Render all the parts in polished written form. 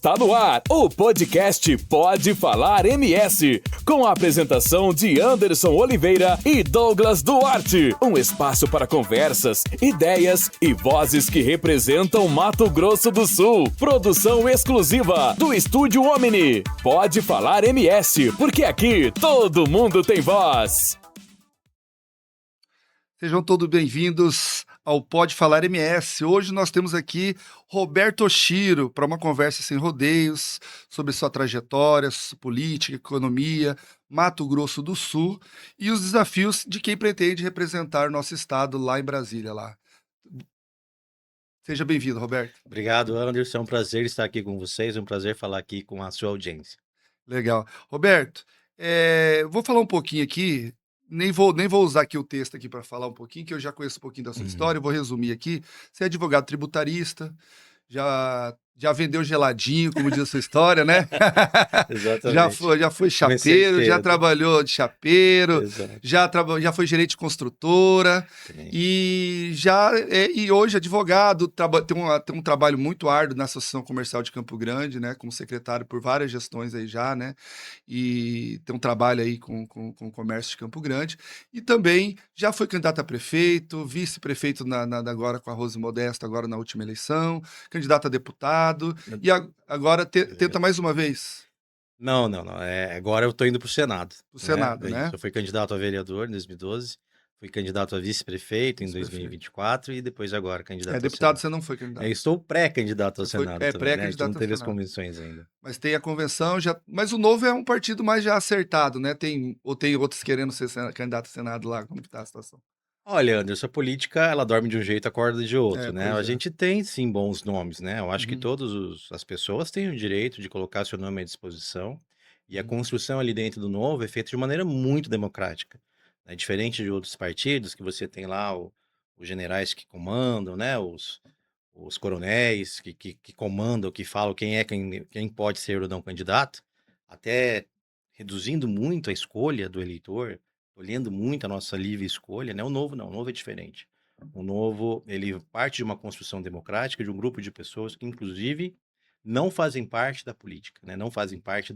Tá no ar o podcast Pode Falar MS, com a apresentação de Anderson Oliveira e Douglas Duarte. Um espaço para conversas, ideias e vozes que representam Mato Grosso do Sul. Produção exclusiva do Estúdio Omni. Pode Falar MS, porque aqui todo mundo tem voz. Sejam todos bem-vindos ao Pode Falar MS. Hoje nós temos aqui Roberto Oshiro para uma conversa sem rodeios sobre sua trajetória, política, economia, Mato Grosso do Sul e os desafios de quem pretende representar nosso estado lá em Brasília. Seja bem-vindo, Roberto. Obrigado, Anderson. É um prazer estar aqui com vocês, é um prazer falar aqui com a sua audiência. Legal. Roberto, vou falar um pouquinho aqui. Nem vou usar aqui o texto aqui para falar um pouquinho, que eu já conheço um pouquinho da sua história, eu vou resumir aqui. Você é advogado tributarista, já vendeu geladinho, como diz a sua história, né? Exatamente. Já foi chapeiro, já trabalhou de chapeiro, Exato. já foi gerente de construtora, Sim. e hoje advogado, tem um trabalho muito árduo na Associação Comercial de Campo Grande, né? Como secretário por várias gestões aí já, né? E tem um trabalho aí com o comércio de Campo Grande. E também já foi candidato a prefeito, vice-prefeito agora com a Rose Modesto, agora na última eleição, candidato a deputado, e agora tenta mais uma vez. Não. Agora eu estou indo para o Senado. Pro Senado, né? Eu fui candidato a vereador em 2012, fui candidato a vice-prefeito em 2024 e depois agora candidato ao deputado Senado. você não foi candidato. Estou pré-candidato ao Senado também, né? Pré-candidato Não teve ao as Senado. convenções ainda. Mas tem a convenção, mas o Novo é um partido mais já acertado, né? Ou tem outros querendo ser candidato ao Senado lá? Como que tá a situação? Olha, Anderson, a política, ela dorme de um jeito, acorda de outro, né? Pois A gente tem, sim, bons nomes, né? Eu acho que Uhum. todas as pessoas têm o direito de colocar seu nome à disposição e a Uhum. construção ali dentro do Novo é feita de maneira muito democrática, né? Diferente de outros partidos, que você tem lá os generais que comandam, né? Os coronéis que comandam, que falam quem pode ser ou não candidato, até reduzindo muito a escolha do eleitor, olhando muito a nossa livre escolha, né? O Novo não, o Novo é diferente. O Novo, ele parte de uma construção democrática, de um grupo de pessoas que, inclusive, não fazem parte da política, né? Não fazem parte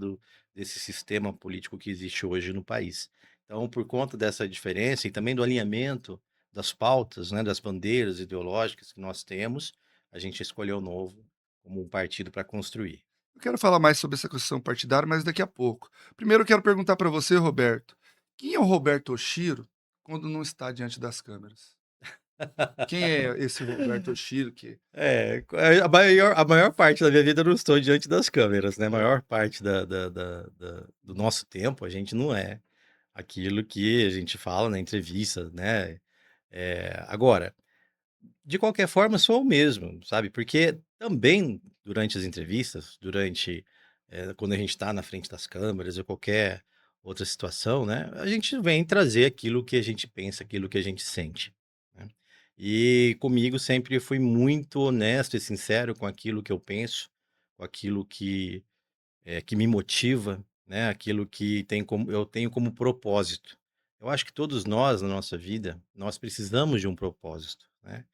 desse sistema político que existe hoje no país. Então, por conta dessa diferença e também do alinhamento das pautas, né, das bandeiras ideológicas que nós temos, a gente escolheu o Novo como um partido para construir. Eu quero falar mais sobre essa questão partidária, mas daqui a pouco. Primeiro eu quero perguntar para você, Roberto, quem é o Roberto Oshiro quando não está diante das câmeras? Quem é esse Roberto Oshiro que... A maior parte da minha vida eu não estou diante das câmeras, né? A maior parte do nosso tempo a gente não é aquilo que a gente fala na entrevista, né? Agora, de qualquer forma, sou o mesmo, sabe? Porque também durante as entrevistas, quando a gente está na frente das câmeras ou qualquer outra situação, né? A gente vem trazer aquilo que a gente pensa, aquilo que a gente sente, né? E comigo sempre fui muito honesto e sincero com aquilo que eu penso, com aquilo que me motiva, né? Aquilo que eu tenho como propósito. Eu acho que todos nós, na nossa vida, nós precisamos de um propósito, né?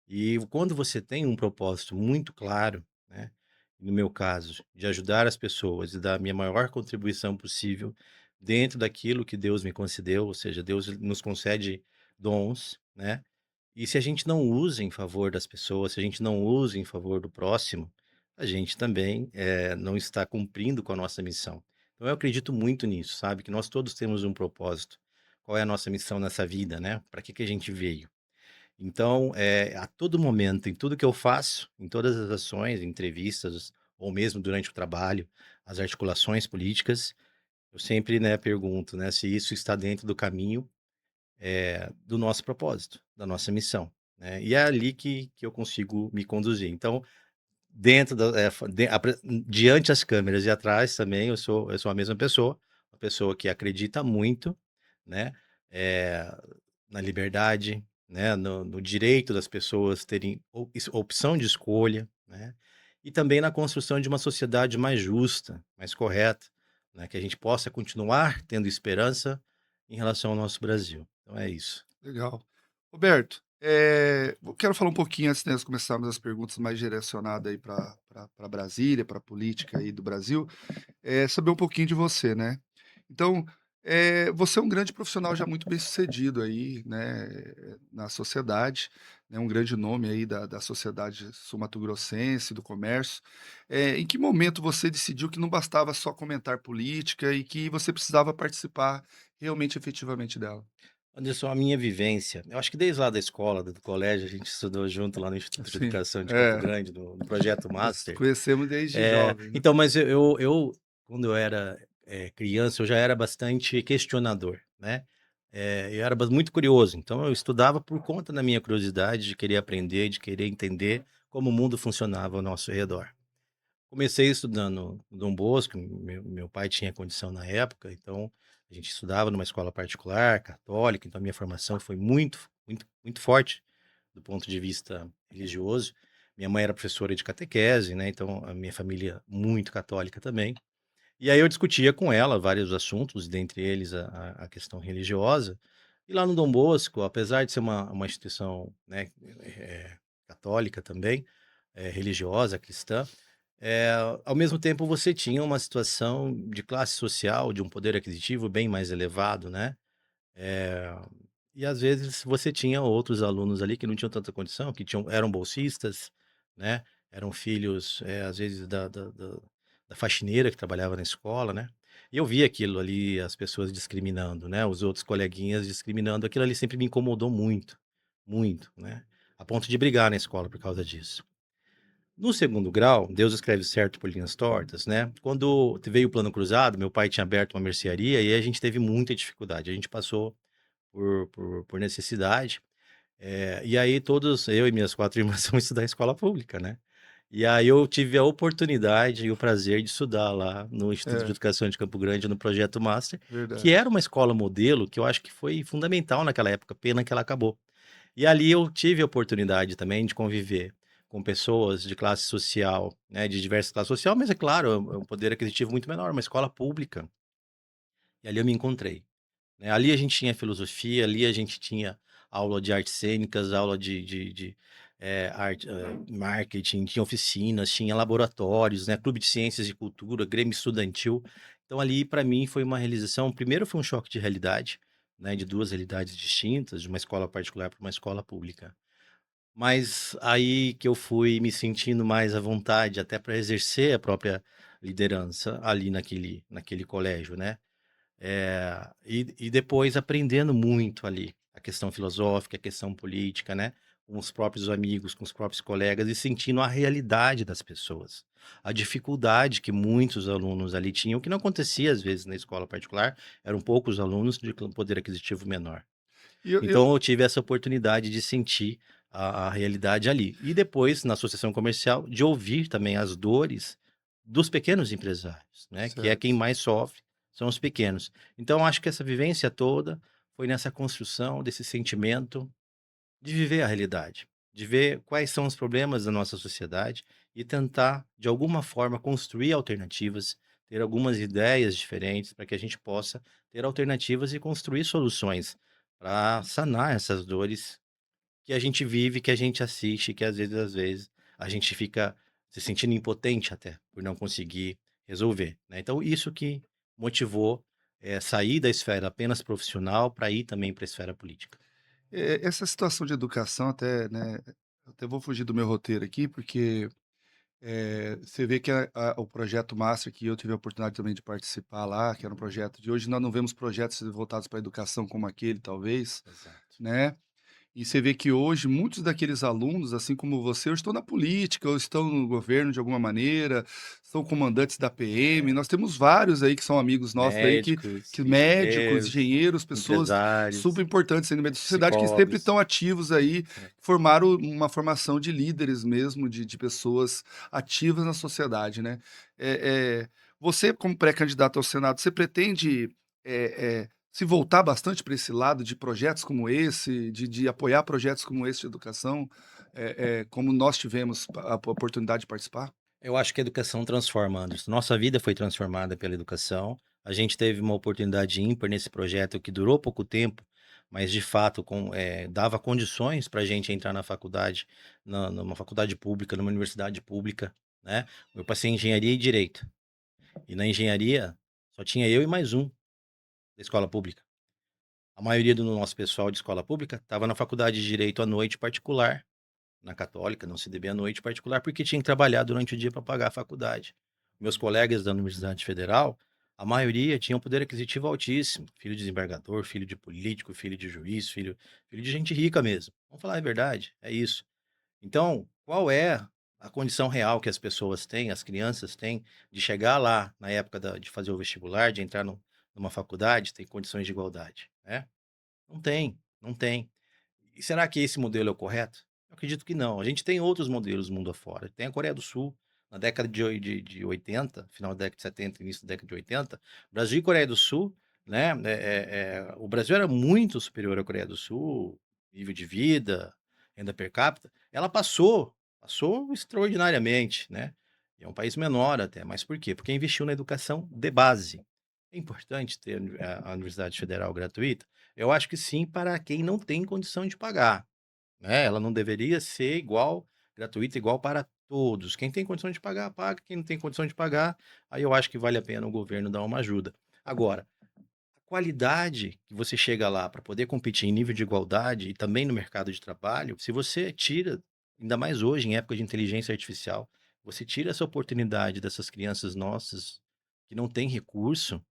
E quando você tem um propósito muito claro, né, no meu caso, de ajudar as pessoas e dar a minha maior contribuição possível dentro daquilo que Deus me concedeu, ou seja, Deus nos concede dons, né? E se a gente não usa em favor das pessoas, se a gente não usa em favor do próximo, a gente também não está cumprindo com a nossa missão. Então eu acredito muito nisso, sabe? Que nós todos temos um propósito. Qual é a nossa missão nessa vida, né? Para que a gente veio? Então, a todo momento, em tudo que eu faço, em todas as ações, entrevistas, ou mesmo durante o trabalho, as articulações políticas, eu sempre, né, pergunto, né, se isso está dentro do caminho, do nosso propósito, da nossa missão, né? E é ali que eu consigo me conduzir. Então, dentro diante das câmeras e atrás também, eu sou a mesma pessoa, uma pessoa que acredita muito, né, eh, na liberdade, né, no direito das pessoas terem opção de escolha, né, e também na construção de uma sociedade mais justa, mais correta, né, que a gente possa continuar tendo esperança em relação ao nosso Brasil. Então é isso. Legal. Roberto, Eu quero falar um pouquinho antes de nós começarmos as perguntas mais direcionadas aí para Brasília, pra política aí do Brasil, saber um pouquinho de você, né. Então, você é um grande profissional já muito bem-sucedido aí, né, na sociedade, né, um grande nome aí da sociedade sul-mato-grossense, do comércio. Em que momento você decidiu que não bastava só comentar política e que você precisava participar realmente, efetivamente dela? Anderson, a minha vivência, eu acho que desde lá da escola, do colégio, a gente estudou junto lá no Instituto de Assim, Educação de Campo é, Grande, no projeto nos Master. conhecemos desde jovem, né. Então, mas quando eu era criança, eu já era bastante questionador, né? Eu era muito curioso, então eu estudava por conta da minha curiosidade de querer aprender, de querer entender como o mundo funcionava ao nosso redor. Comecei estudando no Dom Bosco, meu pai tinha condição na época, então a gente estudava numa escola particular, católica, então a minha formação foi muito forte do ponto de vista religioso. Minha mãe era professora de catequese, né? Então a minha família muito católica também. E aí eu discutia com ela vários assuntos, dentre eles a questão religiosa. E lá no Dom Bosco, apesar de ser uma instituição, né, católica também, religiosa, cristã, eh, ao mesmo tempo você tinha uma situação de classe social, de um poder aquisitivo bem mais elevado, né? Eh, e às vezes você tinha outros alunos ali que não tinham tanta condição, que eram bolsistas, né? Eram filhos, às vezes, da faxineira que trabalhava na escola, né? E eu via aquilo ali, as pessoas discriminando, né? Os outros coleguinhas discriminando. Aquilo ali sempre me incomodou muito, muito, né? A ponto de brigar na escola por causa disso. No segundo grau, Deus escreve certo por linhas tortas, né? Quando veio o plano cruzado, meu pai tinha aberto uma mercearia e a gente teve muita dificuldade. A gente passou por necessidade. E aí todos, eu e minhas 4 irmãs, fomos estudar em escola pública, né. E aí eu tive a oportunidade e o prazer de estudar lá no Instituto de É, Educação de Campo Grande, no projeto Master, que verdade. era uma escola modelo, que eu acho que foi fundamental naquela época, pena que ela acabou. E ali eu tive a oportunidade também de conviver com pessoas de classe social, né, de diversas classes social, mas é claro, é um poder aquisitivo muito menor, uma escola pública. E ali eu me encontrei. Né, ali a gente tinha filosofia, ali a gente tinha aula de artes cênicas, aula marketing, tinha oficinas, tinha laboratórios, né, clube de ciências e cultura, grêmio estudantil. Então ali para mim foi uma realização, primeiro foi um choque de realidade, né, de 2 realidades distintas, de uma escola particular para uma escola pública. Mas aí que eu fui me sentindo mais à vontade até para exercer a própria liderança ali naquele colégio, né. E depois aprendendo muito ali, a questão filosófica, a questão política, né, com os próprios amigos, com os próprios colegas e sentindo a realidade das pessoas. A dificuldade que muitos alunos ali tinham, que não acontecia às vezes na escola particular, eram poucos alunos de poder aquisitivo menor. E eu Então eu tive essa oportunidade de sentir a realidade ali. E depois, na associação comercial, de ouvir também as dores dos pequenos empresários, né, que é quem certo. mais sofre, são os pequenos. Então acho que essa vivência toda foi nessa construção desse sentimento de viver a realidade, de ver quais são os problemas da nossa sociedade e tentar, de alguma forma, construir alternativas, ter algumas ideias diferentes para que a gente possa ter alternativas e construir soluções para sanar essas dores que a gente vive, que a gente assiste, que às vezes a gente fica se sentindo impotente até por não conseguir resolver, né? Então isso que motivou sair da esfera apenas profissional para ir também para a esfera política. Essa situação de educação até, né, eu até vou fugir do meu roteiro aqui, porque, você vê que o projeto Master, que eu tive a oportunidade também de participar lá, que era um projeto de hoje nós não vemos projetos voltados para a educação como aquele talvez, Exato. né. E você vê que hoje muitos daqueles alunos, assim como você, ou estão na política, ou estão no governo de alguma maneira, são comandantes da PM. É. Nós temos vários aí que são amigos nossos aí Médicos, que médicos, engenheiros, engenheiros, pessoas super empresários, importantes aí no meio da sociedade que sempre psicólogos. estão ativos aí, É. formaram uma formação de líderes mesmo, de pessoas ativas na sociedade, né. Você como pré-candidato ao Senado, você pretende, se voltar bastante para esse lado de projetos como esse, de apoiar projetos como esse de educação, como nós tivemos a oportunidade de participar? Eu acho que a educação transforma, Anderson. Nossa vida foi transformada pela educação. A gente teve uma oportunidade ímpar nesse projeto que durou pouco tempo, mas de fato dava condições para a gente entrar na faculdade, numa faculdade pública, numa universidade pública, né? Eu passei em engenharia e direito. E na engenharia só tinha eu e mais um da escola pública. A maioria do nosso pessoal de escola pública estava na faculdade de direito à noite particular, na católica, não CDB à noite particular, porque tinha que trabalhar durante o dia para pagar a faculdade. Meus colegas da Universidade Federal, a maioria tinha um poder aquisitivo altíssimo, filho de desembargador, filho de político, filho de juiz, filho de gente rica mesmo. Vamos falar a verdade, é isso. Então, qual é a condição real que as pessoas têm, as crianças têm, de chegar lá na época de fazer o vestibular, de entrar numa faculdade, ter condições de igualdade, né? Não tem, não tem. E será que esse modelo é o correto? Eu acredito que não. A gente tem outros modelos mundo afora. Tem a Coreia do Sul, na década de 80, final da década de 70, início da década de 80, Brasil e Coreia do Sul, né? O Brasil era muito superior à Coreia do Sul, nível de vida, renda per capita. Ela passou extraordinariamente, né? E é um país menor até. Mas por quê? Porque investiu na educação de base. É importante ter a Universidade Federal gratuita? Eu acho que sim, para quem não tem condição de pagar, né? Ela não deveria ser igual, gratuita, igual para todos. Quem tem condição de pagar, paga. Quem não tem condição de pagar, aí eu acho que vale a pena o governo dar uma ajuda. Agora, a qualidade que você chega lá para poder competir em nível de igualdade e também no mercado de trabalho, se você tira, ainda mais hoje, em época de inteligência artificial, você tira essa oportunidade dessas crianças nossas que não têm recurso,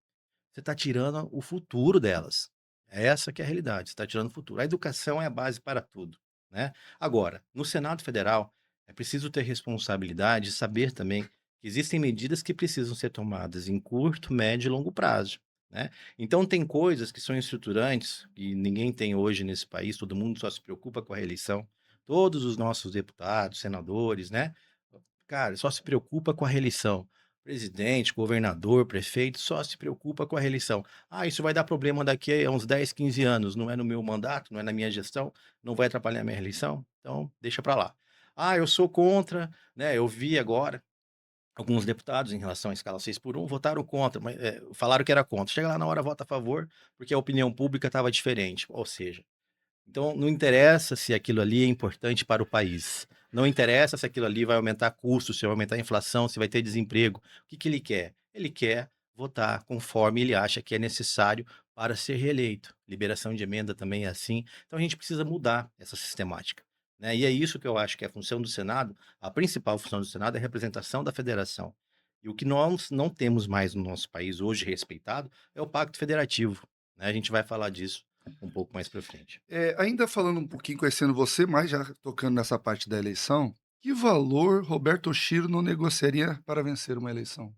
você está tirando o futuro delas. É essa que é a realidade, você está tirando o futuro. A educação é a base para tudo, né? Agora, no Senado Federal, é preciso ter responsabilidade e saber também que existem medidas que precisam ser tomadas em curto, médio e longo prazo, né? Então, tem coisas que são estruturantes e ninguém tem hoje nesse país, todo mundo só se preocupa com a reeleição. Todos os nossos deputados, senadores, né? Cara, só se preocupa com a reeleição. Presidente, governador, prefeito, só se preocupa com a reeleição. Ah, isso vai dar problema daqui a uns 10, 15 anos. Não é no meu mandato, não é na minha gestão, não vai atrapalhar a minha reeleição? Então, deixa para lá. Ah, eu sou contra, né? Eu vi agora alguns deputados em relação à escala 6 por 1 votaram contra, mas falaram que era contra. Chega lá na hora, vota a favor, porque a opinião pública estava diferente. Ou seja, então, não interessa se aquilo ali é importante para o país. Não interessa se aquilo ali vai aumentar custos, se vai aumentar a inflação, se vai ter desemprego. O que que ele quer? Ele quer votar conforme ele acha que é necessário para ser reeleito. Liberação de emenda também é assim. Então, a gente precisa mudar essa sistemática, né? E é isso que eu acho que é a função do Senado, a principal função do Senado é a representação da federação. E o que nós não temos mais no nosso país hoje respeitado é o Pacto Federativo, né? A gente vai falar disso um pouco mais para frente. Ainda falando um pouquinho, conhecendo você, mas já tocando nessa parte da eleição, que valor Roberto Oshiro não negociaria para vencer uma eleição?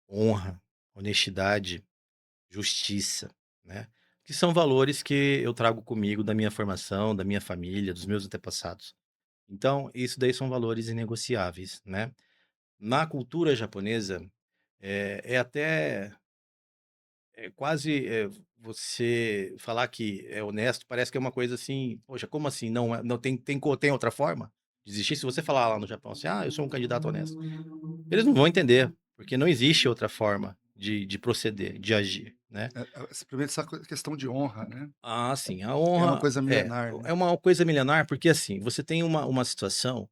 Honra, honestidade, justiça, né? Que são valores que eu trago comigo da minha formação, da minha família, dos meus antepassados. Então, isso daí são valores inegociáveis, né? Na cultura japonesa, é até quase você falar que é honesto, parece que é uma coisa assim, poxa, como assim? Não, não tem outra forma de existir? Se você falar lá no Japão assim, ah, eu sou um candidato honesto, eles não vão entender, porque não existe outra forma de proceder, de agir, né? Primeiro essa questão de honra, né? Ah, sim, a É uma honra coisa milenar, né? é uma coisa milenar, porque assim, você tem uma situação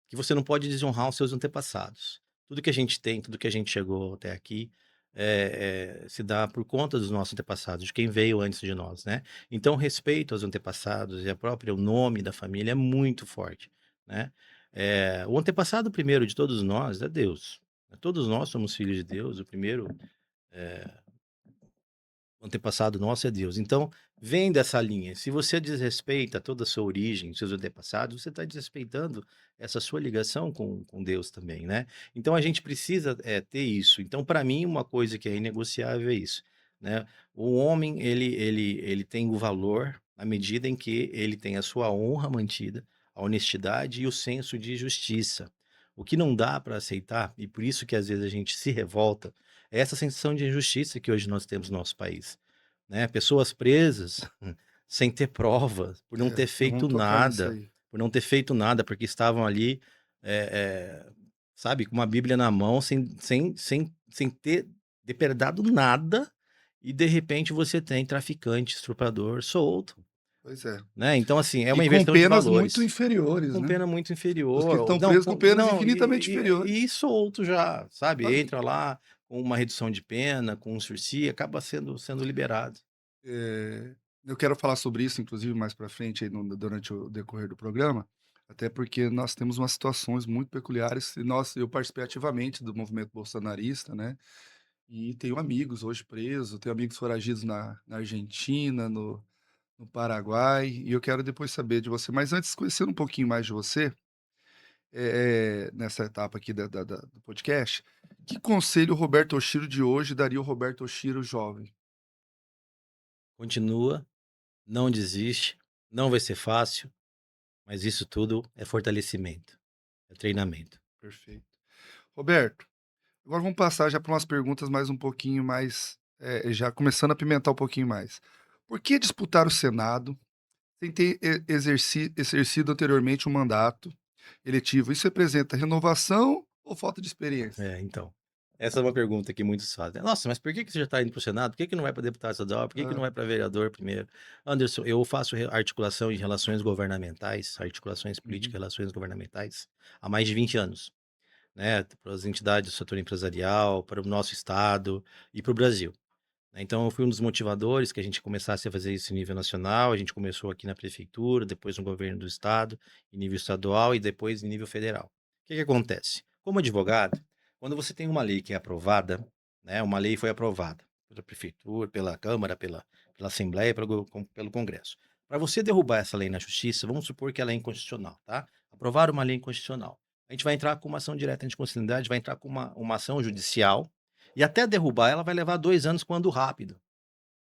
que você não pode desonrar os seus antepassados. Tudo que a gente tem, tudo que a gente chegou até aqui, se dá por conta dos nossos antepassados, de quem veio antes de nós, né? Então, respeito aos antepassados e o nome da família é muito forte, né? O antepassado primeiro de todos nós é Deus. Todos nós somos filhos de Deus, o primeiro antepassado nosso é Deus. Então, vem dessa linha. Se você desrespeita toda a sua origem, seus antepassados, você está desrespeitando essa sua ligação com Deus também, né? Então, a gente precisa ter isso. Então, para mim, uma coisa que é inegociável é isso, né? O homem, ele tem o valor à medida em que ele tem a sua honra mantida, a honestidade e o senso de justiça. O que não dá para aceitar, e por isso que às vezes a gente se revolta, é essa sensação de injustiça que hoje nós temos no nosso país, né? Pessoas presas sem ter provas, por não ter Vamos feito tocar nisso nada, aí. porque estavam ali, eh sabe, com uma Bíblia na mão, sem ter depredado nada, e de repente você tem traficante, estuprador solto, Pois é. né? Então, assim, é E uma com inversão de penas muito valores. inferiores, Com né? pena muito Os que inferior, ou estão presos com penas não, infinitamente inferiores. e solto já, sabe? Sabe, Entra lá com uma redução de pena, com um sursi, acaba sendo liberado. eh, eu quero falar sobre isso, inclusive, mais para frente aí durante o decorrer do programa, até porque nós temos umas situações muito peculiares e eu participei ativamente do movimento bolsonarista, né? E tenho amigos hoje presos, tenho amigos foragidos na Argentina, no Paraguai, e eu quero depois saber de você. Mas antes, conhecendo um pouquinho mais de você, nessa etapa aqui do podcast, que conselho o Roberto Oshiro de hoje daria ao Roberto Oshiro jovem? Continua, não desiste, não vai ser fácil, mas isso tudo é fortalecimento, é treinamento. Perfeito. Roberto, agora vamos passar já para umas perguntas mais um pouquinho mais, já começando a pimentar um pouquinho mais. Por que disputar o Senado sem ter exercido anteriormente um mandato eletivo? Isso representa renovação ou falta de experiência? Então, essa é uma pergunta que muitos fazem. Nossa, mas por que você já está indo para o Senado? Por que não vai para deputado estadual? Por que não Ah, vai para vereador primeiro? Anderson, eu faço articulação em relações governamentais, articulações políticas, uhum, relações governamentais, há mais de 20 anos, né? Para as entidades do setor empresarial, para o nosso estado e para o Brasil, né? Então, eu fui um dos motivadores que a gente começasse a fazer isso em nível nacional. A gente começou aqui na prefeitura, depois no governo do estado, em nível estadual e depois em nível federal. O que acontece? Como advogado, quando você tem uma lei que é aprovada, né, uma lei foi aprovada pela prefeitura, pela Câmara, pela Assembleia, pelo Congresso. Para você derrubar essa lei na Justiça, vamos supor que ela é inconstitucional, tá? Aprovar uma lei inconstitucional. A gente vai entrar com uma ação direta de constitucionalidade, vai entrar com uma ação judicial, e até derrubar ela vai levar 2 anos, quando rápido.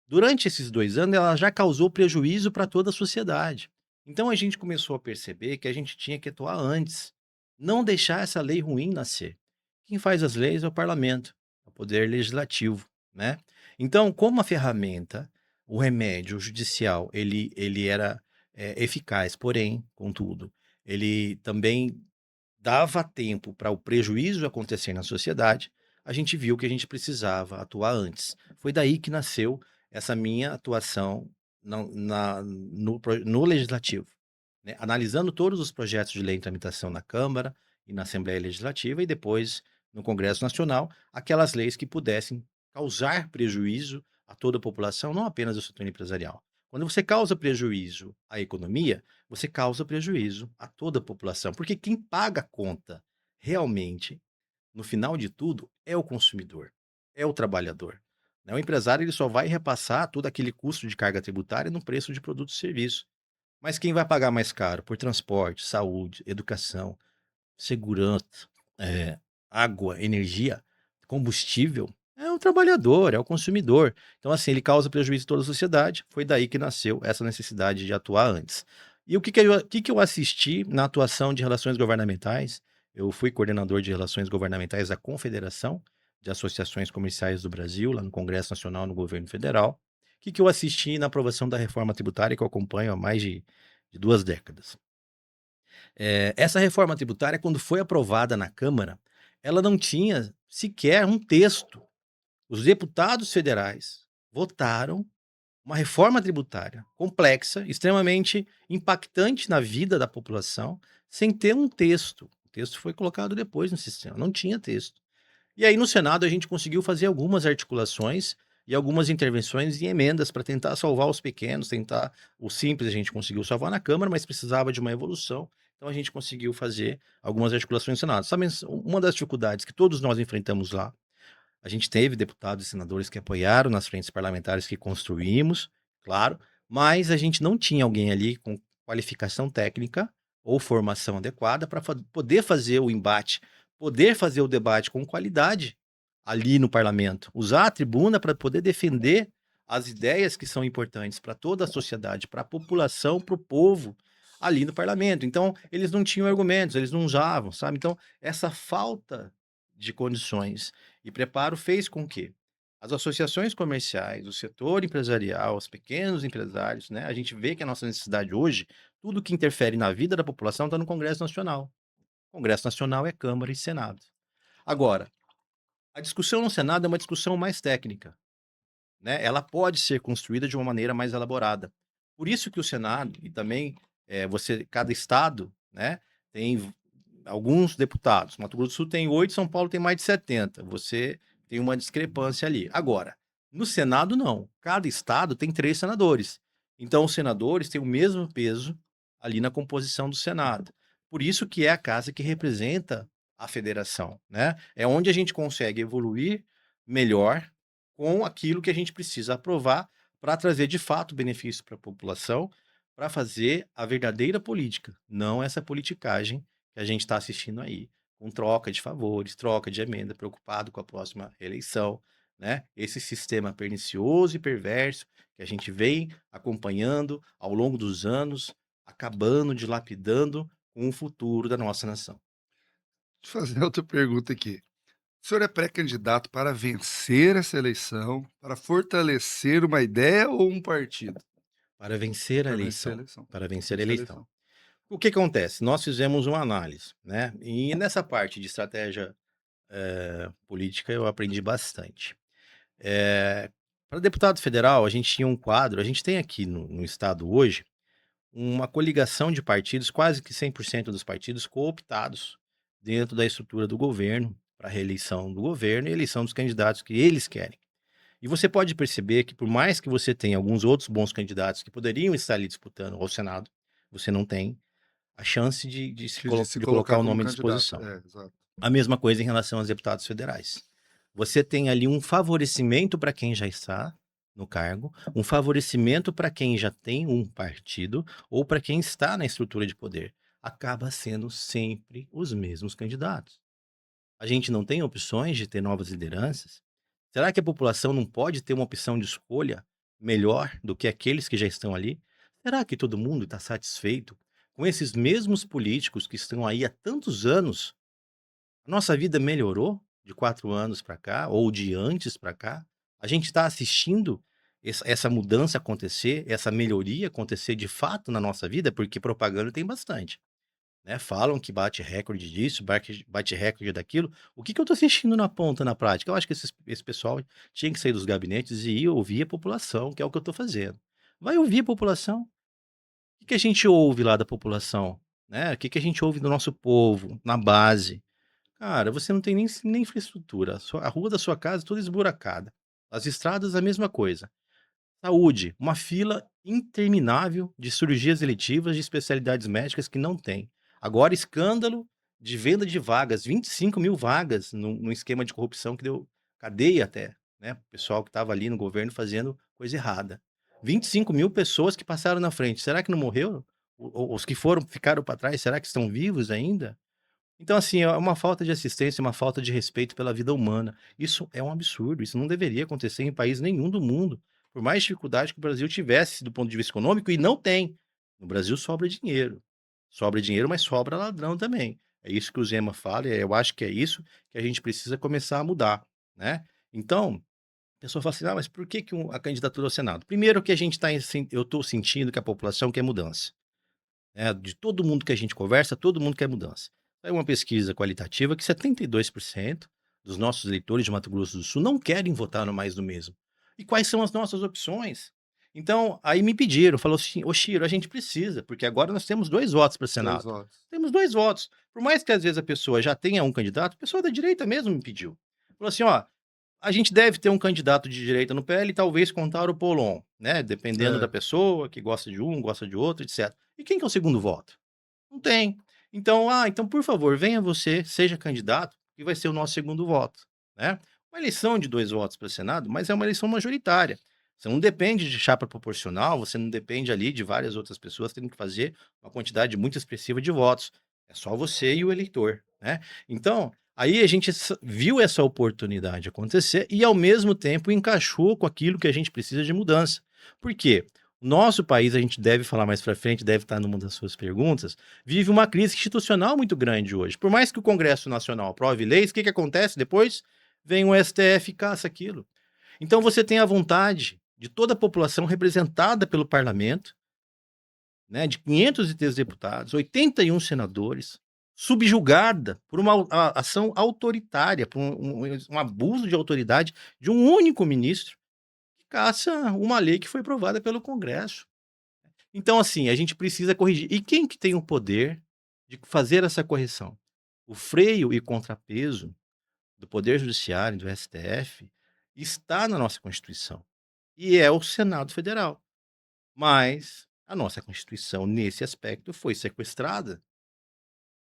Durante esses 2 anos, ela já causou prejuízo para toda a sociedade. Então a gente começou a perceber que a gente tinha que atuar antes, não deixar essa lei ruim nascer. Quem faz as leis é o parlamento, é o poder legislativo, né? Então, como a ferramenta, o remédio judicial, ele era eficaz, porém, contudo, ele também dava tempo para o prejuízo acontecer na sociedade. A gente viu que a gente precisava atuar antes. Foi daí que nasceu essa minha atuação no legislativo, né? Analisando todos os projetos de lei em tramitação na Câmara e na Assembleia Legislativa, e depois no Congresso Nacional, aquelas leis que pudessem causar prejuízo a toda a população, não apenas ao setor empresarial. Quando você causa prejuízo à economia, você causa prejuízo a toda a população, porque quem paga a conta realmente, no final de tudo, é o consumidor, é o trabalhador, né? O empresário, ele só vai repassar todo aquele custo de carga tributária no preço de produtos e serviços. Mas quem vai pagar mais caro por transporte, saúde, educação, segurança, eh, água, energia, combustível, é o trabalhador, é o consumidor. Então, assim, ele causa prejuízo a toda a sociedade. Foi daí que nasceu essa necessidade de atuar antes. E o que que eu assisti na atuação de relações governamentais? Eu fui coordenador de relações governamentais da Confederação de Associações Comerciais do Brasil, lá no Congresso Nacional, no governo federal. O que que eu assisti na aprovação da reforma tributária, que eu acompanho há mais de 2 décadas? Essa reforma tributária, quando foi aprovada na Câmara, ela não tinha sequer um texto. Os deputados federais votaram uma reforma tributária complexa, extremamente impactante na vida da população, sem ter um texto. O texto foi colocado depois no sistema, não tinha texto. E aí, no Senado, a gente conseguiu fazer algumas articulações e algumas intervenções e emendas para tentar salvar os pequenos, tentar o simples a gente conseguiu salvar na Câmara, mas precisava de uma evolução. Então a gente conseguiu fazer algumas articulações no Senado. Sabe, uma das dificuldades que todos nós enfrentamos lá, a gente teve deputados e senadores que apoiaram nas frentes parlamentares que construímos, claro, mas a gente não tinha alguém ali com qualificação técnica ou formação adequada para poder fazer o embate, poder fazer o debate com qualidade ali no parlamento, usar a tribuna para poder defender as ideias que são importantes para toda a sociedade, para a população, para o povo ali no parlamento. Então, eles não tinham argumentos, eles não usavam, sabe? Então, essa falta de condições e preparo fez com que as associações comerciais, o setor empresarial, os pequenos empresários, né? A gente vê que a nossa necessidade hoje, tudo que interfere na vida da população está no Congresso Nacional. O Congresso Nacional é Câmara e Senado. Agora, a discussão no Senado é uma discussão mais técnica. né, ela pode ser construída de uma maneira mais elaborada. Por isso que o Senado e também cada estado, né, tem alguns deputados. Mato Grosso do Sul tem 8, São Paulo tem mais de 70. Você tem uma discrepância ali. Agora, no Senado, não. Cada estado tem 3 senadores. Então, os senadores têm o mesmo peso ali na composição do Senado. Por isso que é a casa que representa a federação, né? É onde a gente consegue evoluir melhor com aquilo que a gente precisa aprovar para trazer de fato benefício para a população, para fazer a verdadeira política, não essa politicagem que a gente está assistindo aí, com troca de favores, troca de emenda, preocupado com a próxima eleição, né? Esse sistema pernicioso e perverso que a gente vem acompanhando ao longo dos anos, acabando, dilapidando com o futuro da nossa nação. Deixa eu fazer outra pergunta aqui. O senhor é pré-candidato para vencer essa eleição, para fortalecer uma ideia ou um partido? Para vencer a Para vencer a eleição. eleição. Para vencer a Vencer a eleição. eleição. O que acontece? Nós fizemos uma análise, né? E nessa parte de estratégia política eu aprendi bastante. Para deputado federal, a gente tinha um quadro, a gente tem aqui no estado hoje, uma coligação de partidos, quase que 100% dos partidos cooptados dentro da estrutura do governo, para a reeleição do governo e eleição dos candidatos que eles querem. E você pode perceber que, por mais que você tenha alguns outros bons candidatos que poderiam estar ali disputando ao Senado, você não tem a chance De se de colocar colocar o como nome à candidato. disposição. Exato. A mesma coisa em relação aos deputados federais. Você tem ali um favorecimento para quem já está no cargo, um favorecimento para quem já tem um partido ou para quem está na estrutura de poder. Acaba sendo sempre os mesmos candidatos. A gente não tem opções de ter novas lideranças? Será que a população não pode ter uma opção de escolha melhor do que aqueles que já estão ali? Será que todo mundo está satisfeito com esses mesmos políticos que estão aí há tantos anos? A nossa vida melhorou de 4 anos para cá, ou de antes para cá? A gente está assistindo essa mudança acontecer, essa melhoria acontecer de fato na nossa vida, porque propaganda tem bastante, né? Falam que bate recorde disso, bate recorde daquilo. O que eu estou assistindo na ponta, na prática? Eu acho que esse pessoal tinha que sair dos gabinetes e ir ouvir a população, que é o que eu estou fazendo. Vai ouvir a população. O que a gente ouve lá da população? Né? O que a gente ouve do nosso povo, na base? Cara, você não tem nem infraestrutura. A rua da sua casa é toda esburacada. As estradas, a mesma coisa. Saúde, uma fila interminável de cirurgias eletivas de especialidades médicas que não tem. Agora, escândalo de venda de vagas, 25.000 vagas num esquema de corrupção que deu cadeia até, né? O pessoal que estava ali no governo fazendo coisa errada. 25.000 pessoas que passaram na frente. Será que não morreu? Os que ficaram para trás, será que estão vivos ainda? Então, assim, é uma falta de assistência, uma falta de respeito pela vida humana. Isso é um absurdo, isso não deveria acontecer em país nenhum do mundo. Por mais dificuldade que o Brasil tivesse do ponto de vista econômico, e não tem. No Brasil sobra dinheiro. Sobra dinheiro, mas sobra ladrão também. É isso que o Zema fala, e eu acho que é isso que a gente precisa começar a mudar, né? Então, a pessoa fala assim, mas por que a candidatura ao Senado? Primeiro que eu estou sentindo que a população quer mudança. De todo mundo que a gente conversa, todo mundo quer mudança. Saiu uma pesquisa qualitativa que 72% dos nossos eleitores de Mato Grosso do Sul não querem votar no mais do mesmo. E quais são as nossas opções? Então, aí me pediram, falou assim, ô Chiro, a gente precisa, porque agora nós temos 2 votos para 2 Senado. votos. Temos 2 votos. Por mais que às vezes a pessoa já tenha um candidato, a pessoa da direita mesmo me pediu. Falou assim, ó, a gente deve ter um candidato de direita no PL e talvez contar o Polon, né? Dependendo da pessoa, que gosta de um, gosta de outro, etc. E quem que é o segundo voto? Não tem. Então, então, por favor, venha você, seja candidato, que vai ser o nosso segundo voto, né? Uma eleição de 2 votos para o Senado, mas é uma eleição majoritária. Você não depende de chapa proporcional, você não depende ali de várias outras pessoas tendo que fazer uma quantidade muito expressiva de votos. É só você e o eleitor, né? Então, aí a gente viu essa oportunidade acontecer e, ao mesmo tempo, encaixou com aquilo que a gente precisa de mudança. Por quê? O nosso país, a gente deve falar mais para frente, deve estar numa das suas perguntas, vive uma crise institucional muito grande hoje. Por mais que o Congresso Nacional aprove leis, o que acontece depois? Vem o STF e caça aquilo. Então você tem a vontade de toda a população representada pelo parlamento, né, de 503 deputados, 81 senadores, subjugada por uma ação autoritária, por um abuso de autoridade de um único ministro, que caça uma lei que foi aprovada pelo Congresso. Então, assim, a gente precisa corrigir. E quem que tem o poder de fazer essa correção? O freio e contrapeso do Poder Judiciário, do STF, está na nossa Constituição. E é o Senado Federal. Mas a nossa Constituição, nesse aspecto, foi sequestrada,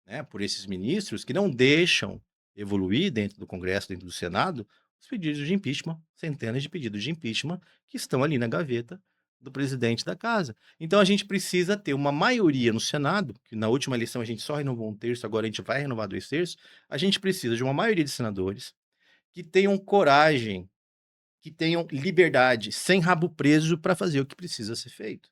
né, por esses ministros que não deixam evoluir dentro do Congresso, dentro do Senado, os pedidos de impeachment, centenas de pedidos de impeachment que estão ali na gaveta do presidente da casa. Então a gente precisa ter uma maioria no Senado, que na última eleição a gente só renovou 1/3, agora a gente vai renovar 2/3. A gente precisa de uma maioria de senadores que tenham coragem, que tenham liberdade, sem rabo preso para fazer o que precisa ser feito.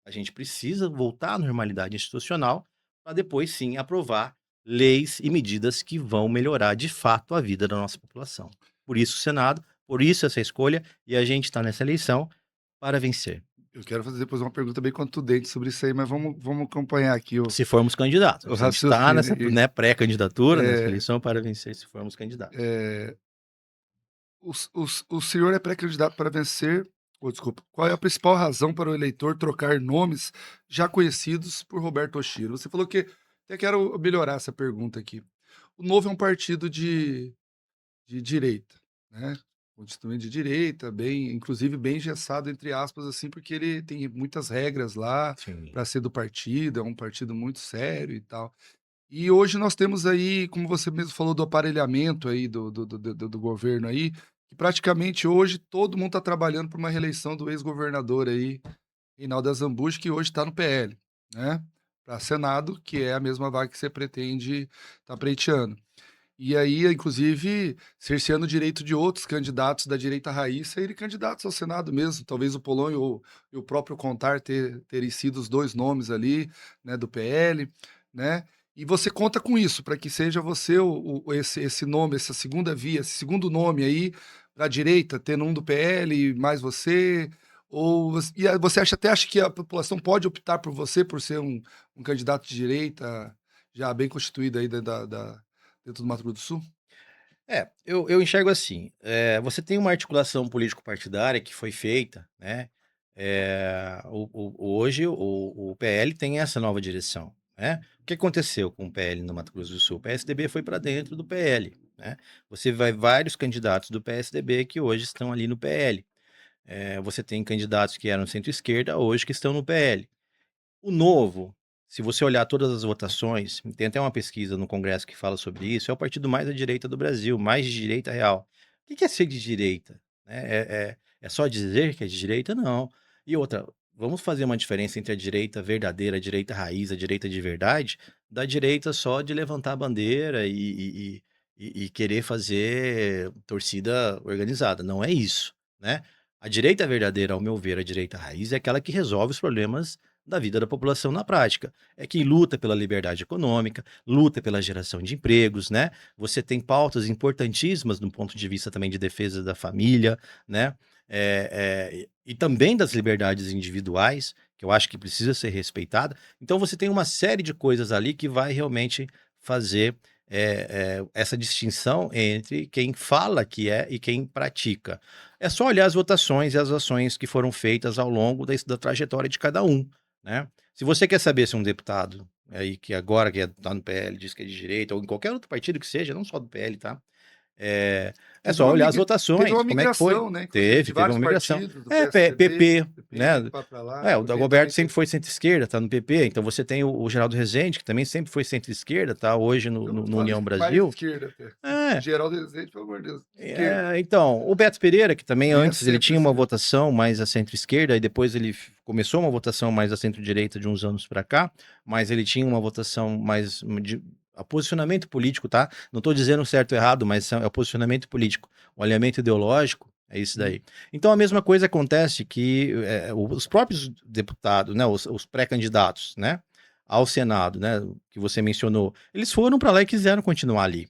A gente precisa voltar à normalidade institucional para depois sim aprovar leis e medidas que vão melhorar de fato a vida da nossa população. Por isso o Senado, por isso essa escolha, e a gente está nessa eleição para vencer. Eu quero fazer depois uma pergunta bem contundente sobre isso aí, mas vamos acompanhar aqui Se formos candidatos. o A gente está nessa raciocínio. né, pré-candidatura, nessa É, eleição para vencer se formos candidatos. o senhor é pré-candidato para vencer. Desculpa. Qual é a principal razão para o eleitor trocar nomes já conhecidos por Roberto Oshiro? Você falou que até quero melhorar essa pergunta aqui. O Novo é um partido de direita, né? Constituinte de direita, bem, inclusive bem engessado, entre aspas, assim, porque ele tem muitas regras lá Sim. para ser do partido, é um partido muito sério e tal. E hoje nós temos aí, como você mesmo falou, do aparelhamento aí do governo aí, que praticamente hoje todo mundo está trabalhando por uma reeleição do ex-governador aí, Reinaldo Azambuja, que hoje está no PL, né? Para Senado, que é a mesma vaga que você pretende estar pleiteando. E aí, inclusive, cerceando o direito de outros candidatos da direita raiz serem candidatos ao Senado mesmo. Talvez o Polonio e o próprio Contar terem sido os dois nomes ali, né, do PL, né? E você conta com isso, para que seja você esse nome, essa segunda via, esse segundo nome aí para a direita, tendo um do PL mais você, e você até acha que a população pode optar por você por ser um candidato de direita já bem constituído aí dentro do Mato Grosso do Sul? Eu enxergo assim, você tem uma articulação político-partidária que foi feita, né? Hoje o PL tem essa nova direção, né? O que aconteceu com o PL no Mato Grosso do Sul? O PSDB foi para dentro do PL, né? Você vai vários candidatos do PSDB que hoje estão ali no PL. Você tem candidatos que eram centro-esquerda hoje que estão no PL. O Novo, se você olhar todas as votações, tem até uma pesquisa no Congresso que fala sobre isso, é o partido mais à direita do Brasil, mais de direita real. O que é ser de direita? Né? É só dizer que é de direita? Não. E outra, vamos fazer uma diferença entre a direita verdadeira, a direita raiz, a direita de verdade, da direita só de levantar a bandeira e querer fazer torcida organizada. Não é isso, né? A direita verdadeira, ao meu ver, a direita raiz, é aquela que resolve os problemas da vida da população na prática. É quem luta pela liberdade econômica, luta pela geração de empregos, né? Você tem pautas importantíssimas do ponto de vista também de defesa da família, né? E também das liberdades individuais, que eu acho que precisa ser respeitada. Então você tem uma série de coisas ali que vai realmente fazer essa distinção entre quem fala que é e quem pratica. É só olhar as votações e as ações que foram feitas ao longo da trajetória de cada um, né? Se você quer saber se um deputado aí que agora que tá no PL diz que é de direita ou em qualquer outro partido que seja, não só do PL, tá? É Teve só uma olhar as teve votações, uma como é que foi? migração, né, inclusive, de Teve uma vários migração. partidos, do PP, PSDB, né? pra lá, O o Dagoberto também sempre foi centro-esquerda, tá no PP. Então você tem o Geraldo Rezende, que também sempre foi centro-esquerda, tá hoje no União mais Brasil. esquerda até. É, Geraldo Rezende, pelo amor de Deus, esquerda. então, o Beto Pereira, que também antes ele tinha uma sempre votação mais à centro-esquerda, e depois ele começou uma votação mais à centro-direita de uns anos para cá, mas ele tinha uma votação mais a posicionamento político, tá? Não estou dizendo certo ou errado, mas é o posicionamento político. O alinhamento ideológico é isso daí. Então a mesma coisa acontece que os próprios deputados, né, os pré-candidatos, né, ao Senado, né, que você mencionou, eles foram para lá e quiseram continuar ali.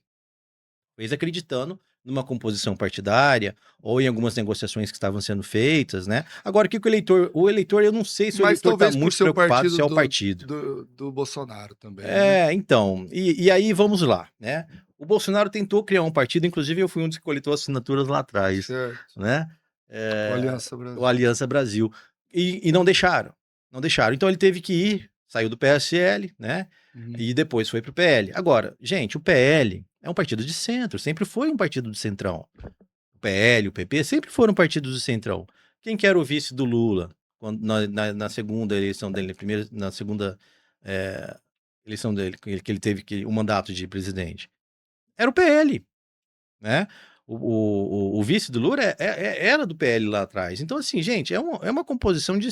Talvez acreditando numa composição partidária ou em algumas negociações que estavam sendo feitas, né? Agora, o que o eleitor, eu não sei se o Mas eleitor está talvez por muito ser o preocupado se é o partido partido. do Bolsonaro também, né? Então, e aí vamos lá, né? O Bolsonaro tentou criar um partido, inclusive eu fui um dos que coletou assinaturas lá atrás, Certo. né? O Aliança o Brasil. Aliança Brasil. E não deixaram. Não deixaram. Então ele teve que ir, saiu do PSL, né? Uhum. E depois foi pro PL. Agora, gente, o PL é um partido de centro, sempre foi um partido de centrão. O PL, o PP sempre foram partidos de centrão. Quem que era o vice do Lula na segunda eleição dele, na segunda eleição dele, que ele teve o mandato de presidente? Era o PL, né? O vice do Lula era do PL lá atrás. Então, assim, gente, é uma composição de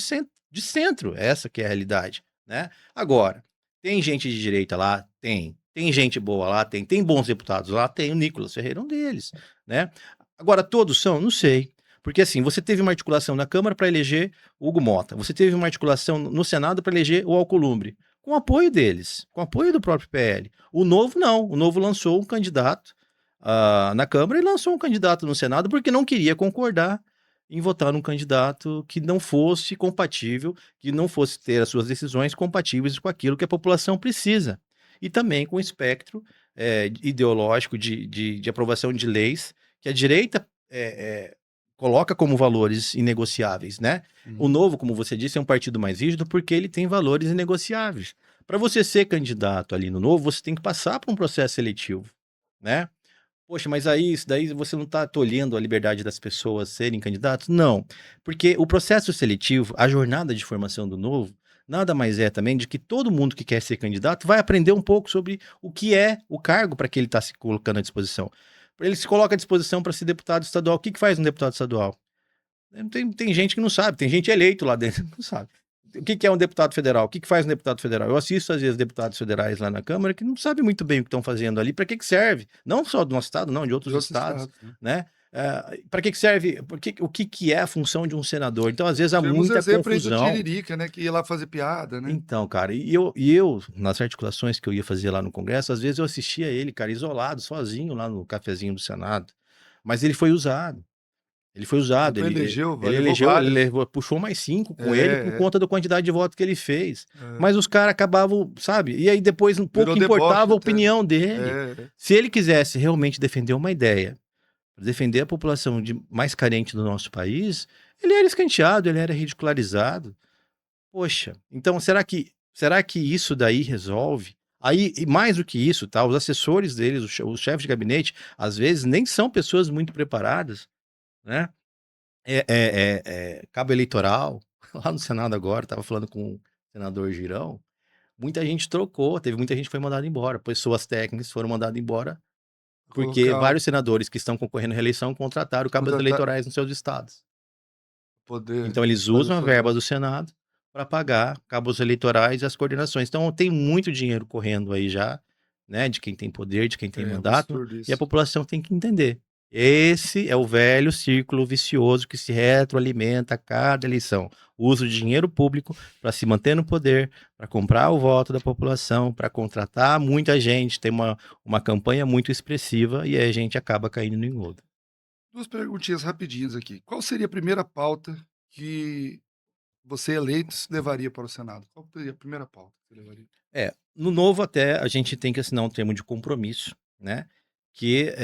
centro, essa que é a realidade, né? Agora, tem gente de direita lá? Tem. Tem gente boa lá? Tem. Tem bons deputados lá? Tem. O Nicolas Ferreira é um deles, né? Agora, todos são? Não sei. Porque, assim, você teve uma articulação na Câmara para eleger o Hugo Mota. Você teve uma articulação no Senado para eleger o Alcolumbre. Com o apoio deles, com o apoio do próprio PL. O Novo, não. O Novo lançou um candidato na Câmara e lançou um candidato no Senado porque não queria concordar em votar num candidato que não fosse compatível, que não fosse ter as suas decisões compatíveis com aquilo que a população precisa. E também com o espectro ideológico de aprovação de leis que a direita coloca como valores inegociáveis, né? O Novo, como você disse, é um partido mais rígido porque ele tem valores inegociáveis. Para você ser candidato ali no Novo, você tem que passar por um processo seletivo, né? Poxa, mas aí isso daí você não está tolhendo a liberdade das pessoas serem candidatos? Não, porque o processo seletivo, a jornada de formação do Novo, nada mais é também de que todo mundo que quer ser candidato vai aprender um pouco sobre o que é o cargo para que ele está se colocando à disposição. Ele se coloca à disposição para ser deputado estadual. O que faz um deputado estadual? Tem gente que não sabe, tem gente eleito lá dentro que não sabe. O que é um deputado federal? O que faz um deputado federal? Eu assisto, às vezes, deputados federais lá na Câmara que não sabem muito bem o que estão fazendo ali, para que serve? Não só do nosso estado, não, de outros estados, né? Para que serve? O que é a função de um senador? Então, às vezes, há Temos muita exemplo aí do confusão. Tiririca, né? Que ia lá fazer piada, né? Então, cara, e eu, nas articulações que eu ia fazer lá no Congresso, às vezes eu assistia ele, cara, isolado, sozinho, lá no cafezinho do Senado. Mas ele foi usado. Ele foi usado, Depois ele elegeu, ele levou elegeu, ele vários. puxou mais 5 com ele por É, conta da quantidade de votos que ele fez. é. Mas os caras acabavam, sabe? E aí depois um pouco Virou deboche importava a até. opinião dele. É. Se ele quisesse realmente defender uma ideia, defender a população mais carente do nosso país, ele era escanteado, ele era ridicularizado. Poxa, então será que isso daí resolve? Aí, e mais do que isso, tá? Os assessores deles, os chefes de gabinete, às vezes nem são pessoas muito preparadas, né? Cabo eleitoral, lá no Senado agora, estava falando com o senador Girão, muita gente trocou, teve muita gente que foi mandada embora, pessoas técnicas foram mandadas embora, porque Colocar vários senadores que estão concorrendo à reeleição contrataram cabos eleitorais nos seus estados. poder Então eles fazer usam a suas verba do Senado para pagar cabos eleitorais e as coordenações. Então tem muito dinheiro correndo aí já, né, de quem tem poder, de quem tem mandato, absurdo e a isso. população tem que entender. Esse é o velho círculo vicioso que se retroalimenta a cada eleição. O uso de dinheiro público para se manter no poder, para comprar o voto da população, para contratar muita gente, tem uma campanha muito expressiva e aí a gente acaba caindo no engodo. 2 perguntinhas rapidinhas aqui. Qual seria a primeira pauta que você eleito se levaria para o Senado? Qual seria a primeira pauta que você levaria? No Novo até a gente tem que assinar um termo de compromisso, né? Que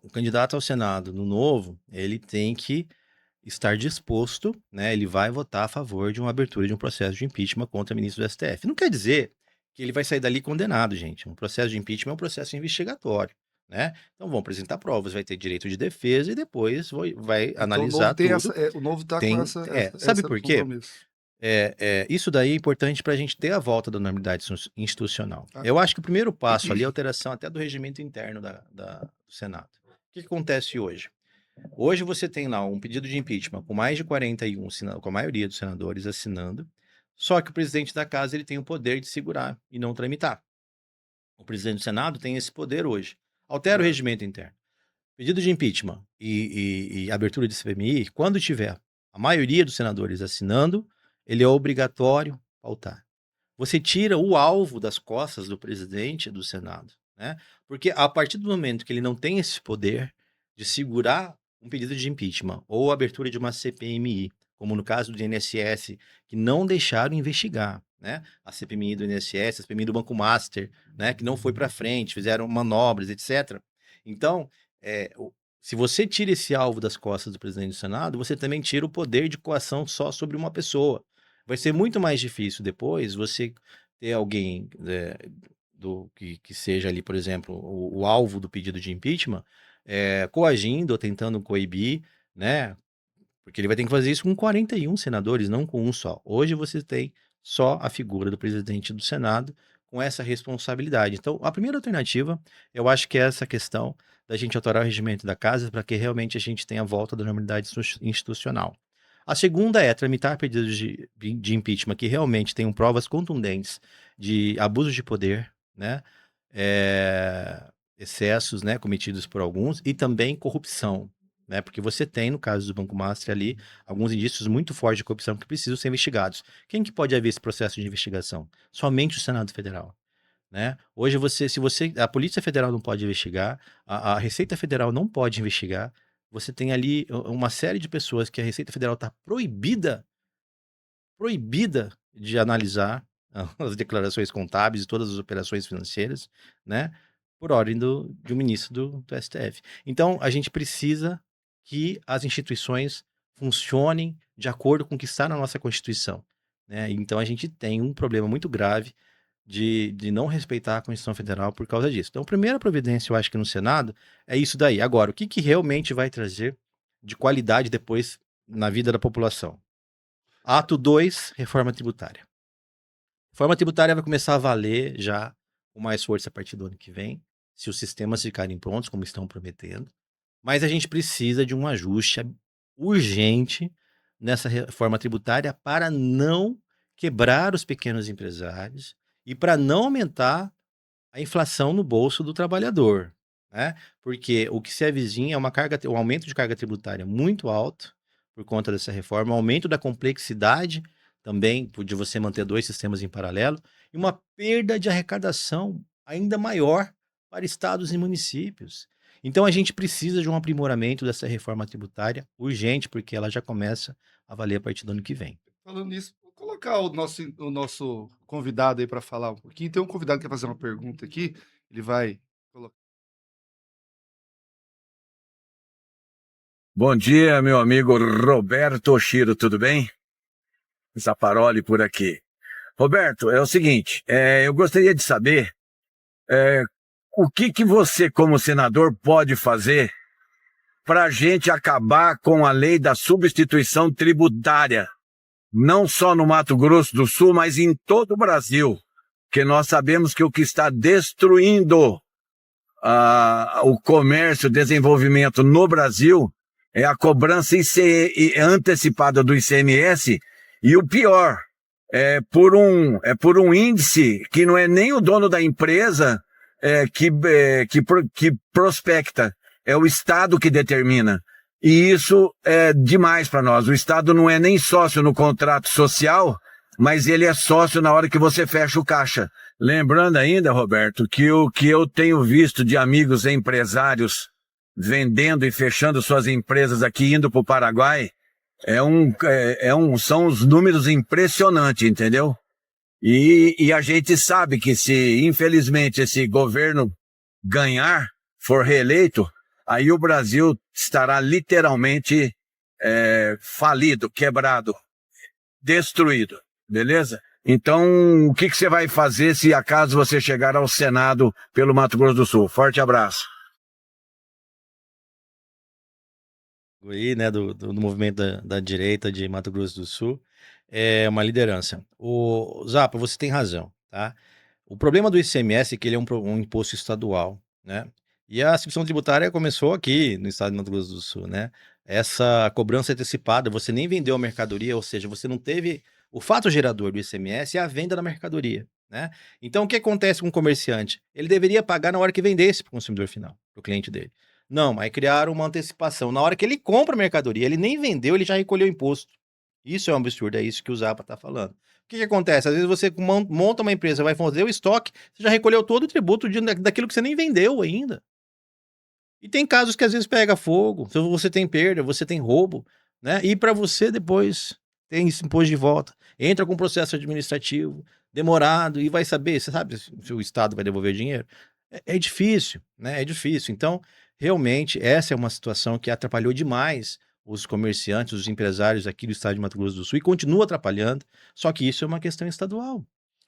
o candidato ao Senado no Novo, ele tem que estar disposto, né? Ele vai votar a favor de uma abertura de um processo de impeachment contra o ministro do STF. Não quer dizer que ele vai sair dali condenado, gente. Um processo de impeachment é um processo investigatório, né? Então vão apresentar provas, vai ter direito de defesa e depois vai Então o analisar novo tem tudo. o novo tá com Sabe essa por quê? compromisso. Isso daí é importante para a gente ter a volta da normalidade institucional. Tá. Eu acho que o primeiro passo ali é a alteração até do regimento interno do Senado. O que acontece hoje? Hoje você tem lá um pedido de impeachment com mais de 41, com a maioria dos senadores assinando, só que o presidente da casa ele tem o poder de segurar e não tramitar. O presidente do Senado tem esse poder hoje. Altera o regimento interno. Pedido de impeachment e abertura de CPMI, quando tiver a maioria dos senadores assinando, ele é obrigatório pautar. Você tira o alvo das costas do presidente do Senado, né? Porque a partir do momento que ele não tem esse poder de segurar um pedido de impeachment ou abertura de uma CPMI, como no caso do INSS, que não deixaram investigar, né? A CPMI do INSS, a CPMI do Banco Master, né? Que não foi para frente, fizeram manobras, etc. Então, se você tira esse alvo das costas do presidente do Senado, você também tira o poder de coação só sobre uma pessoa. Vai ser muito mais difícil depois você ter alguém que seja ali, por exemplo, o alvo do pedido de impeachment, coagindo ou tentando coibir, né? Porque ele vai ter que fazer isso com 41 senadores, não com um só. Hoje você tem só a figura do presidente do Senado com essa responsabilidade. Então, a primeira alternativa, eu acho que é essa questão da gente alterar o regimento da casa para que realmente a gente tenha a volta da normalidade institucional. A segunda é tramitar pedidos de impeachment que realmente tenham provas contundentes de abuso de poder, né? Excessos, né, cometidos por alguns e também corrupção, né? Porque você tem, no caso do Banco Master ali, alguns indícios muito fortes de corrupção que precisam ser investigados. Quem que pode haver esse processo de investigação? Somente o Senado Federal, né? Hoje a Polícia Federal não pode investigar, a Receita Federal não pode investigar. Você tem ali uma série de pessoas que a Receita Federal está proibida de analisar as declarações contábeis e todas as operações financeiras, né? Por ordem de um ministro do STF. Então, a gente precisa que as instituições funcionem de acordo com o que está na nossa Constituição, né? Então, a gente tem um problema muito grave de não respeitar a Constituição Federal por causa disso. Então, a primeira providência, eu acho que no Senado, é isso daí. Agora, o que realmente vai trazer de qualidade depois na vida da população? Ato 2, reforma tributária. Reforma tributária vai começar a valer já com mais força a partir do ano que vem, se os sistemas ficarem prontos, como estão prometendo. Mas a gente precisa de um ajuste urgente nessa reforma tributária para não quebrar os pequenos empresários e para não aumentar a inflação no bolso do trabalhador, né? Porque o que se avizinha é um aumento de carga tributária muito alto por conta dessa reforma, um aumento da complexidade também de você manter dois sistemas em paralelo e uma perda de arrecadação ainda maior para estados e municípios. Então a gente precisa de um aprimoramento dessa reforma tributária urgente, porque ela já começa a valer a partir do ano que vem. Falando nisso, vou colocar o nosso convidado aí para falar um pouquinho. Tem um convidado que quer fazer uma pergunta aqui, ele vai colocar. Bom dia, meu amigo Roberto Oshiro, tudo bem? Zaparoli por aqui. Roberto, é o seguinte, eu gostaria de saber o que você, como senador, pode fazer para a gente acabar com a lei da substituição tributária, não só no Mato Grosso do Sul, mas em todo o Brasil, porque nós sabemos que o que está destruindo o comércio, o desenvolvimento no Brasil é a cobrança antecipada do ICMS e o pior, é por um índice que não é nem o dono da empresa que prospecta, é o Estado que determina. E isso é demais para nós. O Estado não é nem sócio no contrato social, mas ele é sócio na hora que você fecha o caixa. Lembrando ainda, Roberto, que o que eu tenho visto de amigos empresários vendendo e fechando suas empresas aqui, indo para o Paraguai, são os números impressionantes, entendeu? E a gente sabe que se, infelizmente, esse governo for reeleito, aí o Brasil estará literalmente falido, quebrado, destruído, beleza? Então, o que você vai fazer se acaso você chegar ao Senado pelo Mato Grosso do Sul? Forte abraço. Aí, né, do movimento da direita de Mato Grosso do Sul, é uma liderança. O Zapa, você tem razão, tá? O problema do ICMS é que ele é um imposto estadual, né? E a substituição tributária começou aqui no estado de Mato Grosso do Sul, né? Essa cobrança antecipada, você nem vendeu a mercadoria, ou seja, você não teve o fato gerador do ICMS é a venda da mercadoria, né? Então, o que acontece com o comerciante? Ele deveria pagar na hora que vendesse para o consumidor final, para o cliente dele. Não, aí criaram uma antecipação. Na hora que ele compra a mercadoria, ele nem vendeu, ele já recolheu o imposto. Isso é um absurdo, é isso que o Zapa está falando. O que acontece? Às vezes você monta uma empresa, vai fazer o estoque, você já recolheu todo o tributo daquilo que você nem vendeu ainda. E tem casos que às vezes pega fogo, você tem perda, você tem roubo, né? E para você depois tem esse imposto de volta. Entra com processo administrativo, demorado, e vai saber, você sabe se o Estado vai devolver dinheiro? É difícil, né? É difícil. Então, realmente essa é uma situação que atrapalhou demais os comerciantes, os empresários aqui do estado de Mato Grosso do Sul e continua atrapalhando, só que isso é uma questão estadual.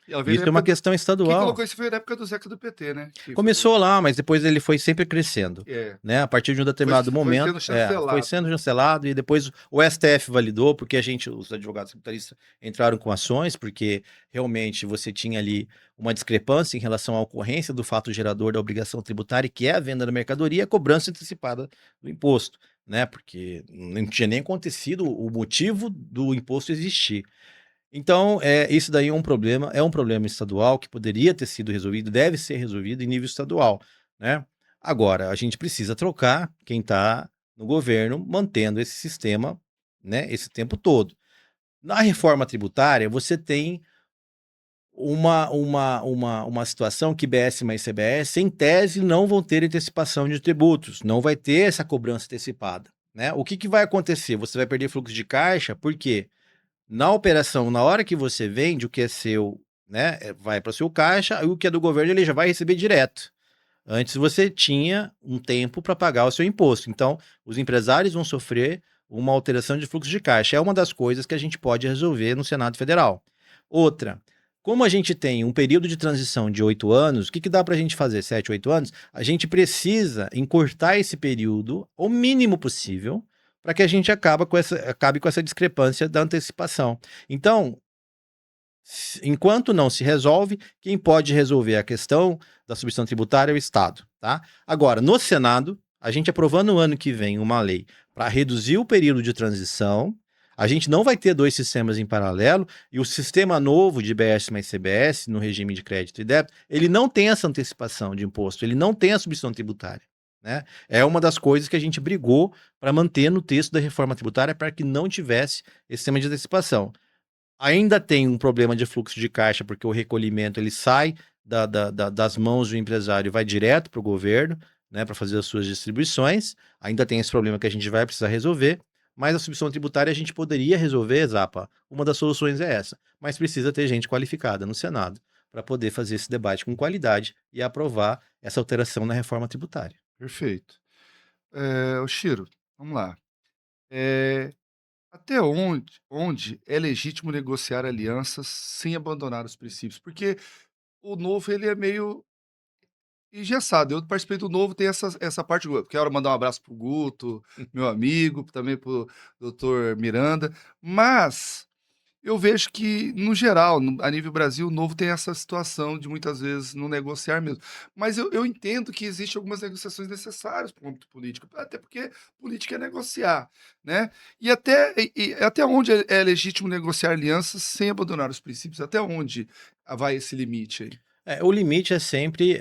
E ela veio na Isso é uma época questão quem estadual. colocou isso foi na época do Zeca do PT, né? Começou lá, mas depois ele foi sempre crescendo, né? A partir de um determinado Foi sendo momento, chancelado. foi sendo chancelado e depois o STF validou, porque os advogados tributaristas entraram com ações, porque realmente você tinha ali uma discrepância em relação à ocorrência do fato gerador da obrigação tributária, que é a venda da mercadoria e a cobrança antecipada do imposto, né? Porque não tinha nem acontecido o motivo do imposto existir. Então, isso daí é um problema estadual que poderia ter sido resolvido, deve ser resolvido em nível estadual, né? Agora, a gente precisa trocar quem está no governo mantendo esse sistema, né, esse tempo todo. Na reforma tributária, você tem uma situação que BS mais CBS, em tese, não vão ter antecipação de tributos, não vai ter essa cobrança antecipada, né? O que vai acontecer? Você vai perder fluxo de caixa, por quê? Na operação, na hora que você vende, o que é seu, né, vai para o seu caixa, e o que é do governo ele já vai receber direto. Antes você tinha um tempo para pagar o seu imposto. Então, os empresários vão sofrer uma alteração de fluxo de caixa. É uma das coisas que a gente pode resolver no Senado Federal. Outra, como a gente tem um período de transição de 8 anos, o que dá para a gente fazer? 7, 8 anos? A gente precisa encurtar esse período o mínimo possível para que a gente acabe com essa discrepância da antecipação. Então, enquanto não se resolve, quem pode resolver a questão da substituição tributária é o Estado, tá? Agora, no Senado, a gente aprovando no ano que vem uma lei para reduzir o período de transição, a gente não vai ter 2 sistemas em paralelo e o sistema novo de IBS mais CBS, no regime de crédito e débito, ele não tem essa antecipação de imposto, ele não tem a substituição tributária, né? É uma das coisas que a gente brigou para manter no texto da reforma tributária para que não tivesse esse sistema de antecipação. Ainda tem um problema de fluxo de caixa, porque o recolhimento ele sai das mãos do empresário e vai direto para o governo, né, para fazer as suas distribuições. Ainda tem esse problema que a gente vai precisar resolver, mas a substituição tributária a gente poderia resolver, Zapa. Uma das soluções é essa, mas precisa ter gente qualificada no Senado para poder fazer esse debate com qualidade e aprovar essa alteração na reforma tributária. Perfeito. Ô Chiro, vamos lá. Até onde é legítimo negociar alianças sem abandonar os princípios? Porque o novo ele é meio engessado. Eu participei do novo, tem essa parte. Quero mandar um abraço pro Guto, meu amigo, também pro doutor Miranda. Mas eu vejo que, no geral, a nível Brasil, o novo tem essa situação de muitas vezes não negociar mesmo. Mas eu entendo que existem algumas negociações necessárias para o âmbito político, até porque política é negociar, né? E até onde é legítimo negociar alianças sem abandonar os princípios? Até onde vai esse limite aí? O limite é sempre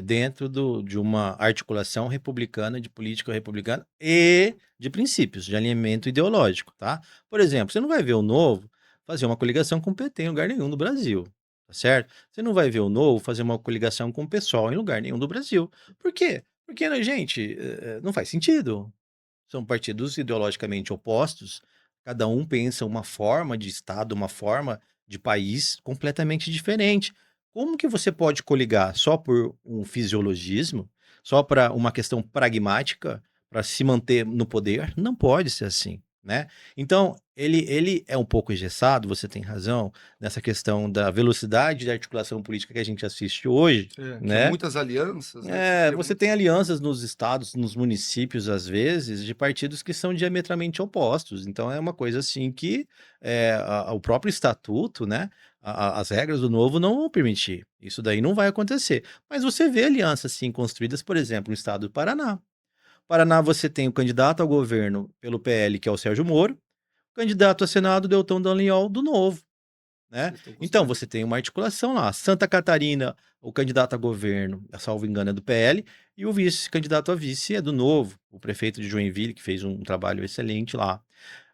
dentro de uma articulação republicana, de política republicana e de princípios, de alinhamento ideológico, tá? Por exemplo, você não vai ver o Novo fazer uma coligação com o PT em lugar nenhum do Brasil, tá certo? Você não vai ver o Novo fazer uma coligação com o PSOL em lugar nenhum do Brasil. Por quê? Porque, né, gente, não faz sentido. São partidos ideologicamente opostos, cada um pensa uma forma de Estado, uma forma de país completamente diferente. Como que você pode coligar só por um fisiologismo, só para uma questão pragmática, para se manter no poder? Não pode ser assim, né? Então, ele é um pouco engessado, você tem razão, nessa questão da velocidade da articulação política que a gente assiste hoje, Que né? muitas alianças, né? Você tem alianças nos estados, nos municípios, às vezes, de partidos que são diametralmente opostos. Então, é uma coisa assim que o próprio estatuto, né, as regras do novo não vão permitir. Isso daí não vai acontecer. Mas você vê alianças, sim, construídas, por exemplo, no estado do Paraná. Paraná, você tem o candidato ao governo pelo PL, que é o Sérgio Moro, o candidato a Senado, Deltan Dallagnol, do Novo, né? Então, você tem uma articulação lá. Santa Catarina, o candidato a governo, salvo engano, é do PL, e o vice-candidato a vice é do Novo, o prefeito de Joinville, que fez um trabalho excelente lá.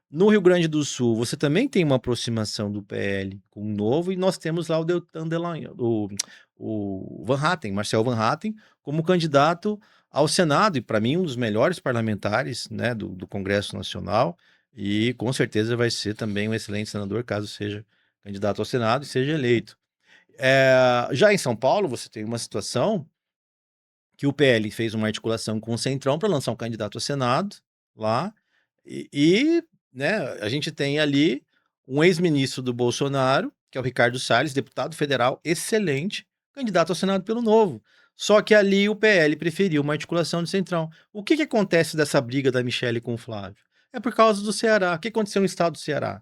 No Rio Grande do Sul, você também tem uma aproximação do PL com o Novo, e nós temos lá o Deltan Dallagnol, o Van Hatten, Marcel Van Hatten, como candidato ao Senado, e para mim um dos melhores parlamentares, né, do Congresso Nacional, e com certeza vai ser também um excelente senador, caso seja candidato ao Senado e seja eleito. Já em São Paulo, você tem uma situação que o PL fez uma articulação com o Centrão para lançar um candidato a Senado lá, né, a gente tem ali um ex-ministro do Bolsonaro, que é o Ricardo Salles, deputado federal excelente, candidato ao Senado pelo Novo. Só que ali o PL preferiu uma articulação do Centrão. O que acontece dessa briga da Michelle com o Flávio? É por causa do Ceará. O que aconteceu no estado do Ceará?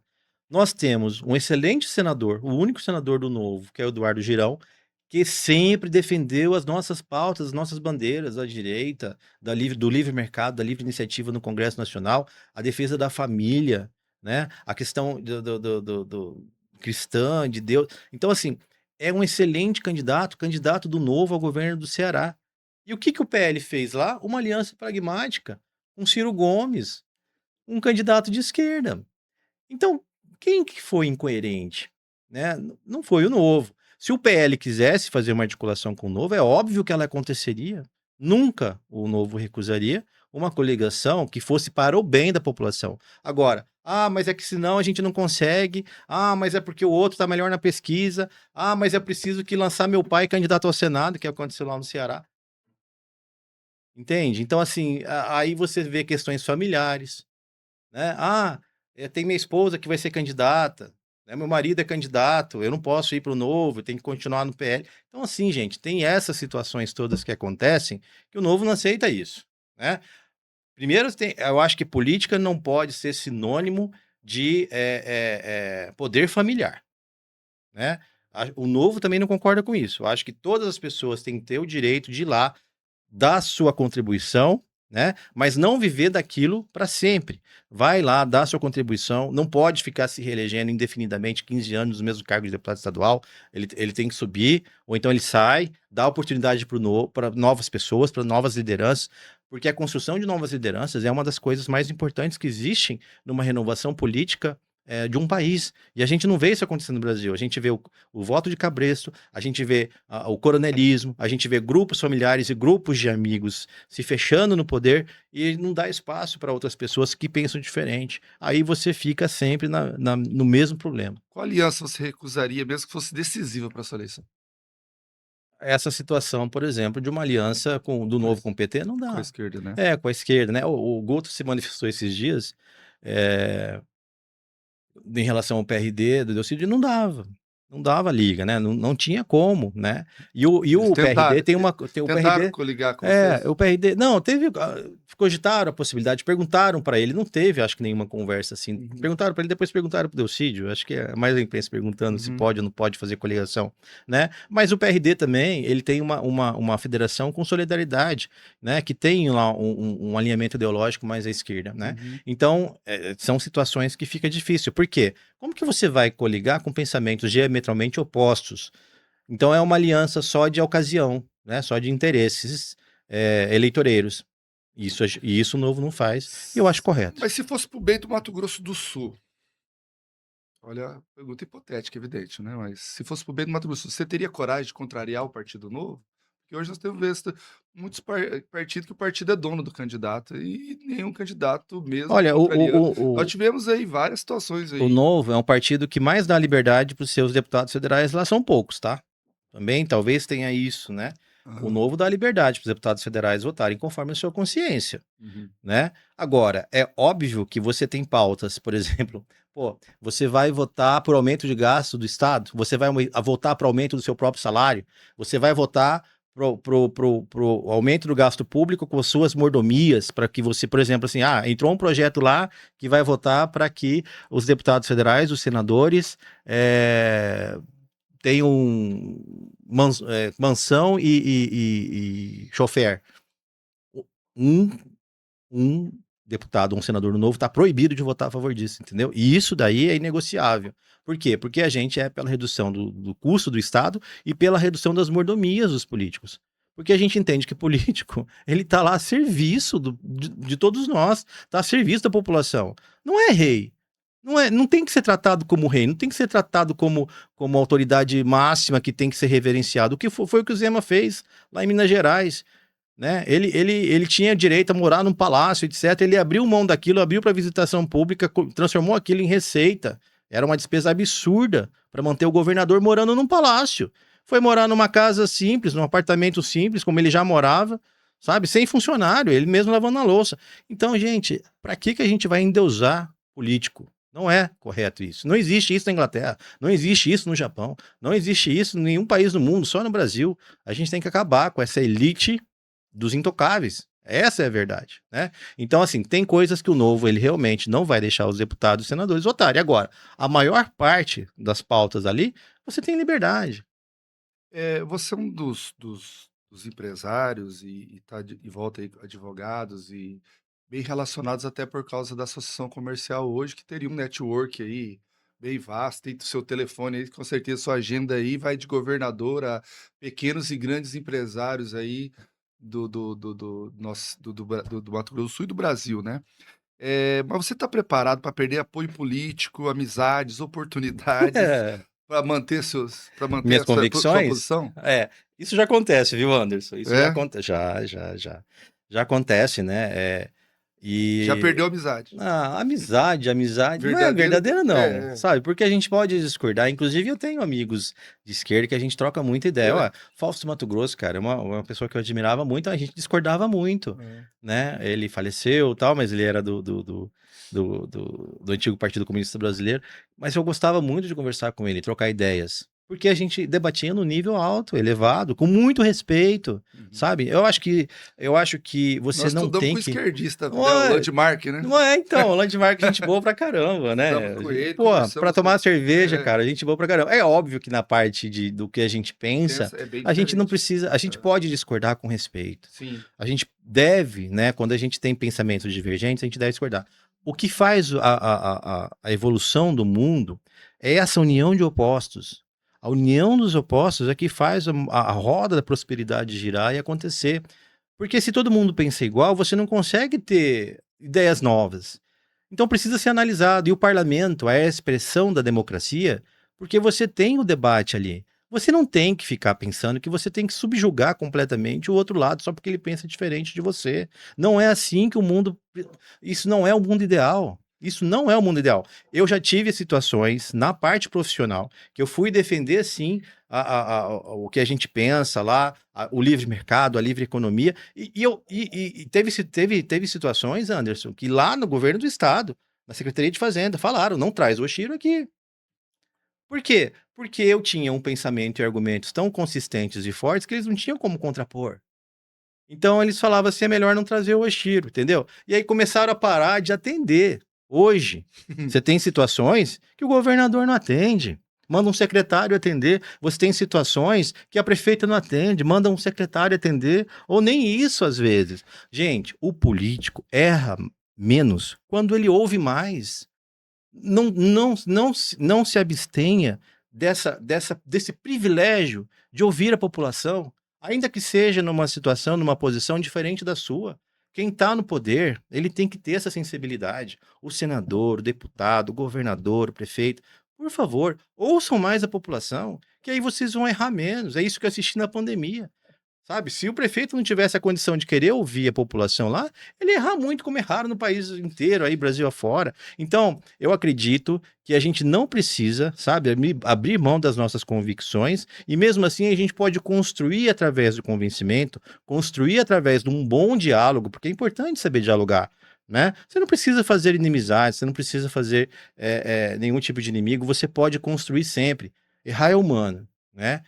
Nós temos um excelente senador, o único senador do Novo, que é o Eduardo Girão, que sempre defendeu as nossas pautas, as nossas bandeiras da direita, do livre mercado, da livre iniciativa no Congresso Nacional, a defesa da família, né? A questão do cristã, de Deus. Então, assim, é um excelente candidato do Novo ao governo do Ceará. E o que o PL fez lá? Uma aliança pragmática com Ciro Gomes, um candidato de esquerda. Então, quem que foi incoerente? Né? Não foi o Novo. Se o PL quisesse fazer uma articulação com o Novo, é óbvio que ela aconteceria. Nunca o Novo recusaria uma coligação que fosse para o bem da população. Agora, mas é que senão a gente não consegue. Mas é porque o outro está melhor na pesquisa. Mas é preciso que lançar meu pai candidato ao Senado, que aconteceu lá no Ceará. Entende? Então, assim, aí você vê questões familiares, né? Tem minha esposa que vai ser candidata, né? Meu marido é candidato, eu não posso ir para o Novo, eu tenho que continuar no PL. Então, assim, gente, tem essas situações todas que acontecem que o Novo não aceita isso, né? Primeiro, eu acho que política não pode ser sinônimo de poder familiar, né? O Novo também não concorda com isso. Eu acho que todas as pessoas têm que ter o direito de ir lá, dar sua contribuição, né? Mas não viver daquilo para sempre. Vai lá, dá sua contribuição, não pode ficar se reelegendo indefinidamente 15 anos no mesmo cargo de deputado estadual, ele tem que subir, ou então ele sai, dá oportunidade para novas pessoas, para novas lideranças, porque a construção de novas lideranças é uma das coisas mais importantes que existem numa renovação política de um país. E a gente não vê isso acontecendo no Brasil. A gente vê o voto de cabresto, a gente vê o coronelismo, a gente vê grupos familiares e grupos de amigos se fechando no poder e não dá espaço para outras pessoas que pensam diferente. Aí você fica sempre no mesmo problema. Qual aliança você recusaria, mesmo que fosse decisiva para a sua eleição? Essa situação, por exemplo, de uma aliança do Novo com o PT, não dá. Com a esquerda, né? Com a esquerda, né? O Guto se manifestou esses dias em relação ao PRD do Delcídio, não dava liga, né? Não tinha como, né? E o PRD tem o PRD coligar com vocês? O PRD não teve, cogitaram a possibilidade, perguntaram para ele, não teve, acho que nenhuma conversa assim. Perguntaram para ele, depois perguntaram para o Delcídio, acho que é mais a imprensa perguntando se pode ou não pode fazer coligação, né? Mas o PRD também, ele tem uma federação com Solidariedade, né? Que tem lá um alinhamento ideológico mais à esquerda, né? Então, são situações que fica difícil. Por quê? Como que você vai coligar com pensamentos diametralmente opostos? Então, é uma aliança só de ocasião, né? Só de interesses eleitoreiros. Isso o Novo não faz, e eu acho correto. Mas se fosse pro bem do Mato Grosso do Sul, olha, pergunta hipotética, evidente, né? Mas se fosse pro bem do Mato Grosso do Sul, você teria coragem de contrariar o Partido Novo? Porque hoje nós temos visto muitos partidos que o partido é dono do candidato e nenhum candidato mesmo. Olha, nós tivemos aí várias situações aí. O Novo é um partido que mais dá liberdade para os seus deputados federais, lá são poucos, tá? Também talvez tenha isso, né? O Novo dá liberdade para os deputados federais votarem conforme a sua consciência, né? Agora, é óbvio que você tem pautas, por exemplo, você vai votar por aumento de gasto do Estado, você vai votar para aumento do seu próprio salário, você vai votar pro aumento do gasto público com suas mordomias, para que você, por exemplo, assim, entrou um projeto lá que vai votar para que os deputados federais, os senadores, tenham mansão e chofer. Um deputado, um senador novo está proibido de votar a favor disso, entendeu? E isso daí é inegociável. Por quê? Porque a gente é pela redução do custo do Estado e pela redução das mordomias dos políticos. Porque a gente entende que político, ele está lá a serviço de todos nós, está a serviço da população. Não é rei. Não tem que ser tratado como rei, não tem que ser tratado como autoridade máxima que tem que ser reverenciado. Foi o que o Zema fez lá em Minas Gerais. Né? Ele tinha direito a morar num palácio, etc. Ele abriu mão daquilo, abriu para visitação pública, transformou aquilo em receita. Era uma despesa absurda para manter o governador morando num palácio. Foi morar numa casa simples, num apartamento simples, como ele já morava, sabe? Sem funcionário, ele mesmo lavando a louça. Então, gente, para que a gente vai endeusar político? Não é correto isso. Não existe isso na Inglaterra, não existe isso no Japão, não existe isso em nenhum país do mundo, só no Brasil. A gente tem que acabar com essa elite dos intocáveis. Essa é a verdade, né? Então, assim, tem coisas que o Novo, ele realmente não vai deixar os deputados e senadores votarem. Agora, a maior parte das pautas ali, você tem liberdade. Você é um dos empresários e tá de volta aí advogados e bem relacionados até por causa da associação comercial hoje, que teria um network aí bem vasto, tem o seu telefone aí, com certeza sua agenda aí vai de governador a pequenos e grandes empresários aí do Mato Grosso do Sul e do Brasil, né? Mas você está preparado para perder apoio político, amizades, oportunidades É, para manter minhas a sua convicções, posição? isso já acontece, viu, Anderson? Isso já É? acontece, já acontece, né? Já E perdeu a amizade. amizade não é Verdadeira? verdadeira, não, É, sabe? Porque a gente pode discordar. Inclusive, eu tenho amigos de esquerda que a gente troca muita ideia. é. Ó, Fausto Mato Grosso, cara, é uma pessoa que eu admirava muito, a gente discordava muito, É. né? Ele faleceu e tal, mas ele era do antigo Partido Comunista Brasileiro. Mas eu gostava muito de conversar com ele, trocar ideias. Porque a gente debatia no nível alto, elevado, com muito respeito, Uhum. sabe? Eu acho que você Nós não estudamos tem com o que. esquerdista, né? Não O é, Landmark, né? não é, então, o Landmark, gente boa pra caramba, né? Estudamos com ele, Pô, pra conversamos tomar com... cerveja, É, cara, gente boa pra caramba. É óbvio que na parte do que a gente pensa, é bem a gente não diferente. precisa, a gente É. pode discordar com respeito. Sim. A gente deve, né, quando a gente tem pensamentos divergentes, a gente deve discordar. O que faz a evolução do mundo é essa união de opostos. A união dos opostos é que faz a roda da prosperidade girar e acontecer. Porque se todo mundo pensa igual, você não consegue ter ideias novas. Então precisa ser analisado. E o parlamento é a expressão da democracia, porque você tem o debate ali. Você não tem que ficar pensando que você tem que subjugar completamente o outro lado só porque ele pensa diferente de você. Não é assim que o mundo. Isso não é o mundo ideal. Isso não é o mundo ideal. Eu já tive situações na parte profissional que eu fui defender, sim, o que a gente pensa lá, o livre mercado, a livre economia. E teve situações, Anderson, que lá no governo do estado, na Secretaria de Fazenda, falaram: não traz o Oshiro aqui. Por quê? Porque eu tinha um pensamento e argumentos tão consistentes e fortes que eles não tinham como contrapor. Então eles falavam assim: é melhor não trazer o Oshiro, entendeu? E aí começaram a parar de atender. Hoje, você tem situações que o governador não atende. Manda um secretário atender. Você tem situações que a prefeita não atende, manda um secretário atender, ou nem isso às vezes. Gente, o político erra menos quando ele ouve mais. Não se abstenha desse privilégio de ouvir a população, ainda que seja numa situação, numa posição diferente da sua. Quem está no poder, ele tem que ter essa sensibilidade. O senador, o deputado, o governador, o prefeito, por favor, ouçam mais a população, que aí vocês vão errar menos. É isso que eu assisti na pandemia. Sabe, se o prefeito não tivesse a condição de querer ouvir a população lá, ele ia errar muito como erraram no país inteiro, aí Brasil afora. Então, eu acredito que a gente não precisa, sabe, abrir mão das nossas convicções e mesmo assim a gente pode construir através do convencimento, construir através de um bom diálogo, porque é importante saber dialogar, né? Você não precisa fazer inimizade, você não precisa fazer nenhum tipo de inimigo, você pode construir sempre. Errar é humano, né?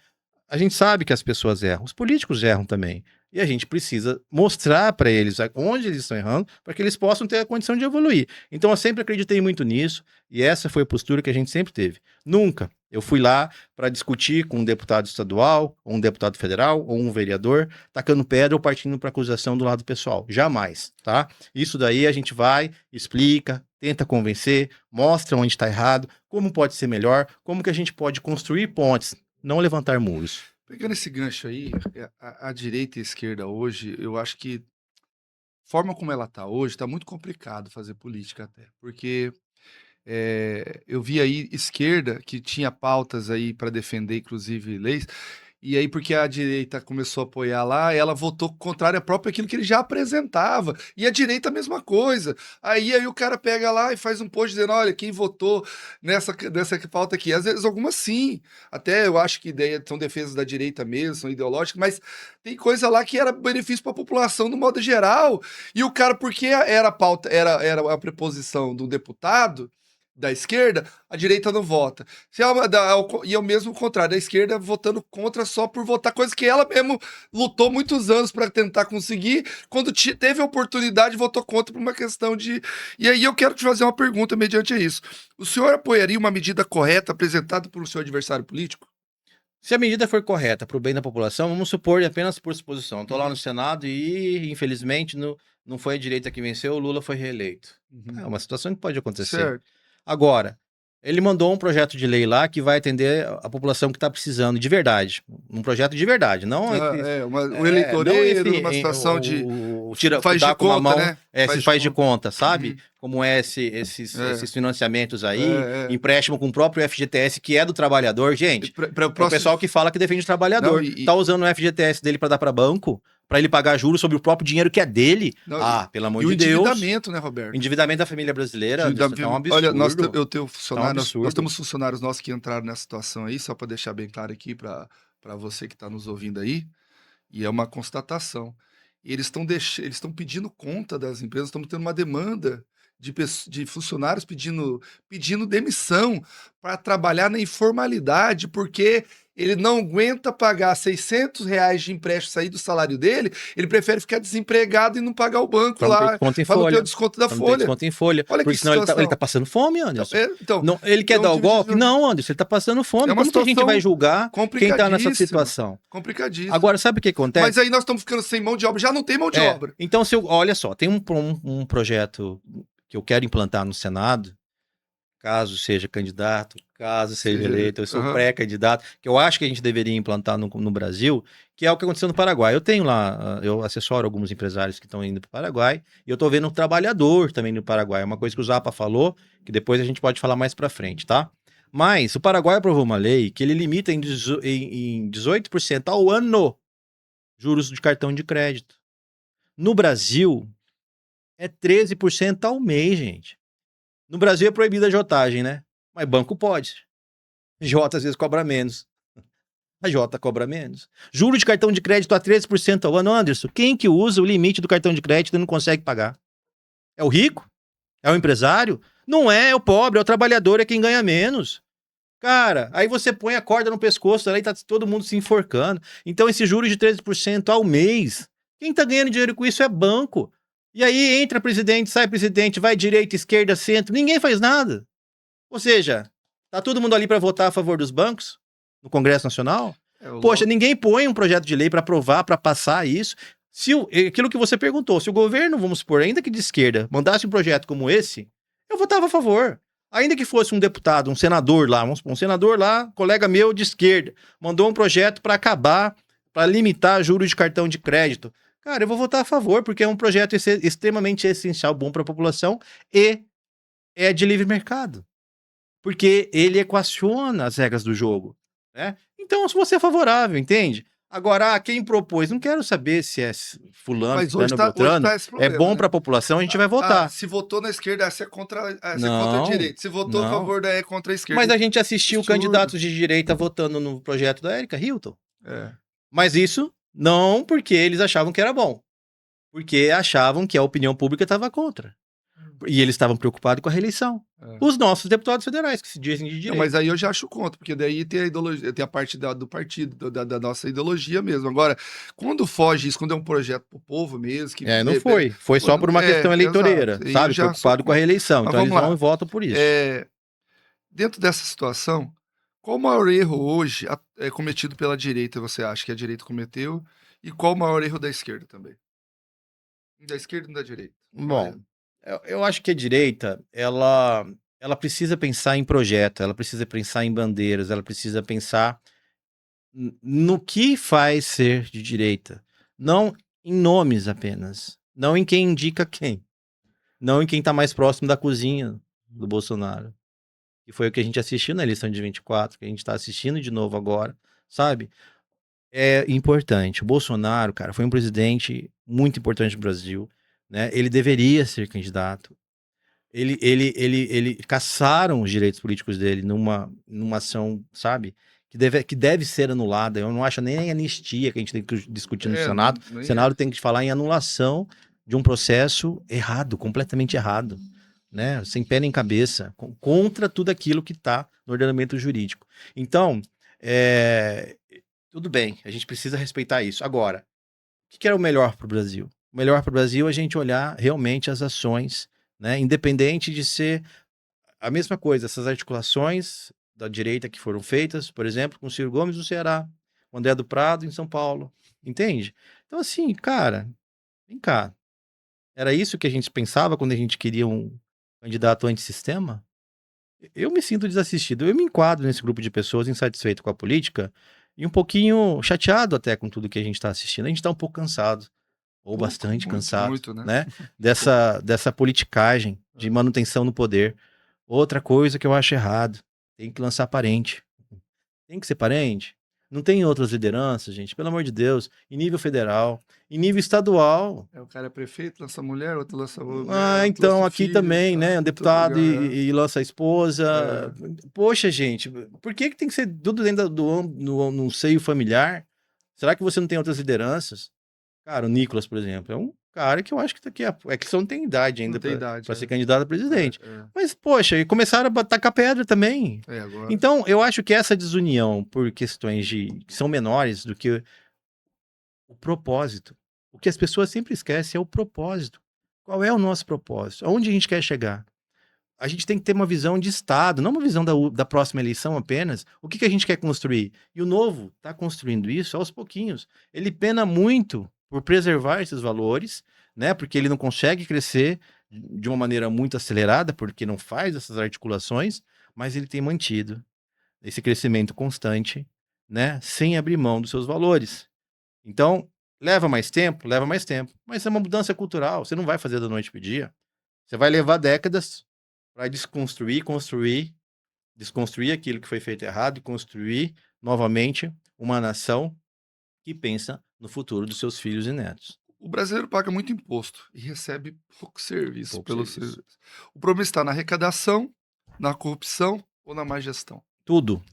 A gente sabe que as pessoas erram, os políticos erram também. E a gente precisa mostrar para eles onde eles estão errando, para que eles possam ter a condição de evoluir. Então eu sempre acreditei muito nisso, e essa foi a postura que a gente sempre teve. Nunca eu fui lá para discutir com um deputado estadual, ou um deputado federal, ou um vereador, tacando pedra ou partindo para acusação do lado pessoal. Jamais, tá? Isso daí a gente vai, explica, tenta convencer, mostra onde está errado, como pode ser melhor, como que a gente pode construir pontes, não levantar muros. Pegando esse gancho aí, a direita e a esquerda hoje, eu acho que a forma como ela está hoje, está muito complicado fazer política até, porque eu vi aí esquerda que tinha pautas aí para defender, inclusive leis, E aí, porque a direita começou a apoiar lá, ela votou contrário a próprio aquilo que ele já apresentava. E a direita a mesma coisa. Aí o cara pega lá e faz um post dizendo, olha, quem votou nessa pauta aqui. Às vezes algumas sim. Até eu acho que são defesas da direita mesmo, são ideológicas, mas tem coisa lá que era benefício para a população no modo geral. E o cara, porque era a pauta, era a preposição do deputado da esquerda, a direita não vota. E é o mesmo contrário, a esquerda votando contra só por votar, coisa que ela mesmo lutou muitos anos para tentar conseguir, quando teve a oportunidade, votou contra por uma questão de... E aí eu quero te fazer uma pergunta mediante isso. O senhor apoiaria uma medida correta apresentada pelo seu adversário político? Se a medida for correta para o bem da população, vamos supor apenas por suposição. Estou lá no Senado e, infelizmente, não foi a direita que venceu, o Lula foi reeleito. É uma situação que pode acontecer. Certo. Agora, ele mandou um projeto de lei lá que vai atender a população que está precisando de verdade. Um projeto de verdade, não o eleitoreiro, não uma situação de... faz de conta, mão, né? faz de conta, sabe? Como esses financiamentos aí, empréstimo com o próprio FGTS, que é do trabalhador. Gente, o pessoal que fala que defende o trabalhador. Tá usando o FGTS dele para dar para banco, para ele pagar juros sobre o próprio dinheiro que é dele. Pelo amor de Deus. E o endividamento, né, Roberto? Endividamento da família brasileira, é um absurdo. Olha, eu tenho funcionários, nós temos funcionários nossos que entraram nessa situação aí, só para deixar bem claro aqui para você que está nos ouvindo aí, e é uma constatação. Eles estão pedindo conta das empresas, estamos tendo uma demanda de funcionários pedindo demissão para trabalhar na informalidade, porque ele não aguenta pagar R$600 de empréstimo, sair do salário dele, ele prefere ficar desempregado e não pagar o banco pra lá, para não ter o desconto da folha. Desconto em folha. Olha porque que senão situação. ele tá passando fome, Anderson. Então, ele quer dar o golpe? Não, Anderson, ele tá passando fome. Como que a gente vai julgar quem tá nessa situação? Complicadíssimo. Agora, sabe o que acontece? Mas aí nós estamos ficando sem mão de obra, já não tem mão de obra. Então, olha só, tem um projeto que eu quero implantar no Senado, caso seja candidato, caso seja eleito, eu sou pré-candidato, que eu acho que a gente deveria implantar no Brasil, que é o que aconteceu no Paraguai. Eu tenho lá, eu assessoro alguns empresários que estão indo para o Paraguai, e eu estou vendo um trabalhador também no Paraguai, é uma coisa que o Zapa falou, que depois a gente pode falar mais para frente, tá? Mas o Paraguai aprovou uma lei que ele limita em 18% ao ano juros de cartão de crédito. No Brasil, é 13% ao mês, gente. No Brasil é proibida a jotagem, né? Mas banco pode. Jota às vezes cobra menos. A Jota cobra menos. Juro de cartão de crédito a 13% ao ano. Anderson, quem que usa o limite do cartão de crédito e não consegue pagar? É o rico? É o empresário? Não é o pobre, é o trabalhador, é quem ganha menos. Cara, aí você põe a corda no pescoço, aí tá todo mundo se enforcando. Então esse juro de 13% ao mês, quem tá ganhando dinheiro com isso é banco. E aí entra presidente, sai presidente, vai direita, esquerda, centro, ninguém faz nada. Ou seja, tá todo mundo ali para votar a favor dos bancos no Congresso Nacional? Poxa, ninguém põe um projeto de lei para aprovar, para passar isso. Aquilo que você perguntou, se o governo, vamos supor, ainda que de esquerda, mandasse um projeto como esse, eu votava a favor. Ainda que fosse um deputado, um senador lá, vamos supor, um senador lá, colega meu de esquerda, mandou um projeto para acabar, para limitar juros de cartão de crédito. Cara, eu vou votar a favor, porque é um projeto extremamente essencial, bom para a população e é de livre mercado. Porque ele equaciona as regras do jogo, né? Então, se você é favorável, entende? Agora, quem propôs, não quero saber se é fulano, mas hoje Beltrano, esse problema, é bom né? para a população, a gente vai votar. Se votou na esquerda, essa é contra a direita. Se votou a favor da é contra a esquerda. Mas a gente assistiu candidatos de direita votando no projeto da Erika Hilton. Mas isso não porque eles achavam que era bom. Porque achavam que a opinião pública estava contra. E eles estavam preocupados com a reeleição. Os nossos deputados federais, que se dizem de direita. Não, mas aí eu já acho contra, porque daí tem a ideologia, tem a parte do partido, da nossa ideologia mesmo. Agora, quando foge isso, quando é um projeto pro povo mesmo... Que não foi. Foi só por uma questão eleitoreira, exato. Sabe? Preocupado com a reeleição. Então eles vão e votam por isso. Dentro dessa situação, qual o maior erro hoje é cometido pela direita, você acha que a direita cometeu? E qual o maior erro da esquerda também? Da esquerda e da direita? Bom, eu acho que a direita, ela precisa pensar em projeto, ela precisa pensar em bandeiras, ela precisa pensar no que faz ser de direita. Não em nomes apenas. Não em quem indica quem. Não em quem está mais próximo da cozinha do Bolsonaro. E foi o que a gente assistiu na eleição de 24, que a gente está assistindo de novo agora, sabe? É importante. O Bolsonaro, cara, foi um presidente muito importante no Brasil, né? Ele deveria ser candidato. Ele caçaram os direitos políticos dele numa ação, sabe? Que deve ser anulada. Eu não acho nem anistia que a gente tem que discutir no Senado. O nem Senado tem que falar em anulação de um processo errado, completamente errado, né? Sem pé nem cabeça, contra tudo aquilo que está no ordenamento jurídico. Então, é, tudo bem, a gente precisa respeitar isso. Agora, o que era o melhor para o Brasil? O melhor para o Brasil é a gente olhar realmente as ações, né? Independente de ser a mesma coisa, essas articulações da direita que foram feitas, por exemplo, com o Ciro Gomes no Ceará, com o André do Prado em São Paulo, entende? Então, assim, cara, vem cá. Era isso que a gente pensava quando a gente queria um candidato antissistema? Eu me sinto desassistido. Eu me enquadro nesse grupo de pessoas insatisfeito com a política e um pouquinho chateado até com tudo que a gente está assistindo. A gente está um pouco cansado, ou Pouco, bastante muito, cansado, muito, né? né? Dessa politicagem de manutenção no poder. Outra coisa que eu acho errado, tem que lançar parente. Tem que ser parente? Não tem outras lideranças, gente, pelo amor de Deus. Em nível federal, em nível estadual. O cara é prefeito, lança mulher, outro lança mulher, Ah, outro então lança aqui filho, também, né? Um em todo deputado lugar. e lança a esposa. É. Poxa, gente, por que tem que ser tudo dentro no seio familiar? Será que você não tem outras lideranças? Cara, o Nicolas, por exemplo, é um cara que eu acho que daqui é que só não tem idade ainda Não tem idade, para ser candidato a presidente. É. Mas, poxa, e começaram a tacar pedra também. Agora. Então, eu acho que essa desunião por questões que são menores do que o propósito. O que as pessoas sempre esquecem é o propósito. Qual é o nosso propósito? Aonde a gente quer chegar? A gente tem que ter uma visão de Estado, não uma visão da próxima eleição apenas. O que a gente quer construir? E o Novo está construindo isso aos pouquinhos. Ele pena muito por preservar esses valores, né? Porque ele não consegue crescer de uma maneira muito acelerada, porque não faz essas articulações, mas ele tem mantido esse crescimento constante, né? Sem abrir mão dos seus valores. Então, leva mais tempo, mas é uma mudança cultural. Você não vai fazer da noite para o dia. Você vai levar décadas para desconstruir aquilo que foi feito errado e construir novamente uma nação que pensa no futuro dos seus filhos e netos. O brasileiro paga muito imposto e recebe pouco serviço Pouco pelo serviço. serviço. O problema está na arrecadação, na corrupção ou na má gestão. Tudo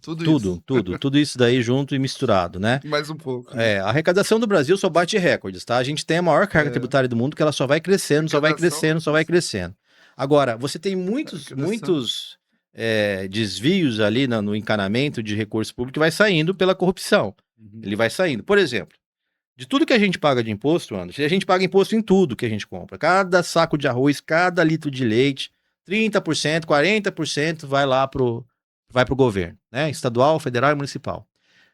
isso daí junto e misturado, né? Mais um pouco. Né? A arrecadação do Brasil só bate recordes, tá? A gente tem a maior carga tributária do mundo, que ela só vai crescendo, só vai crescendo. Agora, você tem muitos desvios ali no encanamento de recurso público que vai saindo pela corrupção. Ele vai saindo. Por exemplo, de tudo que a gente paga de imposto, Anderson, a gente paga imposto em tudo que a gente compra. Cada saco de arroz, cada litro de leite, 30%, 40% vai lá pro governo, né? Estadual, federal e municipal.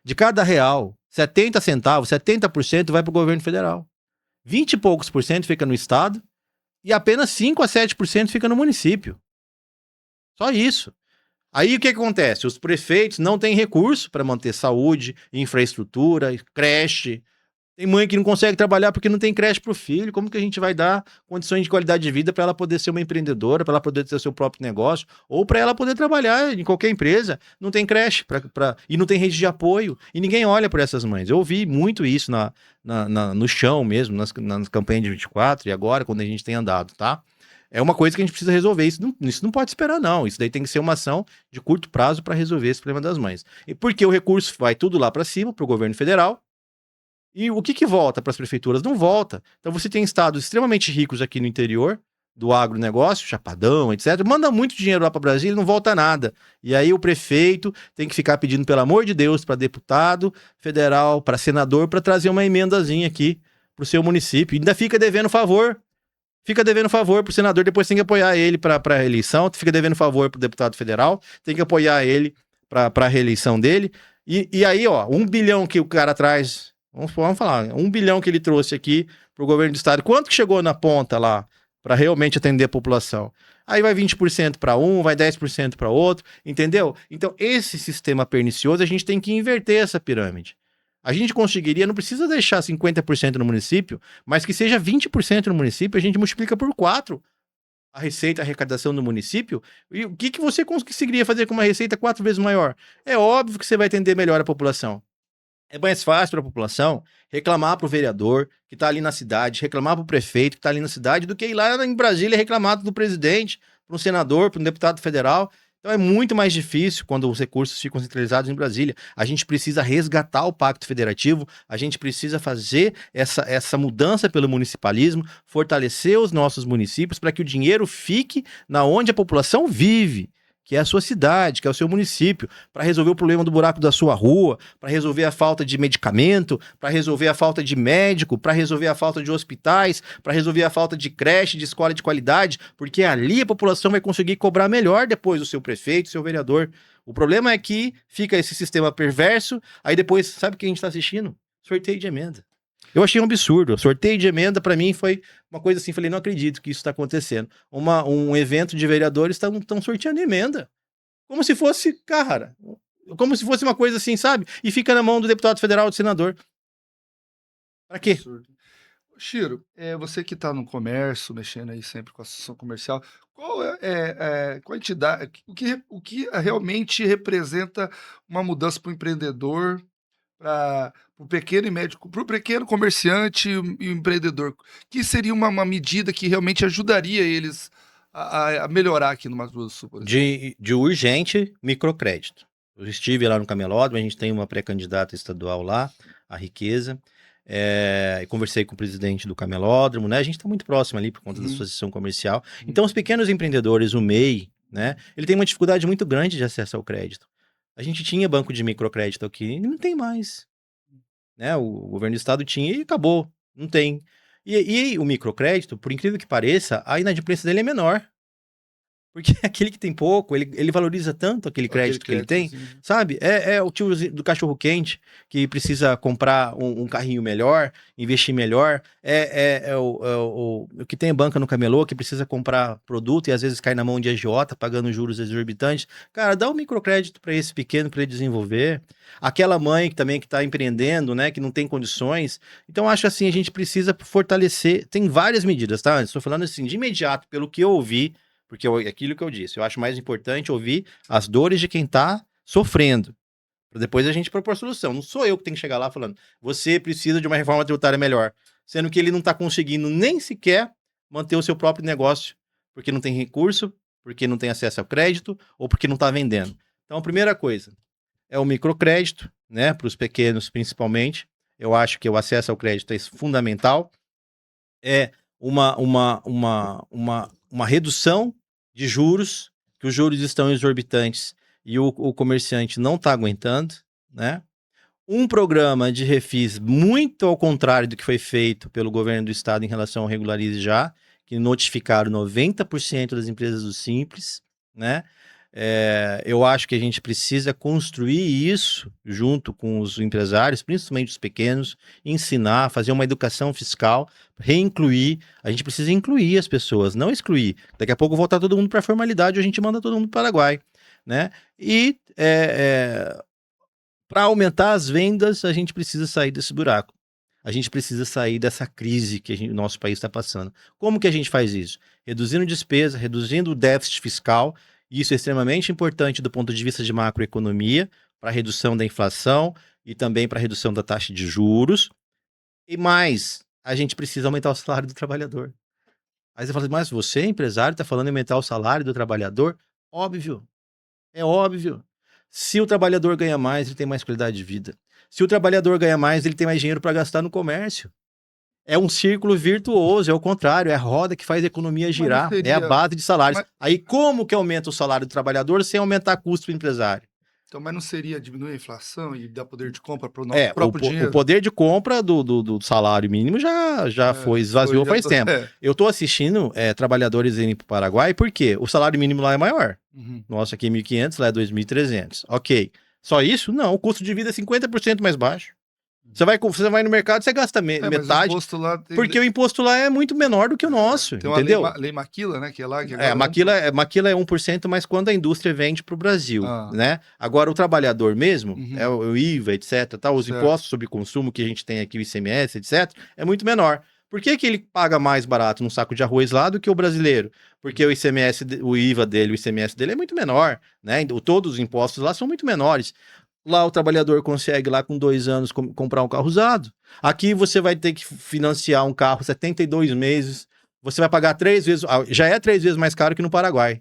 De cada real, 70 centavos, 70% vai pro governo federal. 20 e poucos por cento fica no estado e apenas 5 a 7% fica no município. Só isso. Aí o que acontece? Os prefeitos não têm recurso para manter saúde, infraestrutura, creche. Tem mãe que não consegue trabalhar porque não tem creche para o filho. Como que a gente vai dar condições de qualidade de vida para ela poder ser uma empreendedora, para ela poder ter o seu próprio negócio, ou para ela poder trabalhar em qualquer empresa? Não tem creche e não tem rede de apoio. E ninguém olha por essas mães. Eu ouvi muito isso no chão mesmo, nas campanhas de 24 e agora, quando a gente tem andado, tá? É uma coisa que a gente precisa resolver. Isso não pode esperar, não. Isso daí tem que ser uma ação de curto prazo para resolver esse problema das mães. E porque o recurso vai tudo lá para cima, para o governo federal. E o que volta para as prefeituras? Não volta. Então você tem estados extremamente ricos aqui no interior, do agronegócio, Chapadão, etc. Manda muito dinheiro lá para Brasília e não volta nada. E aí o prefeito tem que ficar pedindo, pelo amor de Deus, para deputado federal, para senador, para trazer uma emendazinha aqui para o seu município. E ainda fica devendo favor. Fica devendo favor pro senador, depois tem que apoiar ele para a reeleição, fica devendo favor pro deputado federal, tem que apoiar ele para a reeleição dele. E aí, ó, 1 bilhão que o cara traz, vamos falar, 1 bilhão que ele trouxe aqui pro governo do estado, quanto que chegou na ponta lá para realmente atender a população? Aí vai 20% para um, vai 10% para outro, entendeu? Então, esse sistema pernicioso, a gente tem que inverter essa pirâmide. A gente conseguiria, não precisa deixar 50% no município, mas que seja 20% no município, a gente multiplica por 4 a receita, a arrecadação do município. E o que você conseguiria fazer com uma receita 4 vezes maior? É óbvio que você vai atender melhor a população. É mais fácil para a população reclamar para o vereador que está ali na cidade, reclamar para o prefeito que está ali na cidade, do que ir lá em Brasília reclamar do presidente, para um senador, para um deputado federal. Então é muito mais difícil quando os recursos ficam centralizados em Brasília. A gente precisa resgatar o Pacto Federativo, a gente precisa fazer essa mudança pelo municipalismo, fortalecer os nossos municípios para que o dinheiro fique na onde a população vive, que é a sua cidade, que é o seu município, para resolver o problema do buraco da sua rua, para resolver a falta de medicamento, para resolver a falta de médico, para resolver a falta de hospitais, para resolver a falta de creche, de escola de qualidade, porque ali a população vai conseguir cobrar melhor depois do seu prefeito, do seu vereador. O problema é que fica esse sistema perverso, aí depois, sabe o que a gente está assistindo? Sorteio de emenda. Eu achei um absurdo. O sorteio de emenda, para mim, foi uma coisa assim, falei, não acredito que isso está acontecendo. Um evento de vereadores estão sorteando emenda. Como se fosse, cara, como se fosse uma coisa assim, sabe? E fica na mão do deputado federal, do senador. Para quê? Absurdo. Chiro, você que está no comércio, mexendo aí sempre com a associação comercial, qual qual a entidade, o que realmente representa uma mudança para o empreendedor, para o pequeno e médio, para o pequeno comerciante e o empreendedor? Que seria uma medida que realmente ajudaria eles a melhorar aqui no Mato Grosso do Sul, por exemplo? De urgente, microcrédito. Eu estive lá no Camelódromo, a gente tem uma pré-candidata estadual lá, a Riqueza. E conversei com o presidente do Camelódromo, né? A gente está muito próximo ali por conta da associação comercial. Então, os pequenos empreendedores, o MEI, né? Ele tem uma dificuldade muito grande de acesso ao crédito. A gente tinha banco de microcrédito aqui e não tem mais. Né? O governo do estado tinha e acabou. Não tem. E o microcrédito, por incrível que pareça, a inadimplência dele é menor. Porque aquele que tem pouco, ele valoriza tanto aquele crédito que ele tem, sabe? É o tio do cachorro-quente que precisa comprar um carrinho melhor, investir melhor. O que tem banca no camelô que precisa comprar produto e às vezes cai na mão de agiota, pagando juros exorbitantes. Cara, dá um microcrédito para esse pequeno para ele desenvolver. Aquela mãe que também que está empreendendo, né, que não tem condições. Então, acho assim, a gente precisa fortalecer. Tem várias medidas, tá? Estou falando assim, de imediato, pelo que eu ouvi, porque aquilo que eu disse, eu acho mais importante ouvir as dores de quem está sofrendo, para depois a gente propor solução. Não sou eu que tenho que chegar lá falando, você precisa de uma reforma tributária melhor, sendo que ele não está conseguindo nem sequer manter o seu próprio negócio, porque não tem recurso, porque não tem acesso ao crédito, ou porque não está vendendo. Então, a primeira coisa é o microcrédito, né, para os pequenos principalmente. Eu acho que o acesso ao crédito é fundamental. É uma redução de juros, que os juros estão exorbitantes e o comerciante não está aguentando, né? Um programa de refis muito ao contrário do que foi feito pelo governo do estado em relação ao Regularize Já, que notificaram 90% das empresas do Simples, né? Eu acho que a gente precisa construir isso junto com os empresários, principalmente os pequenos, ensinar, fazer uma educação fiscal, reincluir. A gente precisa incluir as pessoas, não excluir. Daqui a pouco voltar todo mundo para a formalidade, ou a gente manda todo mundo para o Paraguai, né? E para aumentar as vendas, a gente precisa sair desse buraco. A gente precisa sair dessa crise que o nosso país está passando. Como que a gente faz isso? Reduzindo despesa, reduzindo o déficit fiscal. Isso é extremamente importante do ponto de vista de macroeconomia, para a redução da inflação e também para a redução da taxa de juros. E mais, a gente precisa aumentar o salário do trabalhador. Aí você fala, mas você, empresário, está falando em aumentar o salário do trabalhador? Óbvio. É óbvio. Se o trabalhador ganha mais, ele tem mais qualidade de vida. Se o trabalhador ganha mais, ele tem mais dinheiro para gastar no comércio. É um círculo virtuoso, é o contrário, é a roda que faz a economia girar, é a base de salários. Aí como que aumenta o salário do trabalhador sem aumentar custo para o empresário? Então, mas não seria diminuir a inflação e dar poder de compra para o nosso próprio dinheiro? O poder de compra do salário mínimo já esvaziou faz tempo. Eu estou assistindo trabalhadores indo para o Paraguai, por quê? O salário mínimo lá é maior. Nosso aqui é 1.500, lá é 2.300. Ok. Só isso? Não, o custo de vida é 50% mais baixo. Você vai no mercado, você gasta metade, porque o imposto lá é muito menor do que o nosso, tem entendeu? Uma lei Maquila, né, que é lá... A Maquila é 1%, mas quando a indústria vende para o Brasil, né? Agora, o trabalhador mesmo, o IVA, etc., os impostos sobre consumo que a gente tem aqui, o ICMS, etc., é muito menor. Por que ele paga mais barato num saco de arroz lá do que o brasileiro? Porque o ICMS, o IVA dele, o ICMS dele é muito menor, né? Todos os impostos lá são muito menores. Lá o trabalhador consegue lá com 2 anos comprar um carro usado. Aqui você vai ter que financiar um carro 72 meses. Você vai pagar 3 vezes, já é 3 vezes mais caro que no Paraguai.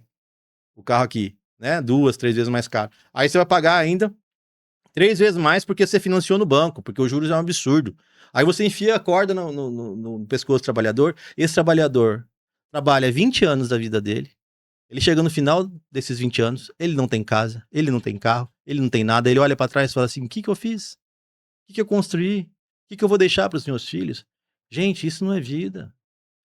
O carro aqui, né? 2, 3 vezes mais caro. Aí você vai pagar ainda 3 vezes mais porque você financiou no banco, porque os juros é um absurdo. Aí você enfia a corda no pescoço do trabalhador. Esse trabalhador trabalha 20 anos da vida dele. Ele chega no final desses 20 anos, ele não tem casa, ele não tem carro, ele não tem nada. Ele olha pra trás e fala assim: o que que eu fiz? O que que eu construí? O que que eu vou deixar para os meus filhos? Gente, isso não é vida.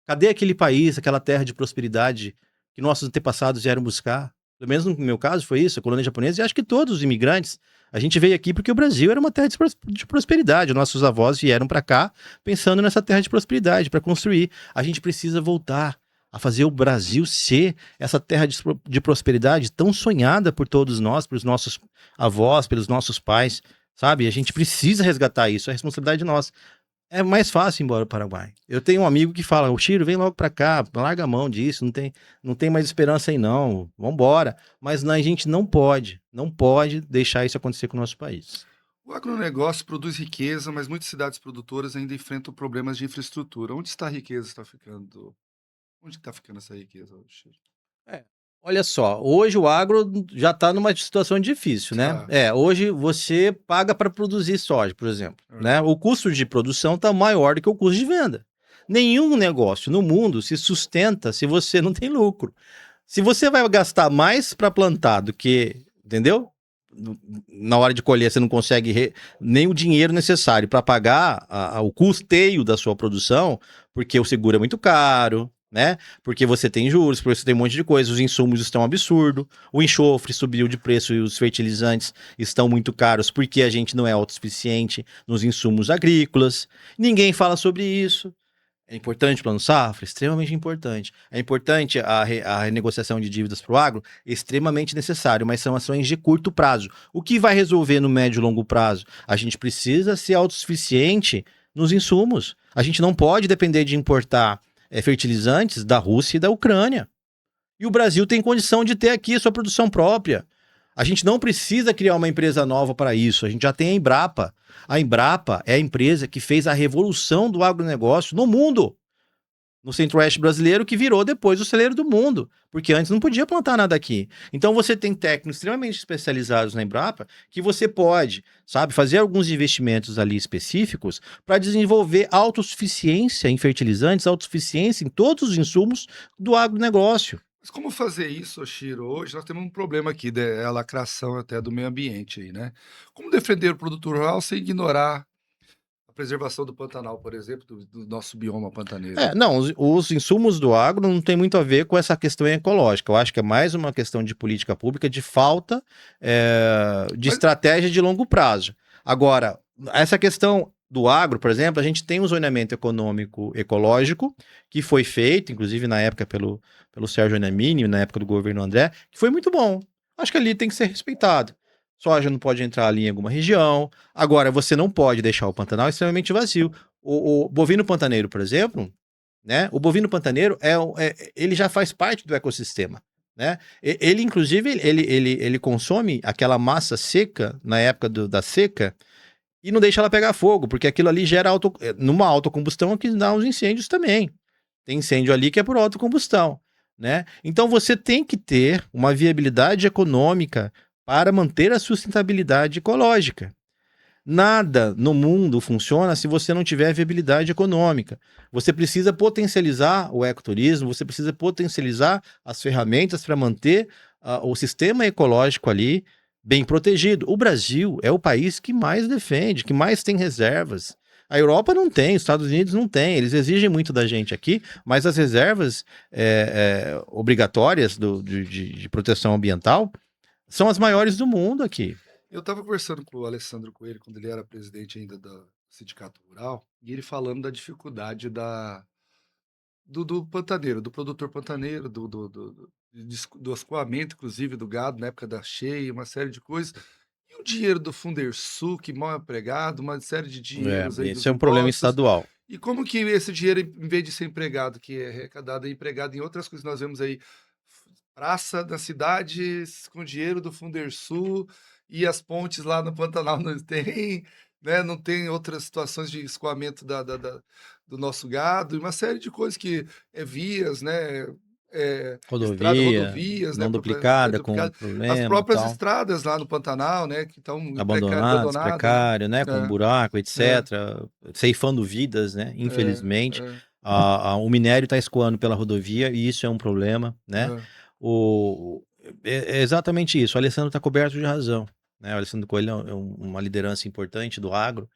Cadê aquele país, aquela terra de prosperidade que nossos antepassados vieram buscar? Pelo menos no meu caso foi isso, a colônia japonesa, e acho que todos os imigrantes. A gente veio aqui porque o Brasil era uma terra de prosperidade. Nossos avós vieram para cá pensando nessa terra de prosperidade, para construir. A gente precisa voltar a fazer o Brasil ser essa terra de prosperidade tão sonhada por todos nós, pelos nossos avós, pelos nossos pais, sabe? A gente precisa resgatar isso, é responsabilidade nossa. É mais fácil ir embora para o Paraguai. Eu tenho um amigo que fala: o Chiro, vem logo para cá, larga a mão disso, não tem mais esperança aí não, vambora. Mas a gente não pode deixar isso acontecer com o nosso país. O agronegócio produz riqueza, mas muitas cidades produtoras ainda enfrentam problemas de infraestrutura. Onde está a riqueza? Onde está ficando essa riqueza, Chiro? Olha só, hoje o agro já está numa situação difícil, né? Tá. Hoje você paga para produzir soja, por exemplo, né? O custo de produção está maior do que o custo de venda. Nenhum negócio no mundo se sustenta se você não tem lucro. Se você vai gastar mais para plantar do que, entendeu? Na hora de colher você não consegue nem o dinheiro necessário para pagar o custeio da sua produção, porque o seguro é muito caro, né? Porque você tem juros, porque você tem um monte de coisa, os insumos estão absurdo, o enxofre subiu de preço e os fertilizantes estão muito caros porque a gente não é autossuficiente nos insumos agrícolas. Ninguém fala sobre isso. É importante o plano safra? Extremamente importante. É importante a renegociação de dívidas para o agro? Extremamente necessário, mas são ações de curto prazo. O que vai resolver no médio e longo prazo? A gente precisa ser autossuficiente nos insumos. A gente não pode depender de importar fertilizantes da Rússia e da Ucrânia. E o Brasil tem condição de ter aqui a sua produção própria. A gente não precisa criar uma empresa nova para isso. A gente já tem a Embrapa. A Embrapa é a empresa que fez a revolução do agronegócio no mundo. No centro-oeste brasileiro, que virou depois o celeiro do mundo. Porque antes não podia plantar nada aqui. Então você tem técnicos extremamente especializados na Embrapa que você pode, sabe, fazer alguns investimentos ali específicos para desenvolver autossuficiência em fertilizantes, autossuficiência em todos os insumos do agronegócio. Mas como fazer isso, Chiro? Hoje nós temos um problema aqui, é a lacração até do meio ambiente aí, né? Como defender o produtor rural sem ignorar a preservação do Pantanal, por exemplo, do nosso bioma pantaneiro? Não, os insumos do agro não tem muito a ver com essa questão ecológica. Eu acho que é mais uma questão de política pública, de falta de estratégia de longo prazo. Agora, essa questão do agro, por exemplo, a gente tem um zoneamento econômico ecológico que foi feito, inclusive na época pelo Sérgio Anamini, na época do governo André, que foi muito bom. Acho que ali tem que ser respeitado. Soja não pode entrar ali em alguma região. Agora, você não pode deixar o Pantanal extremamente vazio. O bovino pantaneiro, por exemplo, né? O bovino pantaneiro ele já faz parte do ecossistema, né? Ele, inclusive, ele consome aquela massa seca na época da seca e não deixa ela pegar fogo, porque aquilo ali gera numa autocombustão que dá uns incêndios também. Tem incêndio ali que é por autocombustão, né? Então você tem que ter uma viabilidade econômica para manter a sustentabilidade ecológica. Nada no mundo funciona se você não tiver viabilidade econômica. Você precisa potencializar o ecoturismo, você precisa potencializar as ferramentas para manter o sistema ecológico ali bem protegido. O Brasil é o país que mais defende, que mais tem reservas. A Europa não tem, os Estados Unidos não tem, eles exigem muito da gente aqui, mas as reservas obrigatórias de proteção ambiental são as maiores do mundo aqui. Eu estava conversando com o Alessandro Coelho, quando ele era presidente ainda do Sindicato Rural, e ele falando da dificuldade do pantaneiro, do produtor pantaneiro, do escoamento, inclusive, do gado na época da cheia, uma série de coisas. E o dinheiro do Fundersul, que mal empregado, uma série de dinheiros aí dos Esse é um problema impostos. estadual. E como que esse dinheiro, em vez de ser empregado, que é arrecadado, é empregado em outras coisas, nós vemos aí praça das cidades com dinheiro do Fundersul, e as pontes lá no Pantanal não tem, né? Não tem outras situações de escoamento do nosso gado, e uma série de coisas que vias, né? Estrada, Rodovia, rodovias, né? não duplicada, com Duplicado. As problema e próprias tal. estradas lá no Pantanal, né? Que estão Abandonados, abandonadas, né? precário, né? Com buraco, etc. É, Ceifando vidas, né? é, Infelizmente. é, O minério está escoando pela rodovia e isso é um problema, né? é. O, é exatamente isso. O Alessandro está coberto de razão, né? O Alessandro Coelho é uma liderança importante do agro.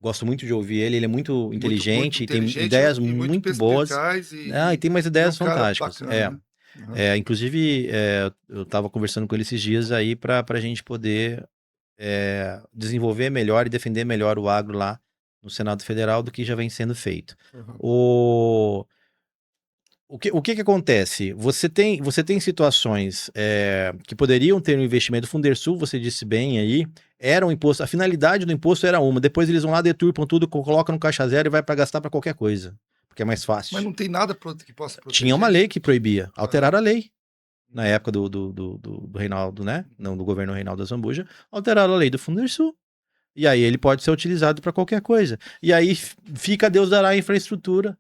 Gosto muito de ouvir ele. Ele é muito Muito inteligente e tem inteligente ideias e muito muito boas. perspicaz E tem umas e é ideias um cara fantásticas. bacana, né? Uhum. Inclusive, eu estava conversando com ele esses dias aí para a gente poder desenvolver melhor e defender melhor o agro lá no Senado Federal do que já vem sendo feito. Uhum. O que acontece? Você tem situações que poderiam ter um investimento. O Fundersul, você disse bem aí, era um imposto. A finalidade do imposto era uma. Depois eles vão lá, deturpam tudo, colocam no caixa zero e vai para gastar para qualquer coisa. Porque é mais fácil. Mas não tem nada que possa proteger. Tinha uma lei que proibia. Alteraram a lei. Na época do Reinaldo, né? Não, do governo Reinaldo Azambuja. Alteraram a lei do Fundersul. E aí ele pode ser utilizado para qualquer coisa. E aí fica Deus dará a infraestrutura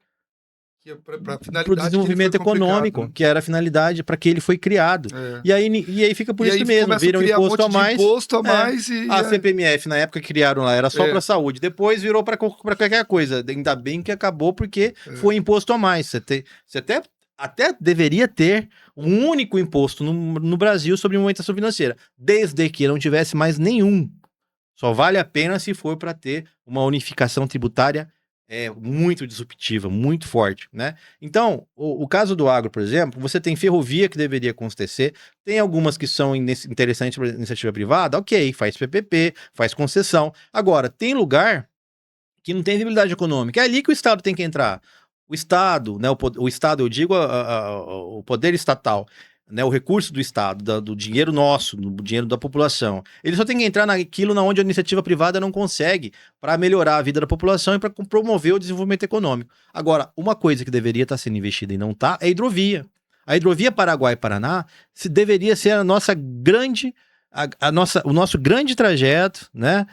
para o desenvolvimento econômico, que era a finalidade para que ele foi criado. E aí fica por isso mesmo, vira um imposto a mais. A CPMF, na época que criaram lá, era só para saúde. Depois virou para qualquer coisa. Ainda bem que acabou, porque foi imposto a mais. Você até deveria ter um único imposto no Brasil sobre movimentação financeira, desde que não tivesse mais nenhum. Só vale a pena se for para ter uma unificação tributária muito disruptiva, muito forte, né? Então, o caso do agro, por exemplo, você tem ferrovia que deveria acontecer, tem algumas que são interessantes para iniciativa privada, ok, faz PPP, faz concessão. Agora, tem lugar que não tem viabilidade econômica, é ali que o Estado tem que entrar. O Estado, né? O Estado, eu digo o poder estatal, né, o recurso do Estado, do dinheiro nosso, do dinheiro da população, ele só tem que entrar naquilo onde a iniciativa privada não consegue, para melhorar a vida da população e para promover o desenvolvimento econômico. Agora, uma coisa que deveria estar sendo investida e não está é a hidrovia. A hidrovia Paraguai-Paraná deveria ser a nossa grande, o nosso grande trajeto, né,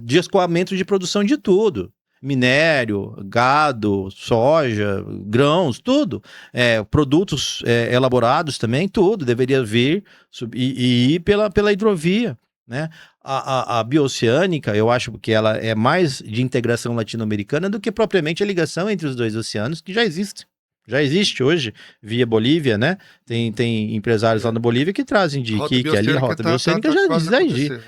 de escoamento de produção de tudo. Minério, gado, soja, grãos, tudo. Produtos elaborados também, tudo. Deveria vir e ir pela hidrovia, né? A bioceânica, eu acho que ela é mais de integração latino-americana do que propriamente a ligação entre os dois oceanos, que já existe. Já existe hoje, via Bolívia, né? Tem empresários lá na Bolívia que trazem de Iquique ali, a rota bioceânica já existe.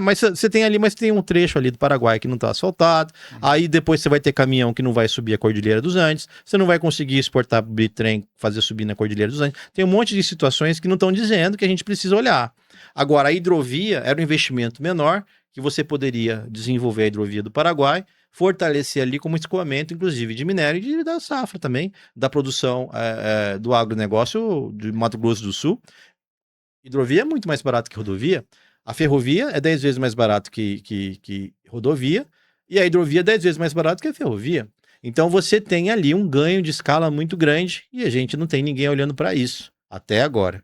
Mas você tem ali, mas tem um trecho ali do Paraguai que não está asfaltado. Aí depois você vai ter caminhão que não vai subir a Cordilheira dos Andes. Você não vai conseguir exportar bitrem, fazer subir na Cordilheira dos Andes. Tem um monte de situações que não estão dizendo que a gente precisa olhar. Agora, a hidrovia era um investimento menor que você poderia desenvolver a hidrovia do Paraguai, fortalecer ali como escoamento, inclusive, de minério e da safra também, da produção do agronegócio de Mato Grosso do Sul. Hidrovia é muito mais barato que rodovia. A ferrovia é 10 vezes mais barato que rodovia, e a hidrovia é 10 vezes mais barato que a ferrovia. Então você tem ali um ganho de escala muito grande e a gente não tem ninguém olhando para isso, até agora.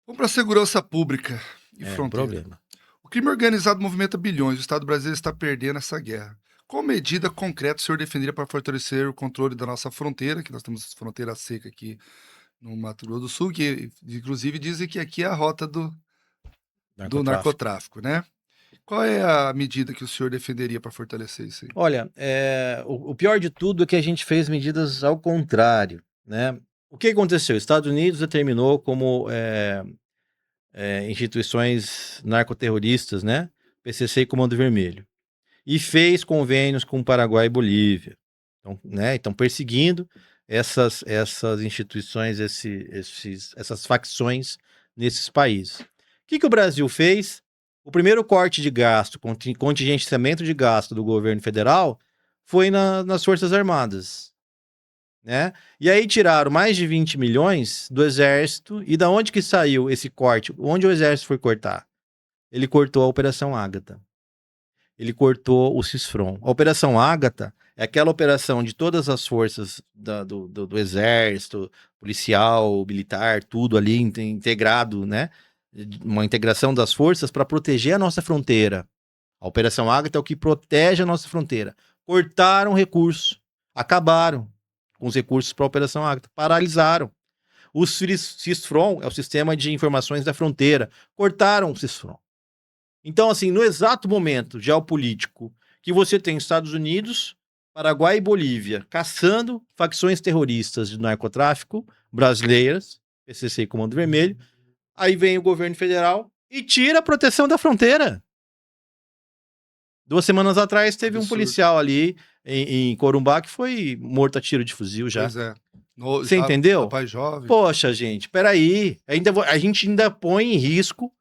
Vamos para a segurança pública e fronteira. Problema. O crime organizado movimenta bilhões. O Estado brasileiro está perdendo essa guerra. Qual medida concreta o senhor defenderia para fortalecer o controle da nossa fronteira, que nós temos fronteira seca aqui no Mato Grosso do Sul, que inclusive dizem que aqui é a rota do narcotráfico, né? Qual é a medida que o senhor defenderia para fortalecer isso aí? Olha, o pior de tudo é que a gente fez medidas ao contrário, né? O que aconteceu? Os Estados Unidos determinou como instituições narcoterroristas, né? PCC e Comando Vermelho. E fez convênios com Paraguai e Bolívia. Então, né? Então perseguindo essas instituições, essas facções nesses países. O que o Brasil fez? O primeiro corte de gasto, contingenciamento de gasto do governo federal, foi nas Forças Armadas. Né? E aí tiraram mais de 20 milhões do Exército. E da onde que saiu esse corte? Onde o Exército foi cortar? Ele cortou a Operação Ágata. Ele cortou o Cisfron. A Operação Ágata é aquela operação de todas as forças do Exército, policial, militar, tudo ali integrado, né? uma integração das forças para proteger a nossa fronteira. A Operação Ágata é o que protege a nossa fronteira. Cortaram recursos, acabaram com os recursos para a Operação Ágata, paralisaram. O CISFRON é o Sistema de Informações da Fronteira, cortaram o CISFRON. Então, assim, no exato momento geopolítico que você tem Estados Unidos, Paraguai e Bolívia caçando facções terroristas de narcotráfico brasileiras, PCC e Comando Vermelho, aí vem o governo federal e tira a proteção da fronteira. 2 semanas atrás teve um policial ali em Corumbá que foi morto a tiro de fuzil já. Pois é. Você entendeu? Rapaz jovem. Poxa, gente, peraí. A gente ainda põe em risco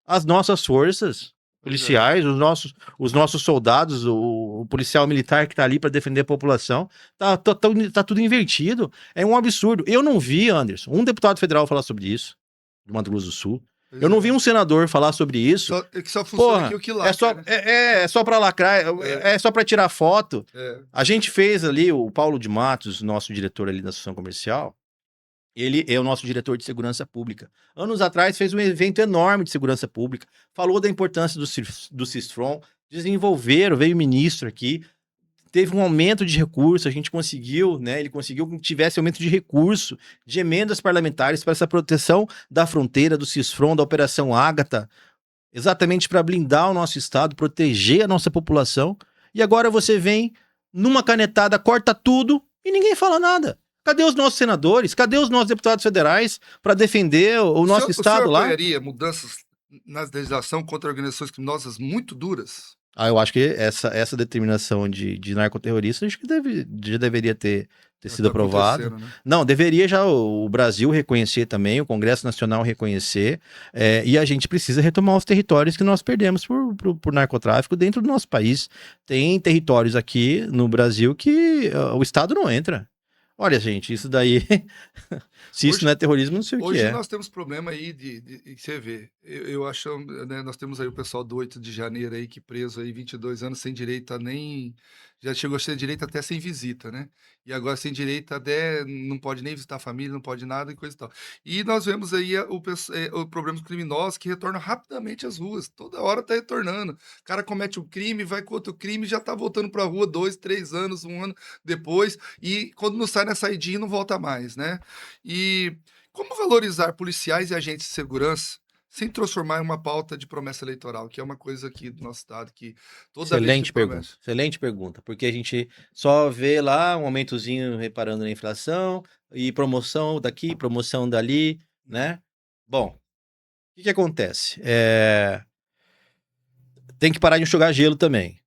as nossas forças policiais, os nossos soldados, o policial militar que tá ali para defender a população. Tá tudo invertido. É um absurdo. Eu não vi, Anderson, um deputado federal falar sobre isso, do Mato Grosso do Sul. Pois Eu não é. vi um senador falar sobre isso. Que só funciona Porra, aqui o que lá. é só pra lacrar, é só pra tirar foto. É. A gente fez ali, o Paulo de Matos, nosso diretor ali da Associação Comercial, ele é o nosso diretor de segurança pública. Anos atrás fez um evento enorme de segurança pública, falou da importância do CISFRON, desenvolveram, veio o ministro aqui, teve um aumento de recurso, a gente conseguiu, né? Ele conseguiu que tivesse aumento de recurso, de emendas parlamentares para essa proteção da fronteira, do CISFRON, da Operação Ágata, exatamente para blindar o nosso estado, proteger a nossa população. E agora você vem, numa canetada, corta tudo e ninguém fala nada. Cadê os nossos senadores? Cadê os nossos deputados federais para defender o nosso estado lá? O senhor apoiaria mudanças na legislação contra organizações criminosas muito duras? Eu acho que essa determinação de narcoterrorista, acho que já deveria ter sido aprovado. Né? Não, deveria já o Brasil reconhecer também, o Congresso Nacional reconhecer, e a gente precisa retomar os territórios que nós perdemos por narcotráfico dentro do nosso país. Tem territórios aqui no Brasil que o Estado não entra. Olha, gente, isso daí, se isso não é terrorismo, não sei o que é. Hoje nós temos problema aí de você vê, eu acho, né, nós temos aí o pessoal do 8 de janeiro aí que preso aí 22 anos sem direito a nem, já chegou a ser direito até sem visita, né? E agora sem direito até, não pode nem visitar a família, não pode nada e coisa e tal. E nós vemos aí o problemas criminosos que retornam rapidamente às ruas, toda hora tá retornando. O cara comete um crime, vai com outro crime, já tá voltando pra rua 2, 3 anos, 1 ano depois, e quando não sai na saidinha não volta mais, né? E como valorizar policiais e agentes de segurança sem transformar em uma pauta de promessa eleitoral, que é uma coisa aqui do nosso estado que toda Excelente pergunta, excelente pergunta, porque a gente só vê lá um aumentozinho reparando na inflação e promoção daqui, promoção dali, né? Bom, o que acontece? Tem que parar de enxugar gelo também.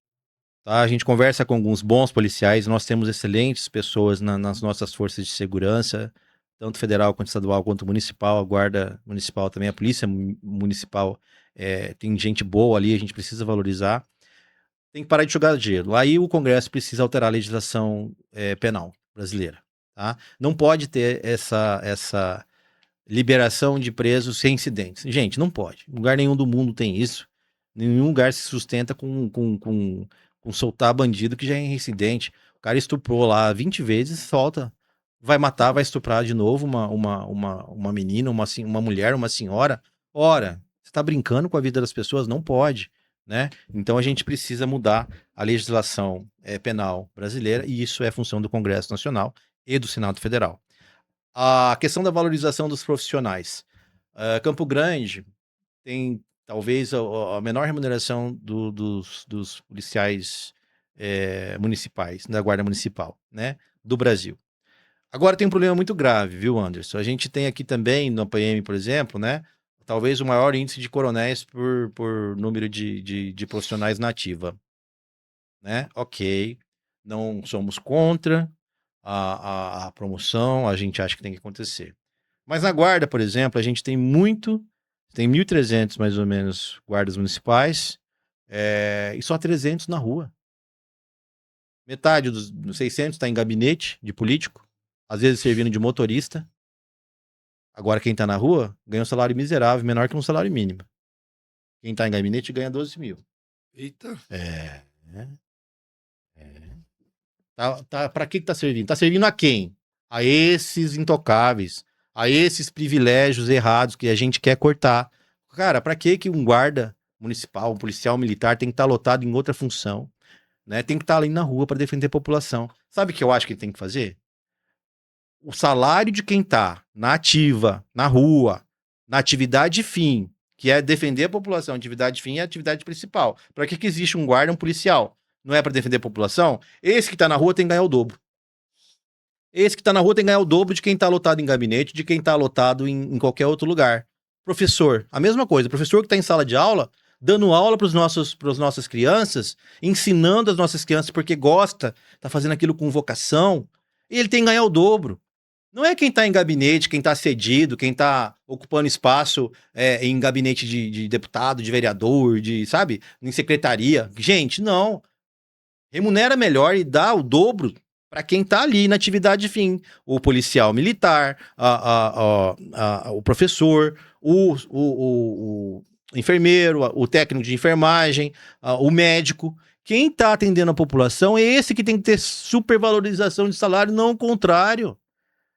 Tá? A gente conversa com alguns bons policiais, nós temos excelentes pessoas nas nossas forças de segurança, tanto federal quanto estadual, quanto municipal, a guarda municipal também, a polícia municipal, tem gente boa ali, a gente precisa valorizar. Tem que parar de jogar gelo. Aí o Congresso precisa alterar a legislação penal brasileira. Tá? Não pode ter essa liberação de presos sem incidentes. Gente, não pode. Lugar nenhum do mundo tem isso. Nenhum lugar se sustenta com soltar bandido que já é reincidente. O cara estuprou lá 20 vezes, solta. Vai matar, vai estuprar de novo uma menina, uma mulher, uma senhora. Ora, você tá brincando com a vida das pessoas? Não pode, né? Então a gente precisa mudar a legislação penal brasileira e isso é função do Congresso Nacional e do Senado Federal. A questão da valorização dos profissionais. Campo Grande tem talvez a menor remuneração dos policiais municipais, da Guarda Municipal, né, do Brasil. Agora tem um problema muito grave, viu, Anderson? A gente tem aqui também, no PM, por exemplo, né, talvez o maior índice de coronéis por número de profissionais na ativa. Né? Ok, não somos contra a promoção, a gente acha que tem que acontecer. Mas na Guarda, por exemplo, a gente tem 1.300 mais ou menos guardas municipais e só 300 na rua. Metade dos 600 está em gabinete de político, às vezes servindo de motorista. Agora quem está na rua ganha um salário miserável, menor que um salário mínimo. Quem está em gabinete ganha 12 mil. Eita. Para que está servindo? Está servindo a quem? A esses intocáveis, a esses privilégios errados que a gente quer cortar. Cara, pra que um guarda municipal, um policial militar tem que estar lotado em outra função, né? Tem que estar ali na rua para defender a população. Sabe o que eu acho que ele tem que fazer? O salário de quem tá na ativa, na rua, na atividade fim, que é defender a população, atividade fim é a atividade principal. Para que existe um guarda, um policial? Não é para defender a população? Esse que tá na rua tem que ganhar o dobro. Esse que tá na rua tem que ganhar o dobro de quem tá lotado em gabinete, de quem tá lotado em qualquer outro lugar. Professor, a mesma coisa. Professor que tá em sala de aula, dando aula para as nossas crianças, ensinando as nossas crianças porque gosta, tá fazendo aquilo com vocação, ele tem que ganhar o dobro. Não é quem tá em gabinete, quem tá cedido, quem tá ocupando espaço em gabinete de deputado, de vereador, sabe? Em secretaria. Gente, não. Remunera melhor e dá o dobro para quem tá ali na atividade fim. O policial militar, o professor, o enfermeiro, o técnico de enfermagem, o médico. Quem tá atendendo a população é esse que tem que ter supervalorização de salário, não o contrário.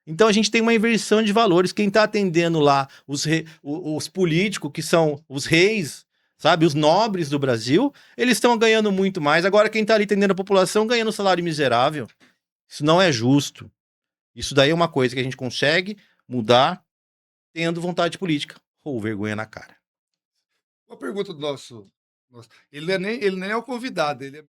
Então a gente tem uma inversão de valores. Quem está atendendo lá os políticos, que são os reis, sabe, os nobres do Brasil, eles estão ganhando muito mais. Agora quem está ali atendendo a população ganhando um salário miserável. Isso não é justo. Isso daí é uma coisa que a gente consegue mudar tendo vontade política ou vergonha na cara. Uma pergunta do nosso ele nem é o convidado, ele é...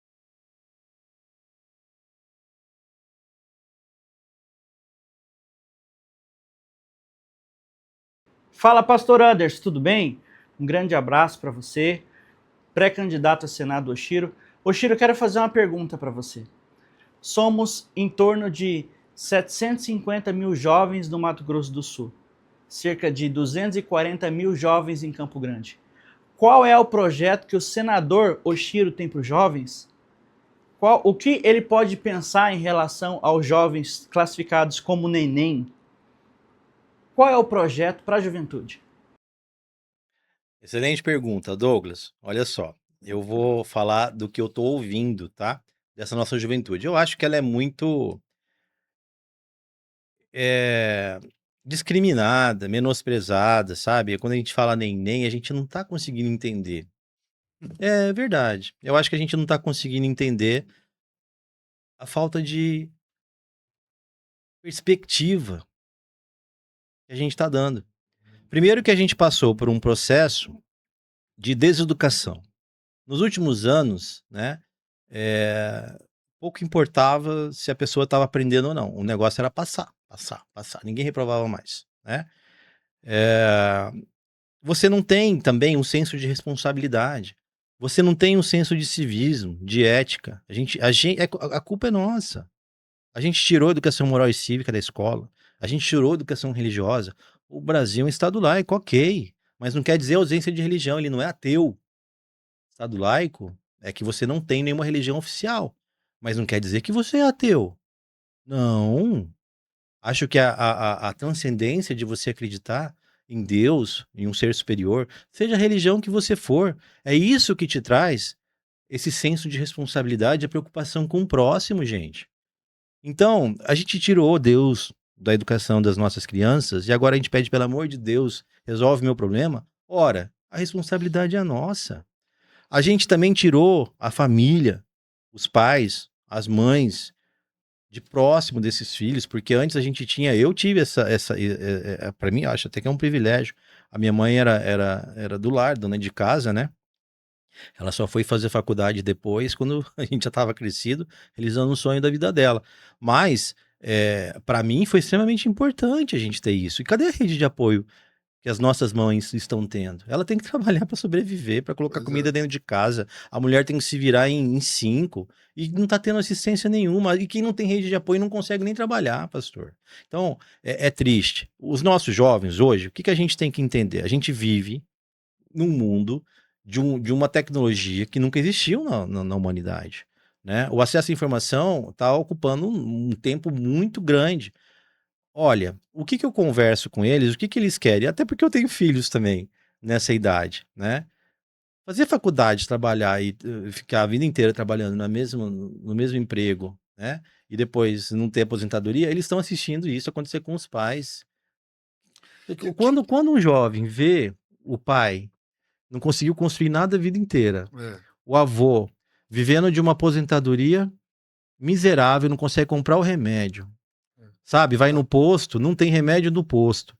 Fala, pastor Anderson, tudo bem? Um grande abraço para você, pré-candidato a Senado Oshiro. Oshiro, eu quero fazer uma pergunta para você. Somos em torno de 750 mil jovens no Mato Grosso do Sul, cerca de 240 mil jovens em Campo Grande. Qual é o projeto que o senador Oshiro tem para os jovens? O que ele pode pensar em relação aos jovens classificados como neném? Qual é o projeto para a juventude? Excelente pergunta, Douglas. Olha só, eu vou falar do que eu tô ouvindo, tá? Dessa nossa juventude. Eu acho que ela é muito discriminada, menosprezada, sabe? Quando a gente fala neném, a gente não tá conseguindo entender. É verdade. Eu acho que a gente não tá conseguindo entender a falta de perspectiva que a gente tá dando. Primeiro que a gente passou por um processo de deseducação. Nos últimos anos, né, pouco importava se a pessoa estava aprendendo ou não. O negócio era passar. Ninguém reprovava mais, né? Você não tem também um senso de responsabilidade. Você não tem um senso de civismo, de ética. A culpa é nossa. A gente tirou a educação moral e cívica da escola. A gente tirou a educação religiosa. O Brasil é um estado laico, ok. Mas não quer dizer ausência de religião. Ele não é ateu. Estado laico é que você não tem nenhuma religião oficial. Mas não quer dizer que você é ateu. Não. Acho que a transcendência de você acreditar em Deus, em um ser superior, seja a religião que você for, é isso que te traz esse senso de responsabilidade e a preocupação com o próximo, gente. Então, a gente tirou Deus da educação das nossas crianças e agora a gente pede, pelo amor de Deus, resolve meu problema. Ora, a responsabilidade é nossa. A gente também tirou a família, os pais, as mães, de próximo desses filhos, porque antes eu tive para mim, acho até que é um privilégio. A minha mãe era do lar, dona de casa, né? Ela só foi fazer faculdade depois, quando a gente já estava crescido, realizando um sonho da vida dela. Mas, para mim, foi extremamente importante a gente ter isso. E cadê a rede de apoio que as nossas mães estão tendo? Ela tem que trabalhar para sobreviver, para colocar comida dentro de casa. A mulher tem que se virar em 5 e não está tendo assistência nenhuma. E quem não tem rede de apoio não consegue nem trabalhar, pastor. Então, é triste. Os nossos jovens hoje, o que a gente tem que entender? A gente vive num mundo de uma tecnologia que nunca existiu na humanidade, né? O acesso à informação está ocupando um tempo muito grande. Olha, o que eu converso com eles, o que eles querem, até porque eu tenho filhos também nessa idade, né? Fazer faculdade, trabalhar e ficar a vida inteira trabalhando no mesmo emprego, né? E depois não ter aposentadoria, eles estão assistindo isso acontecer com os pais. Quando um jovem vê o pai não conseguiu construir nada a vida inteira. É. O avô vivendo de uma aposentadoria miserável, não consegue comprar o remédio. Sabe? Vai no posto, não tem remédio no posto.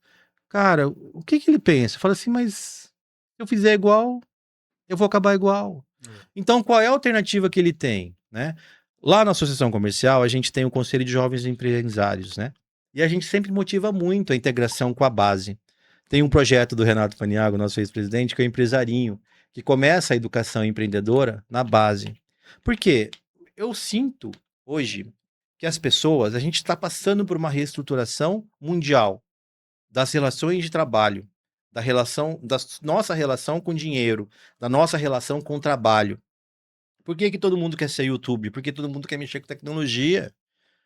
Cara, o que ele pensa? Fala assim, mas se eu fizer igual, eu vou acabar igual. Então, qual é a alternativa que ele tem, né? Lá na Associação Comercial, a gente tem o Conselho de Jovens Empresários, né? E a gente sempre motiva muito a integração com a base. Tem um projeto do Renato Paniagua, nosso ex-presidente, que é o Empresarinho, que começa a educação empreendedora na base. Por quê? Eu sinto hoje que as pessoas, a gente está passando por uma reestruturação mundial das relações de trabalho, da nossa relação com dinheiro, da nossa relação com o trabalho. Por que todo mundo quer ser YouTube? Porque todo mundo quer mexer com tecnologia.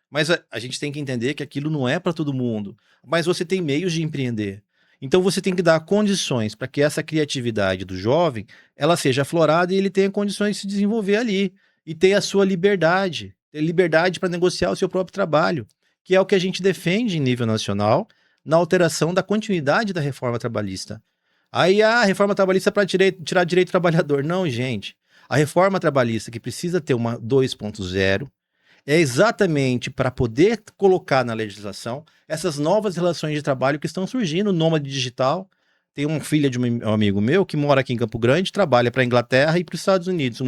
Mas a gente tem que entender que aquilo não é para todo mundo. Mas você tem meios de empreender. Então você tem que dar condições para que essa criatividade do jovem ela seja aflorada e ele tenha condições de se desenvolver ali. E ter a sua liberdade. Ter liberdade para negociar o seu próprio trabalho. Que é o que a gente defende em nível nacional na alteração da continuidade da reforma trabalhista. Aí a reforma trabalhista para tirar direito do trabalhador. Não, gente. A reforma trabalhista que precisa ter uma 2.0 é exatamente para poder colocar na legislação essas novas relações de trabalho que estão surgindo, nômade digital. Tem uma filha de um amigo meu que mora aqui em Campo Grande, trabalha para a Inglaterra e para os Estados Unidos.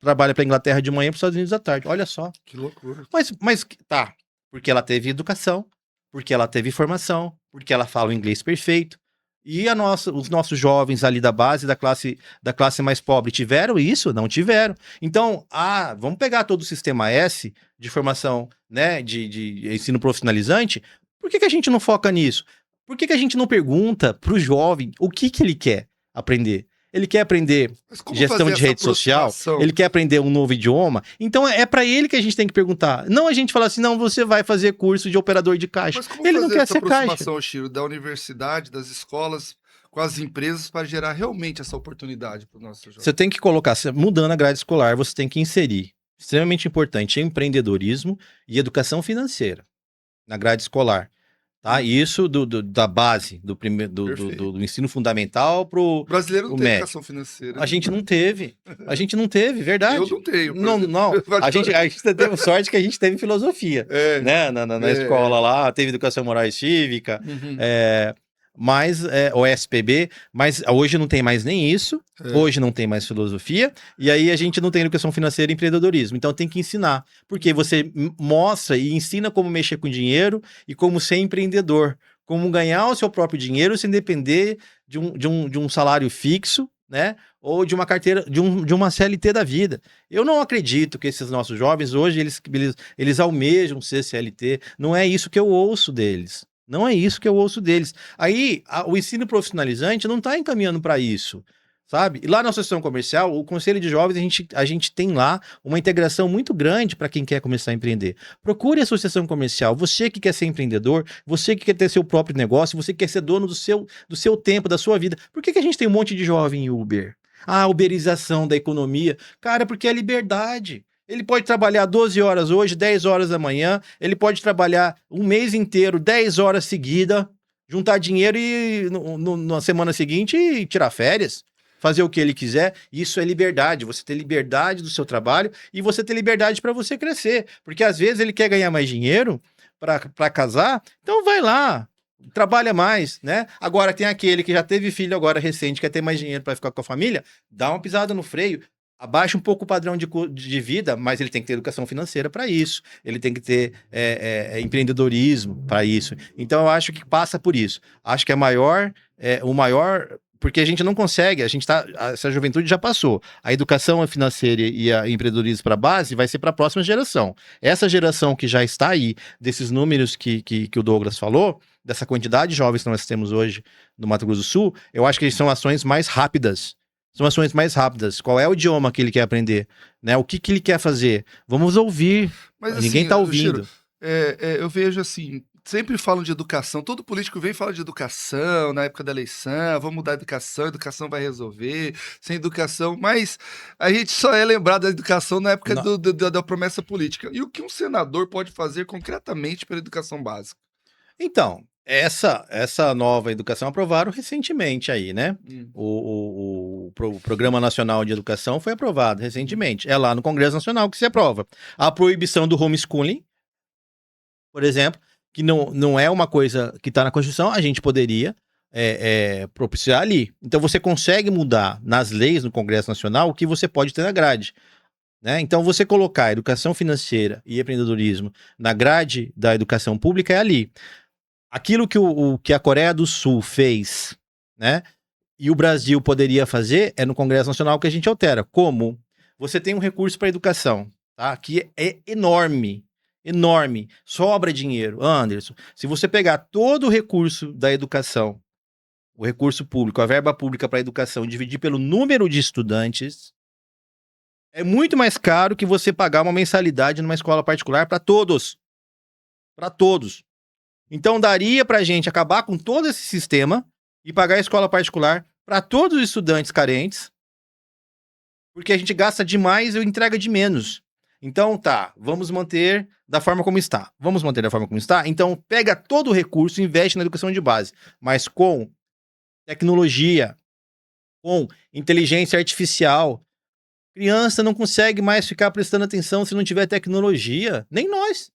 Trabalha para a Inglaterra de manhã e para os Estados Unidos à tarde. Olha só. Que loucura. Mas tá, porque ela teve educação, porque ela teve formação, porque ela fala o inglês perfeito. E os nossos jovens ali da base, da classe mais pobre, tiveram isso? Não tiveram. Então, vamos pegar todo o sistema S de formação, né, de ensino profissionalizante. Por que a gente não foca nisso? Por que a gente não pergunta para o jovem o que ele quer aprender? Ele quer aprender gestão de rede social, ele quer aprender um novo idioma. Então é para ele que a gente tem que perguntar. Não a gente falar assim, não, você vai fazer curso de operador de caixa. Mas como ele não quer ser caixa. aproximação, Chiro, da universidade, das escolas, com as empresas para gerar realmente essa oportunidade para o nosso jovem? Você tem que colocar, mudando a grade escolar, você tem que inserir, extremamente importante, empreendedorismo e educação financeira na grade escolar. Tá? Isso da base, do ensino fundamental pro o brasileiro não tem médio. educação financeira. A gente não teve. A gente não teve, verdade. Eu não tenho. Não. A gente teve sorte que a gente teve filosofia. Né? Na escola lá, teve educação moral e cívica. Uhum. Mas o SPB, mas hoje não tem mais nem isso, hoje não tem mais filosofia, e aí a gente não tem educação financeira e empreendedorismo, então tem que ensinar, porque você mostra e ensina como mexer com dinheiro e como ser empreendedor, como ganhar o seu próprio dinheiro sem depender de um salário fixo, né, ou de uma carteira, de uma CLT da vida. Eu não acredito que esses nossos jovens hoje, eles almejam ser CLT, não é isso que eu ouço deles. Não é isso que eu ouço deles. Aí, o ensino profissionalizante não está encaminhando para isso, sabe? E lá na Associação Comercial, o Conselho de Jovens, a gente tem lá uma integração muito grande para quem quer começar a empreender. Procure a Associação Comercial. Você que quer ser empreendedor, você que quer ter seu próprio negócio, você que quer ser dono do seu tempo, da sua vida. Por que a gente tem um monte de jovem em Uber? Uberização da economia. Cara, porque é liberdade. Ele pode trabalhar 12 horas hoje, 10 horas da manhã, ele pode trabalhar um mês inteiro, 10 horas seguidas, juntar dinheiro e na semana seguinte tirar férias, fazer o que ele quiser. Isso é liberdade, você ter liberdade do seu trabalho e você ter liberdade para você crescer, porque às vezes ele quer ganhar mais dinheiro para casar, então vai lá, trabalha mais, né? Agora tem aquele que já teve filho agora recente, quer ter mais dinheiro para ficar com a família, dá uma pisada no freio. Abaixa um pouco o padrão de vida, mas ele tem que ter educação financeira para isso. Ele tem que ter empreendedorismo para isso. Então, eu acho que passa por isso. Acho que o maior... Porque a gente não consegue, essa juventude já passou. A educação financeira e o empreendedorismo para a base vai ser para a próxima geração. Essa geração que já está aí, desses números que o Douglas falou, dessa quantidade de jovens que nós temos hoje no Mato Grosso do Sul, eu acho que são ações mais rápidas. São ações mais rápidas. Qual é o idioma que ele quer aprender? Né? O que ele quer fazer? Vamos ouvir. Mas, ninguém está ouvindo. Chiro, eu vejo assim, sempre falam de educação. Todo político vem falar de educação na época da eleição. Vamos mudar a educação vai resolver. Sem educação. Mas a gente só é lembrado da educação na época da promessa política. E o que um senador pode fazer concretamente pela educação básica? Então, Essa nova educação aprovaram recentemente aí, né? O Programa Nacional de Educação foi aprovado recentemente. É lá no Congresso Nacional que se aprova. A proibição do homeschooling, por exemplo, que não é uma coisa que está na Constituição, a gente poderia propiciar ali. Então você consegue mudar nas leis no Congresso Nacional o que você pode ter na grade. Né? Então você colocar educação financeira e empreendedorismo na grade da educação pública é ali. Aquilo que a Coreia do Sul fez, né? E o Brasil poderia fazer é no Congresso Nacional que a gente altera. Como? Você tem um recurso para educação, tá? Que é enorme, enorme. Sobra dinheiro. Anderson, se você pegar todo o recurso da educação, o recurso público, a verba pública para a educação, dividir pelo número de estudantes, é muito mais caro que você pagar uma mensalidade numa escola particular para todos. Para todos. Então daria pra gente acabar com todo esse sistema e pagar a escola particular para todos os estudantes carentes, porque a gente gasta demais e entrega de menos. Então vamos manter da forma como está. Vamos manter da forma como está? Então pega todo o recurso e investe na educação de base, mas com tecnologia, com inteligência artificial. Criança não consegue mais ficar prestando atenção se não tiver tecnologia. Nem nós.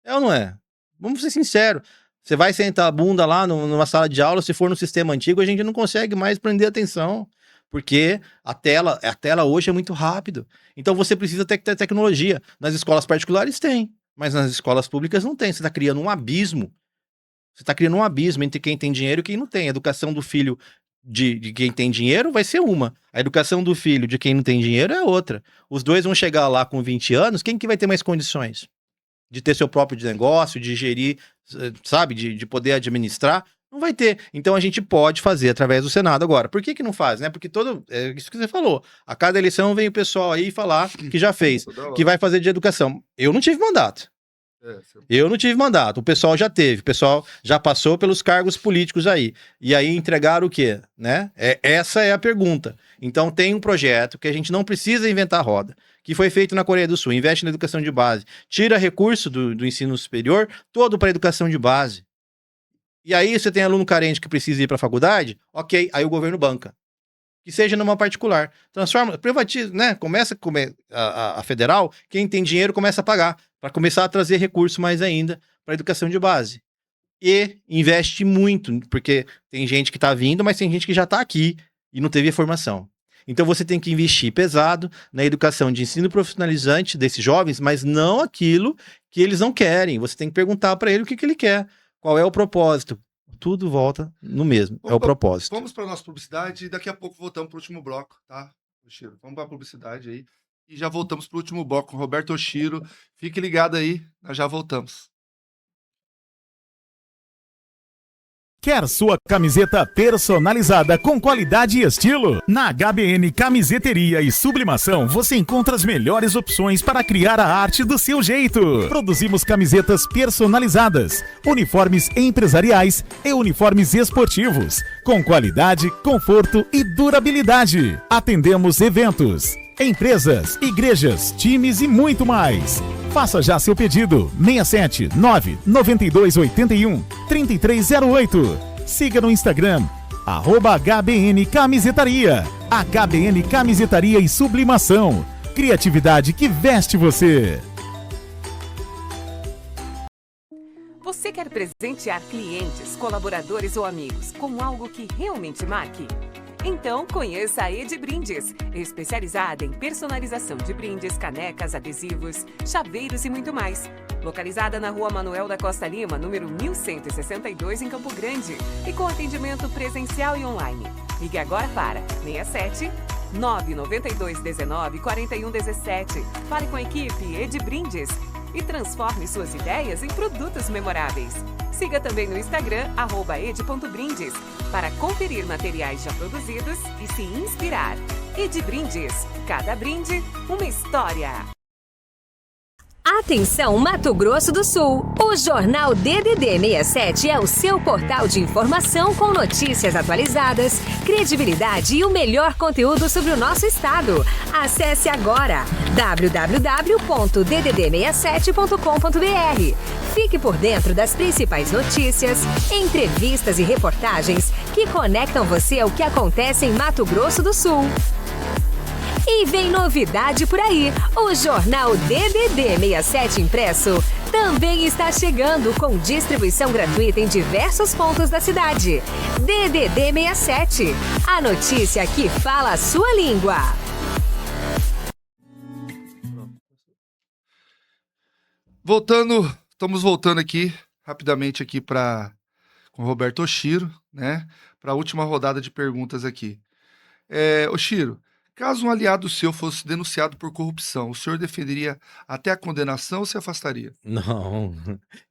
É ou não é? Vamos ser sinceros. Você vai sentar a bunda lá numa sala de aula, se for no sistema antigo, a gente não consegue mais prender atenção. Porque a tela hoje é muito rápido. Então você precisa ter tecnologia. Nas escolas particulares tem, mas nas escolas públicas não tem. Você está criando um abismo. Você está criando um abismo entre quem tem dinheiro e quem não tem. A educação do filho de quem tem dinheiro vai ser uma. A educação do filho de quem não tem dinheiro é outra. Os dois vão chegar lá com 20 anos, quem que vai ter mais condições? De ter seu próprio negócio, de gerir, sabe, de poder administrar, não vai ter. Então a gente pode fazer através do Senado agora. Por que não faz, né? Porque é isso que você falou. A cada eleição vem o pessoal aí falar que já fez, que vai fazer de educação. Eu não tive mandato. Eu não tive mandato, o pessoal já teve, o pessoal já passou pelos cargos políticos aí. E aí entregaram o quê? Né? Essa é a pergunta. Então tem um projeto que a gente não precisa inventar roda, que foi feito na Coreia do Sul, investe na educação de base, tira recurso do ensino superior todo para a educação de base. E aí você tem aluno carente que precisa ir para a faculdade, ok, aí o governo banca. Que seja numa particular. Transforma, privatiza, né? Começa a federal, quem tem dinheiro começa a pagar, para começar a trazer recurso mais ainda para a educação de base. E investe muito, porque tem gente que está vindo, mas tem gente que já está aqui e não teve a formação. Então você tem que investir pesado na educação de ensino profissionalizante desses jovens, mas não aquilo que eles não querem. Você tem que perguntar para ele o que ele quer, qual é o propósito. Tudo volta no mesmo, é o propósito. Vamos para a nossa publicidade e daqui a pouco voltamos para o último bloco, tá, Oshiro? Vamos para a publicidade aí e já voltamos para o último bloco com Roberto Oshiro. Fique ligado aí, nós já voltamos. Quer sua camiseta personalizada com qualidade e estilo? Na HBN Camiseteria e Sublimação você encontra as melhores opções para criar a arte do seu jeito. Produzimos camisetas personalizadas, uniformes empresariais e uniformes esportivos, com qualidade, conforto e durabilidade. Atendemos eventos, empresas, igrejas, times e muito mais. Faça já seu pedido, 67 992 81 3308. Siga no Instagram, @HBN Camisetaria. HBN Camisetaria e Sublimação. Criatividade que veste você. Você quer presentear clientes, colaboradores ou amigos com algo que realmente marque? Então conheça a Ed Brindes, especializada em personalização de brindes, canecas, adesivos, chaveiros e muito mais. Localizada na Rua Manuel da Costa Lima, número 1162, em Campo Grande, e com atendimento presencial e online. Ligue agora para 67 992 19 41 17. Fale com a equipe Ed Brindes e transforme suas ideias em produtos memoráveis. Siga também no Instagram, @ed.brindes, para conferir materiais já produzidos e se inspirar. Ed Brindes, cada brinde, uma história. Atenção Mato Grosso do Sul! O Jornal DDD 67 é o seu portal de informação com notícias atualizadas, credibilidade e o melhor conteúdo sobre o nosso estado. Acesse agora www.ddd67.com.br. Fique por dentro das principais notícias, entrevistas e reportagens que conectam você ao que acontece em Mato Grosso do Sul. E vem novidade por aí, o Jornal DDD 67 impresso também está chegando com distribuição gratuita em diversos pontos da cidade. DDD 67, a notícia que fala a sua língua. Estamos voltando aqui rapidamente aqui com o Roberto Oshiro, né? Para a última rodada de perguntas aqui. Oshiro, caso um aliado seu fosse denunciado por corrupção, o senhor defenderia até a condenação ou se afastaria? Não.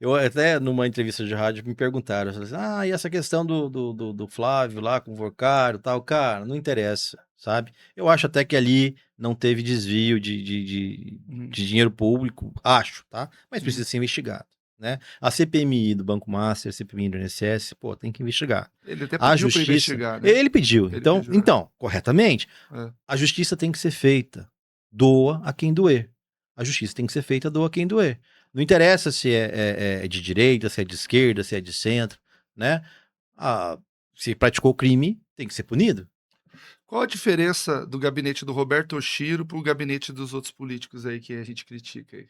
Eu até numa entrevista de rádio me perguntaram, eu falei assim, e essa questão do Flávio lá com o Vorcário e tal, cara, não interessa, sabe? Eu acho até que ali não teve desvio de dinheiro público, acho, tá? Mas precisa ser investigado, né? A CPMI do Banco Master, a CPMI do INSS, pô, tem que investigar. Ele até A pediu para justiça, investigar, né? ele pediu. Ele Então, pediu, né? então, corretamente, É. a justiça tem que ser feita. Doa a quem doer. A justiça tem que ser feita, doa a quem doer. Não interessa se é de direita, se é de esquerda, se é de centro, né? Se praticou crime, tem que ser punido. Qual a diferença do gabinete do Roberto Oshiro para o gabinete dos outros políticos aí que a gente critica aí?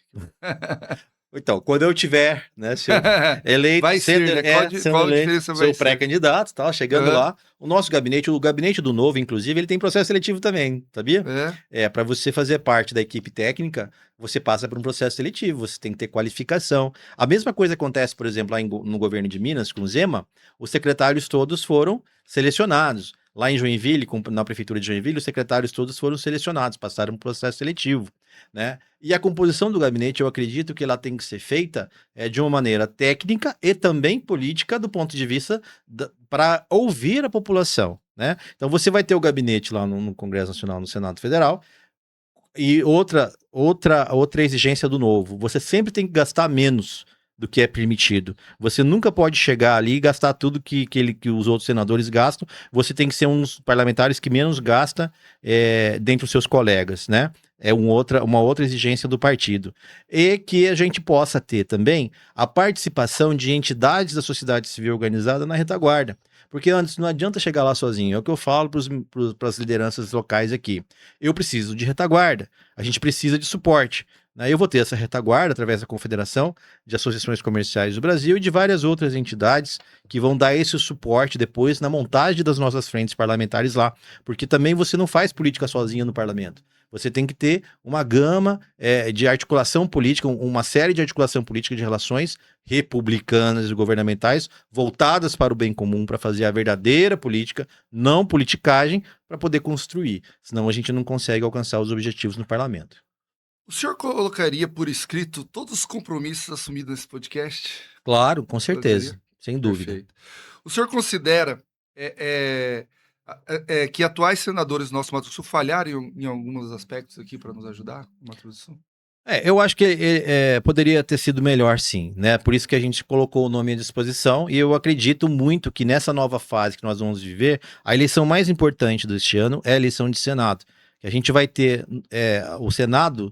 Então, quando eu tiver, né, se eu eleito, Vai ser, sendo, né? sendo Qual a eleito, diferença vai sou ser? pré-candidato, tal, chegando Aham. lá, o nosso gabinete, o gabinete do Novo, inclusive, ele tem processo seletivo também, sabia? Para você fazer parte da equipe técnica, você passa por um processo seletivo, você tem que ter qualificação. A mesma coisa acontece, por exemplo, lá no governo de Minas, com o Zema, os secretários todos foram selecionados. Lá em Joinville, na prefeitura de Joinville, os secretários todos foram selecionados, passaram por um processo seletivo, né? E a composição do gabinete, eu acredito que ela tem que ser feita de uma maneira técnica e também política do ponto de vista para ouvir a população, né? Então você vai ter o gabinete lá no Congresso Nacional, no Senado Federal, e outra exigência do Novo, você sempre tem que gastar menos do que é permitido. Você nunca pode chegar ali e gastar tudo que os outros senadores gastam. Você tem que ser um dos parlamentares que menos gasta dentre os seus colegas, né? É uma outra exigência do partido. E que a gente possa ter também a participação de entidades da sociedade civil organizada na retaguarda. Porque antes não adianta chegar lá sozinho. É o que eu falo para as lideranças locais aqui. Eu preciso de retaguarda. A gente precisa de suporte. Eu vou ter essa retaguarda através da Confederação de Associações Comerciais do Brasil e de várias outras entidades que vão dar esse suporte depois na montagem das nossas frentes parlamentares lá. Porque também você não faz política sozinha no parlamento. Você tem que ter uma gama de articulação política, uma série de articulação política de relações republicanas e governamentais voltadas para o bem comum, para fazer a verdadeira política, não politicagem, para poder construir. Senão a gente não consegue alcançar os objetivos no parlamento. O senhor colocaria por escrito todos os compromissos assumidos nesse podcast? Claro, com certeza, sem dúvida. Perfeito. O senhor considera que atuais senadores do nosso Mato Grosso do Sul falharam em alguns aspectos aqui para nos ajudar no Mato Grosso do Sul? Eu acho que poderia ter sido melhor, sim, né? Por isso que a gente colocou o nome à disposição e eu acredito muito que nessa nova fase que nós vamos viver, a eleição mais importante deste ano é a eleição de Senado. Que a gente vai ter o Senado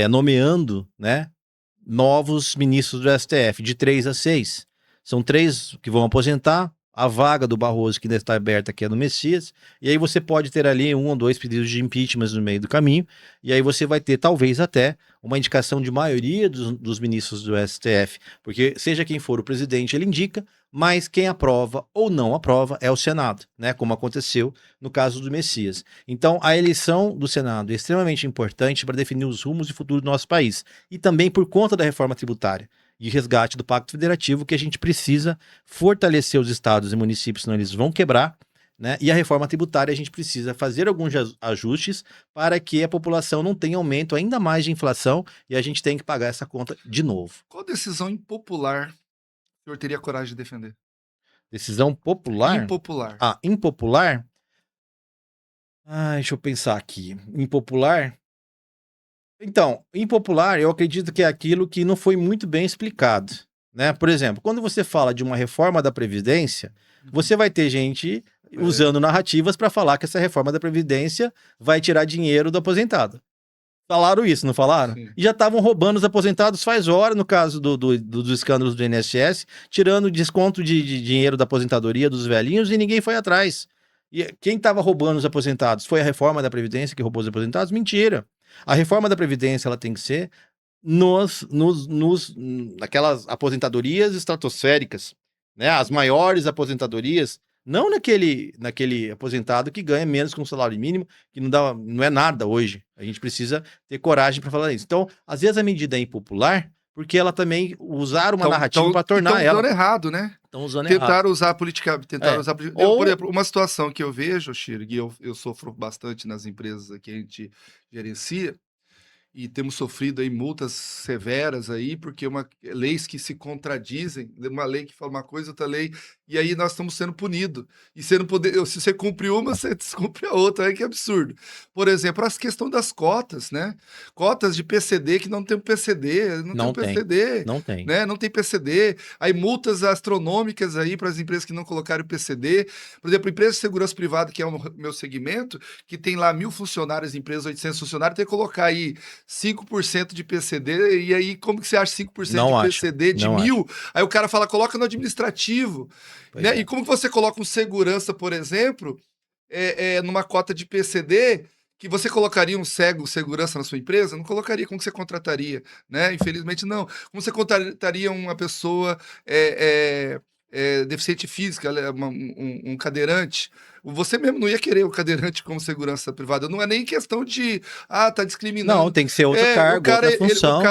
nomeando, né, novos ministros do STF, de 3 a 6. São 3 que vão aposentar, a vaga do Barroso que ainda está aberta, que é do Messias, e aí você pode ter ali 1 ou 2 pedidos de impeachment no meio do caminho, e aí você vai ter talvez até uma indicação de maioria dos ministros do STF, porque seja quem for o presidente, ele indica, mas quem aprova ou não aprova é o Senado, né? Como aconteceu no caso do Messias. Então, a eleição do Senado é extremamente importante para definir os rumos e futuro do nosso país, e também por conta da reforma tributária e resgate do Pacto Federativo, que a gente precisa fortalecer os estados e municípios, senão eles vão quebrar, né? E a reforma tributária a gente precisa fazer alguns ajustes para que a população não tenha aumento ainda mais de inflação e a gente tem que pagar essa conta de novo. Qual decisão impopular o senhor teria coragem de defender? Decisão popular? Impopular. Impopular? Deixa eu pensar aqui. Impopular? Então, impopular, eu acredito que é aquilo que não foi muito bem explicado, né? Por exemplo, quando você fala de uma reforma da Previdência, você vai ter gente usando narrativas para falar que essa reforma da Previdência vai tirar dinheiro do aposentado. Falaram isso, não falaram? Sim. E já estavam roubando os aposentados faz hora, no caso dos escândalos do INSS, tirando desconto de dinheiro da aposentadoria dos velhinhos e ninguém foi atrás. E quem estava roubando os aposentados? Foi a reforma da Previdência que roubou os aposentados? Mentira. A reforma da Previdência ela tem que ser naquelas aposentadorias estratosféricas, né? As maiores aposentadorias, não naquele aposentado que ganha menos que um salário mínimo, que não é nada hoje. A gente precisa ter coragem para falar isso. Então, às vezes a medida é impopular, porque ela também usar uma narrativa para tornar ela. Estão usando errado, né? Estão usando errado. Tentaram usar política. Ou- Por exemplo, uma situação que eu vejo, Chiro, e eu sofro bastante nas empresas que a gente gerencia, e temos sofrido aí multas severas aí, porque leis que se contradizem, uma lei que fala uma coisa, outra lei, e aí nós estamos sendo punidos. E se você cumpre uma, você descumpre a outra, aí que absurdo. Por exemplo, a questão das cotas, né? Cotas de PCD que não tem PCD, Não tem tem. PCD. Não tem. Né? Não tem PCD, aí multas astronômicas aí para as empresas que não colocaram PCD. Por exemplo, empresa de segurança privada, que é o meu segmento, que tem lá 1.000 funcionários, empresas 800 funcionários, tem que colocar aí 5% de PCD, e aí como que você acha 5% Não de acho, PCD de não 1.000? Aí o cara fala, coloca no administrativo. Pois Né? é. E como que você coloca um segurança, por exemplo, numa cota de PCD, que você colocaria um segurança na sua empresa? Não colocaria. Como que você contrataria? Né? Infelizmente, não. Como você contrataria uma pessoa deficiente física, um cadeirante? Você mesmo não ia querer o cadeirante como segurança privada. Não é nem questão de, tá discriminando. Não, tem que ser outro cargo, outra função.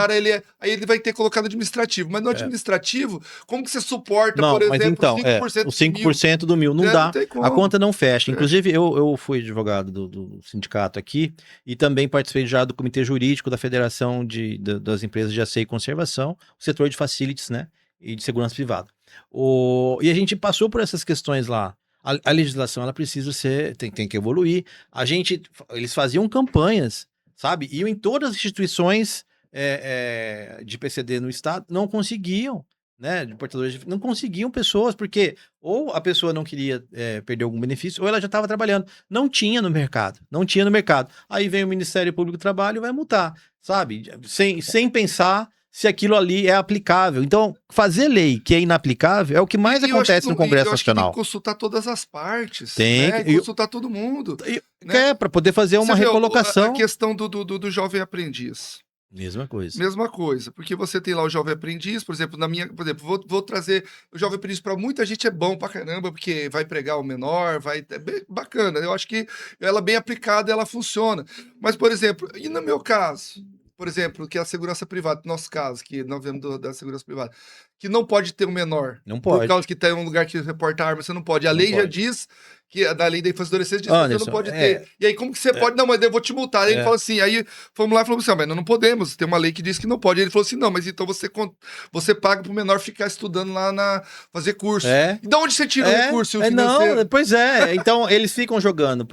Aí ele vai ter colocado no administrativo. Mas no administrativo, como que você suporta, Não, por mas exemplo, então, 5% o 5% do mil não Não dá. tem como. A conta não fecha. Inclusive, eu fui advogado do sindicato aqui e também participei já do comitê jurídico da Federação das Empresas de Aceio e Conservação, o setor de facilities, né? E de segurança privada. E a gente passou por essas questões lá. A legislação ela precisa tem que evoluir. Eles faziam campanhas, sabe? Iam em todas as instituições de PCD no estado, não conseguiam, né? De portadores não conseguiam pessoas, porque ou a pessoa não queria perder algum benefício, ou ela já estava trabalhando. Não tinha no mercado. Aí vem o Ministério Público do Trabalho e vai multar, sabe? Sem pensar se aquilo ali é aplicável. Então, fazer lei que é inaplicável é o que mais acontece no Congresso Nacional. Tem que consultar todas as partes. Tem né? que- Consultar todo mundo. né? Para poder fazer uma Você vê recolocação. A questão do jovem aprendiz. Mesma coisa. Mesma coisa, porque você tem lá o jovem aprendiz, por exemplo, vou trazer o jovem aprendiz para muita gente é bom pra caramba, porque vai pregar o menor, é bem bacana. Eu acho que ela bem aplicada, ela funciona. Mas, por exemplo, e no meu caso, por exemplo, que é a segurança privada, no nosso caso, que nós vemos da segurança privada, que não pode ter um menor. Não Por pode. causa que tem um lugar que reporta arma, você não pode. A Não lei já pode. diz que da lei da infância e adolescência diz que você Anderson, não pode ter. E aí, como que você pode? Não, mas eu vou te multar. Aí ele É. falou assim, aí fomos lá e falamos assim, mas nós não podemos, tem uma lei que diz que não pode. Aí ele falou assim, não, mas então você paga pro menor ficar estudando lá fazer curso. É. E de onde você tira o recurso não, financeiro? pois é. Então, eles ficam jogando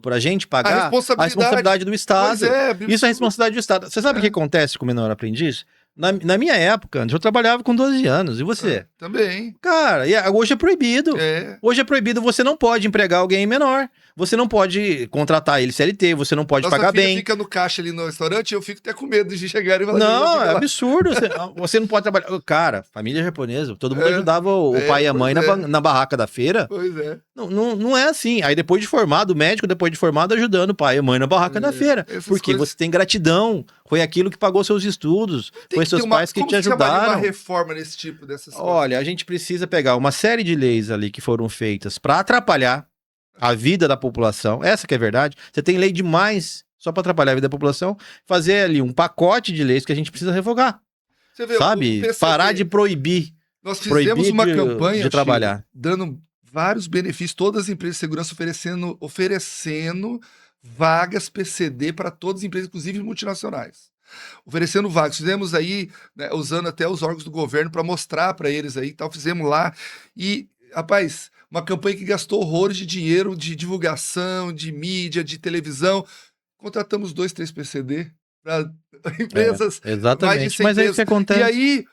pra gente pagar A responsabilidade do Estado. Pois é, Isso é responsabilidade do Estado. Você sabe o que acontece com o menor aprendiz? Na minha época, eu trabalhava com 12 anos. E você? Também. Cara, hoje é proibido. É. Hoje é proibido. Você não pode empregar alguém menor. Você não pode contratar ele CLT. Você não pode Nossa pagar filha bem. fica no caixa ali no restaurante, eu fico até com medo de chegar e falar Não, é lá. absurdo. Você não pode trabalhar. Cara, família japonesa, todo mundo ajudava o pai e a mãe pois é. na barraca da feira. Pois é. Não é assim. Aí depois de formado, o médico, depois de formado, ajudando o pai e a mãe na barraca da feira. Essas Porque coisas- você tem gratidão. Foi aquilo que pagou seus estudos. Tem Foi que seus ter uma- pais que como te você chamaria ajudaram. uma reforma nesse tipo dessas coisas? Olha, a gente precisa pegar uma série de leis ali que foram feitas para atrapalhar a vida da população. Essa que é a verdade. Você tem lei demais só para atrapalhar a vida da população. Fazer ali um pacote de leis que a gente precisa revogar. Você vê, Sabe? o PCD, Parar de proibir. Nós fizemos proibir uma de- campanha de Chico, trabalhar. dando vários benefícios, todas as empresas de segurança oferecendo vagas PCD para todas as empresas, inclusive multinacionais. Oferecendo vagas. Fizemos aí, né, usando até os órgãos do governo para mostrar para eles aí, tal, fizemos lá. E, rapaz, uma campanha que gastou horrores de dinheiro de divulgação, de mídia, de televisão. Contratamos 2, 3 PCD. para empresas, mais de Exatamente. 100 Mas é isso empresas. que acontece.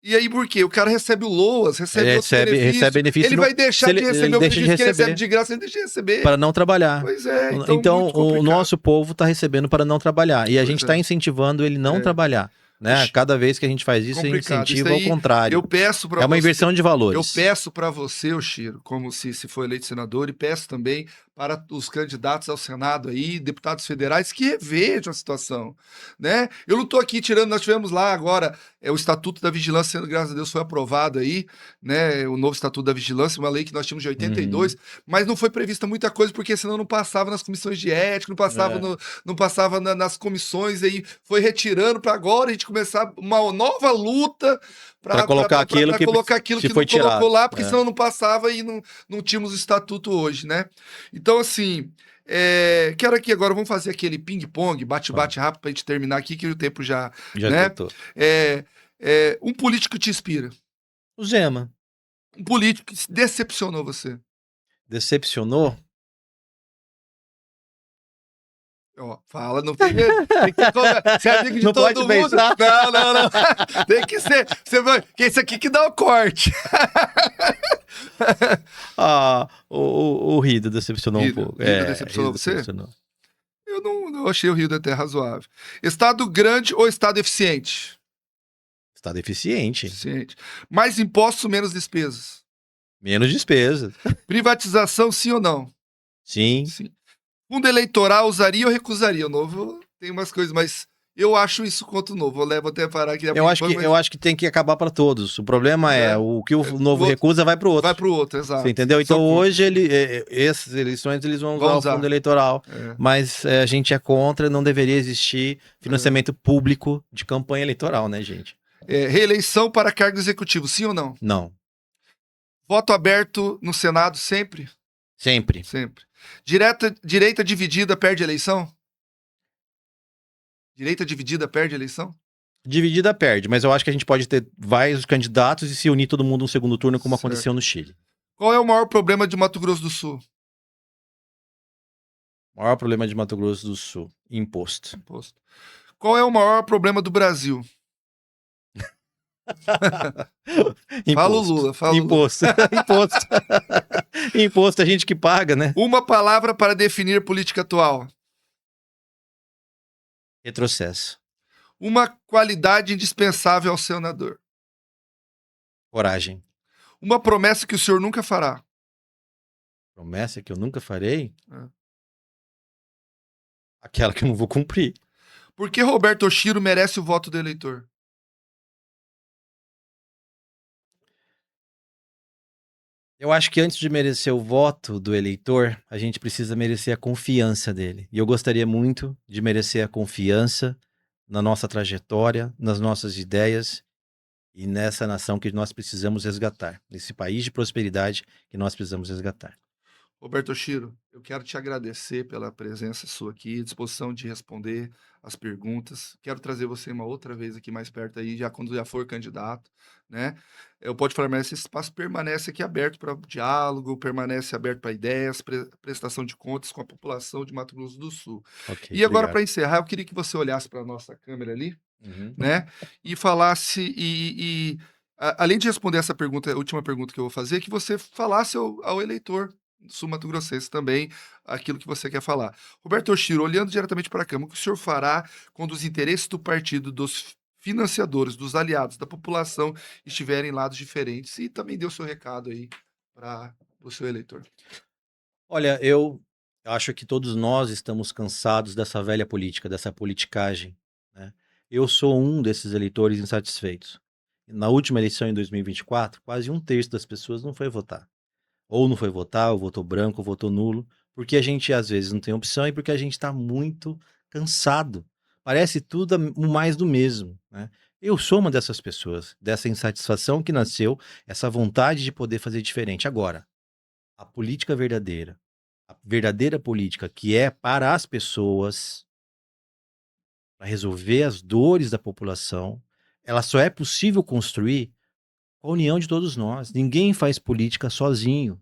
E aí por quê? O cara recebe o LOAS, recebe outros benefícios. Recebe benefício. Ele vai deixar se de ele- receber ele o deixa de benefício que ele recebe receber. de graça, ele deixa de receber. Para não trabalhar. Pois é, Então, então muito o complicado. nosso povo está recebendo para não trabalhar. E a Pois gente é. está incentivando ele não trabalhar. Né? Oxi. Cada vez que a gente faz isso, a gente Complicado. incentiva Isso ao aí, contrário. Eu peço para É uma inversão de Eu valores. peço para você, Oshiro, como se for eleito senador, e peço também para os candidatos ao Senado aí, deputados federais, que revejam a situação, né? Eu não estou aqui tirando, nós tivemos lá agora o Estatuto da Vigilância, sendo, graças a Deus, foi aprovado aí, né? O novo Estatuto da Vigilância, uma lei que nós tínhamos de 82, mas não foi prevista muita coisa, porque senão não passava nas comissões de ética, não passava, não passava nas comissões, aí foi retirando para agora a gente começar uma nova luta Pra colocar aquilo que que foi não colocou tirado. lá, porque senão não passava e não tínhamos o estatuto hoje, né? Então, assim, quero aqui agora, vamos fazer aquele ping-pong, bate-bate rápido pra gente terminar aqui, que o tempo já né? esgotou. Um político te inspira. O Zema Um político que decepcionou você. decepcionou? Ó, fala, não tem medo. Tem que ser amigo de Não todo pode mundo. pensar. Não. Tem que ser. Que esse aqui que dá o corte. O Rido decepcionou Rido, um pouco. Rido decepcionou você? Decepcionou. Eu achei o Rio até razoável. Estado grande ou estado eficiente? Estado eficiente. Eficiente. Mais impostos, menos despesas. Menos despesa. Privatização, sim ou não? Sim. Sim. Fundo eleitoral, usaria ou recusaria? O novo tem umas coisas, mas eu acho isso contra o novo. Eu levo até parar aqui. Eu acho que tem que acabar para todos. O problema é o que o novo recusa vai para o outro. Vai para o outro, exato. Você entendeu? Então hoje essas eleições eles vão usar o fundo eleitoral. Mas a gente é contra, não deveria existir financiamento público de campanha eleitoral, né, gente? Reeleição para cargo executivo, sim ou não? Não. Voto aberto no Senado sempre? Sempre. Sempre. Direita dividida perde eleição? Direita dividida perde eleição? Dividida perde, mas eu acho que a gente pode ter vários candidatos e se unir todo mundo no segundo turno, como Certo. aconteceu no Chile. Qual é o maior problema de Mato Grosso do Sul? O maior problema de Mato Grosso do Sul: imposto. Imposto. Qual é o maior problema do Brasil? Fala o Lula, fala o Lula. Imposto. Imposto. Imposto é a gente que paga, né? Uma palavra para definir a política atual. Retrocesso. Uma qualidade indispensável ao senador. Coragem. Uma promessa que o senhor nunca fará. Promessa que eu nunca farei? Aquela que eu não vou cumprir. Por que Roberto Oshiro merece o voto do eleitor? Eu acho que antes de merecer o voto do eleitor, a gente precisa merecer a confiança dele. E eu gostaria muito de merecer a confiança na nossa trajetória, nas nossas ideias e nessa nação que nós precisamos resgatar. Nesse país de prosperidade que nós precisamos resgatar. Roberto Oshiro, eu quero te agradecer pela presença sua aqui, disposição de responder as perguntas. Quero trazer você uma outra vez aqui mais perto aí, já quando já for candidato, né? Eu pode falar, mas esse espaço permanece aqui aberto para diálogo, permanece aberto para ideias, prestação de contas com a população de Mato Grosso do Sul. Okay, e agora, obrigado. para encerrar, eu queria que você olhasse para a nossa câmera ali, Uhum. né? E falasse, além de responder essa pergunta, a última pergunta que eu vou fazer, que você falasse ao eleitor sul-mato-grossense também aquilo que você quer falar. Roberto Oshiro, olhando diretamente para a Câmara, o que o senhor fará quando os interesses do partido, dos financiadores, dos aliados, da população estiverem em lados diferentes? E também dê o seu recado aí para o seu eleitor. Olha, eu acho que todos nós estamos cansados dessa velha política, dessa politicagem, né? Eu sou um desses eleitores insatisfeitos. Na última eleição em 2024, quase 1/3 das pessoas não foi votar. Ou não foi votar, ou votou branco, ou votou nulo, porque a gente às vezes não tem opção e porque a gente está muito cansado. Parece tudo mais do mesmo, né? Eu sou uma dessas pessoas, dessa insatisfação que nasceu, essa vontade de poder fazer diferente. Agora, a política verdadeira, a verdadeira política que é para as pessoas, para resolver as dores da população, ela só é possível construir com a união de todos nós. Ninguém faz política sozinho.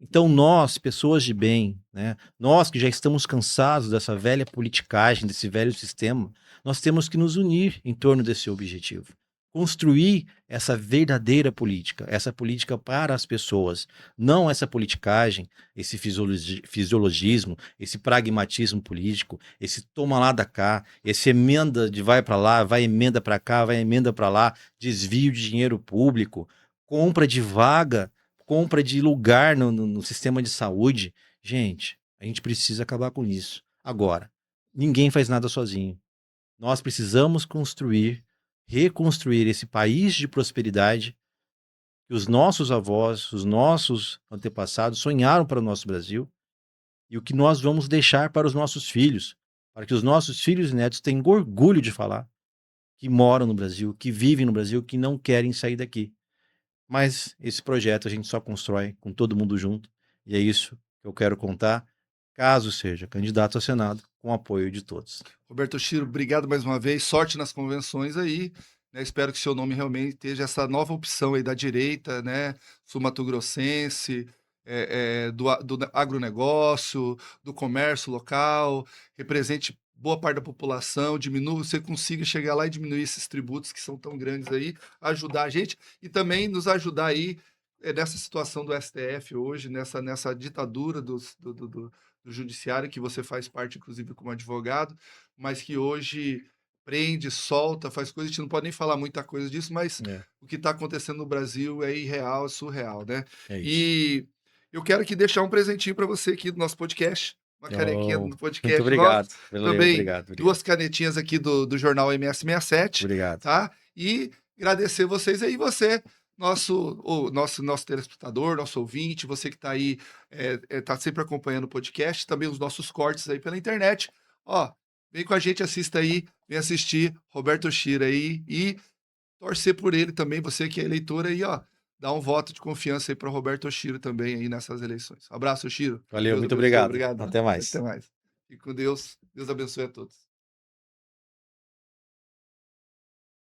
Então nós, pessoas de bem, né, nós que já estamos cansados dessa velha politicagem, desse velho sistema, nós temos que nos unir em torno desse objetivo. Construir essa verdadeira política, essa política para as pessoas, não essa politicagem, esse fisiologismo, esse pragmatismo político, esse toma lá da cá, esse emenda de vai para lá, vai emenda para cá, vai emenda para lá, desvio de dinheiro público, compra de vaga, compra de lugar no sistema de saúde. Gente, a gente precisa acabar com isso. Agora, ninguém faz nada sozinho. Nós precisamos reconstruir esse país de prosperidade que os nossos avós, os nossos antepassados sonharam para o nosso Brasil e o que nós vamos deixar para os nossos filhos, para que os nossos filhos e netos tenham orgulho de falar que moram no Brasil, que vivem no Brasil, que não querem sair daqui. Mas esse projeto a gente só constrói com todo mundo junto, e é isso que eu quero contar, caso seja candidato a Senado, com o apoio de todos. Roberto Oshiro, obrigado mais uma vez, sorte nas convenções aí, né? Espero que seu nome realmente esteja essa nova opção aí da direita, né? Sul-mato-grossense, do agronegócio, do comércio local, represente boa parte da população, você consiga chegar lá e diminuir esses tributos que são tão grandes aí, ajudar a gente e também nos ajudar aí nessa situação do STF hoje, nessa ditadura do judiciário, que você faz parte, inclusive, como advogado, mas que hoje prende, solta, faz coisas, a gente não pode nem falar muita coisa disso, mas o que está acontecendo no Brasil é irreal, é surreal, né? É isso. E eu quero aqui deixar um presentinho para você aqui do nosso podcast, uma canequinha do podcast. Muito obrigado. Também Obrigado. 2 canetinhas aqui do jornal MS67. Obrigado. Tá? E agradecer vocês aí, você, nosso telespectador, nosso ouvinte, você que está aí, tá sempre acompanhando o podcast, também os nossos cortes aí pela internet. Ó, vem com a gente, assista aí, vem assistir Roberto Oshiro aí e torcer por ele também, você que é eleitor aí, ó. Dá um voto de confiança aí para Roberto Oshiro também aí nessas eleições. Abraço, Oshiro. Valeu, Deus muito abençoe, obrigado. obrigado. Até mais. Até mais. Fique com Deus. Deus abençoe a todos.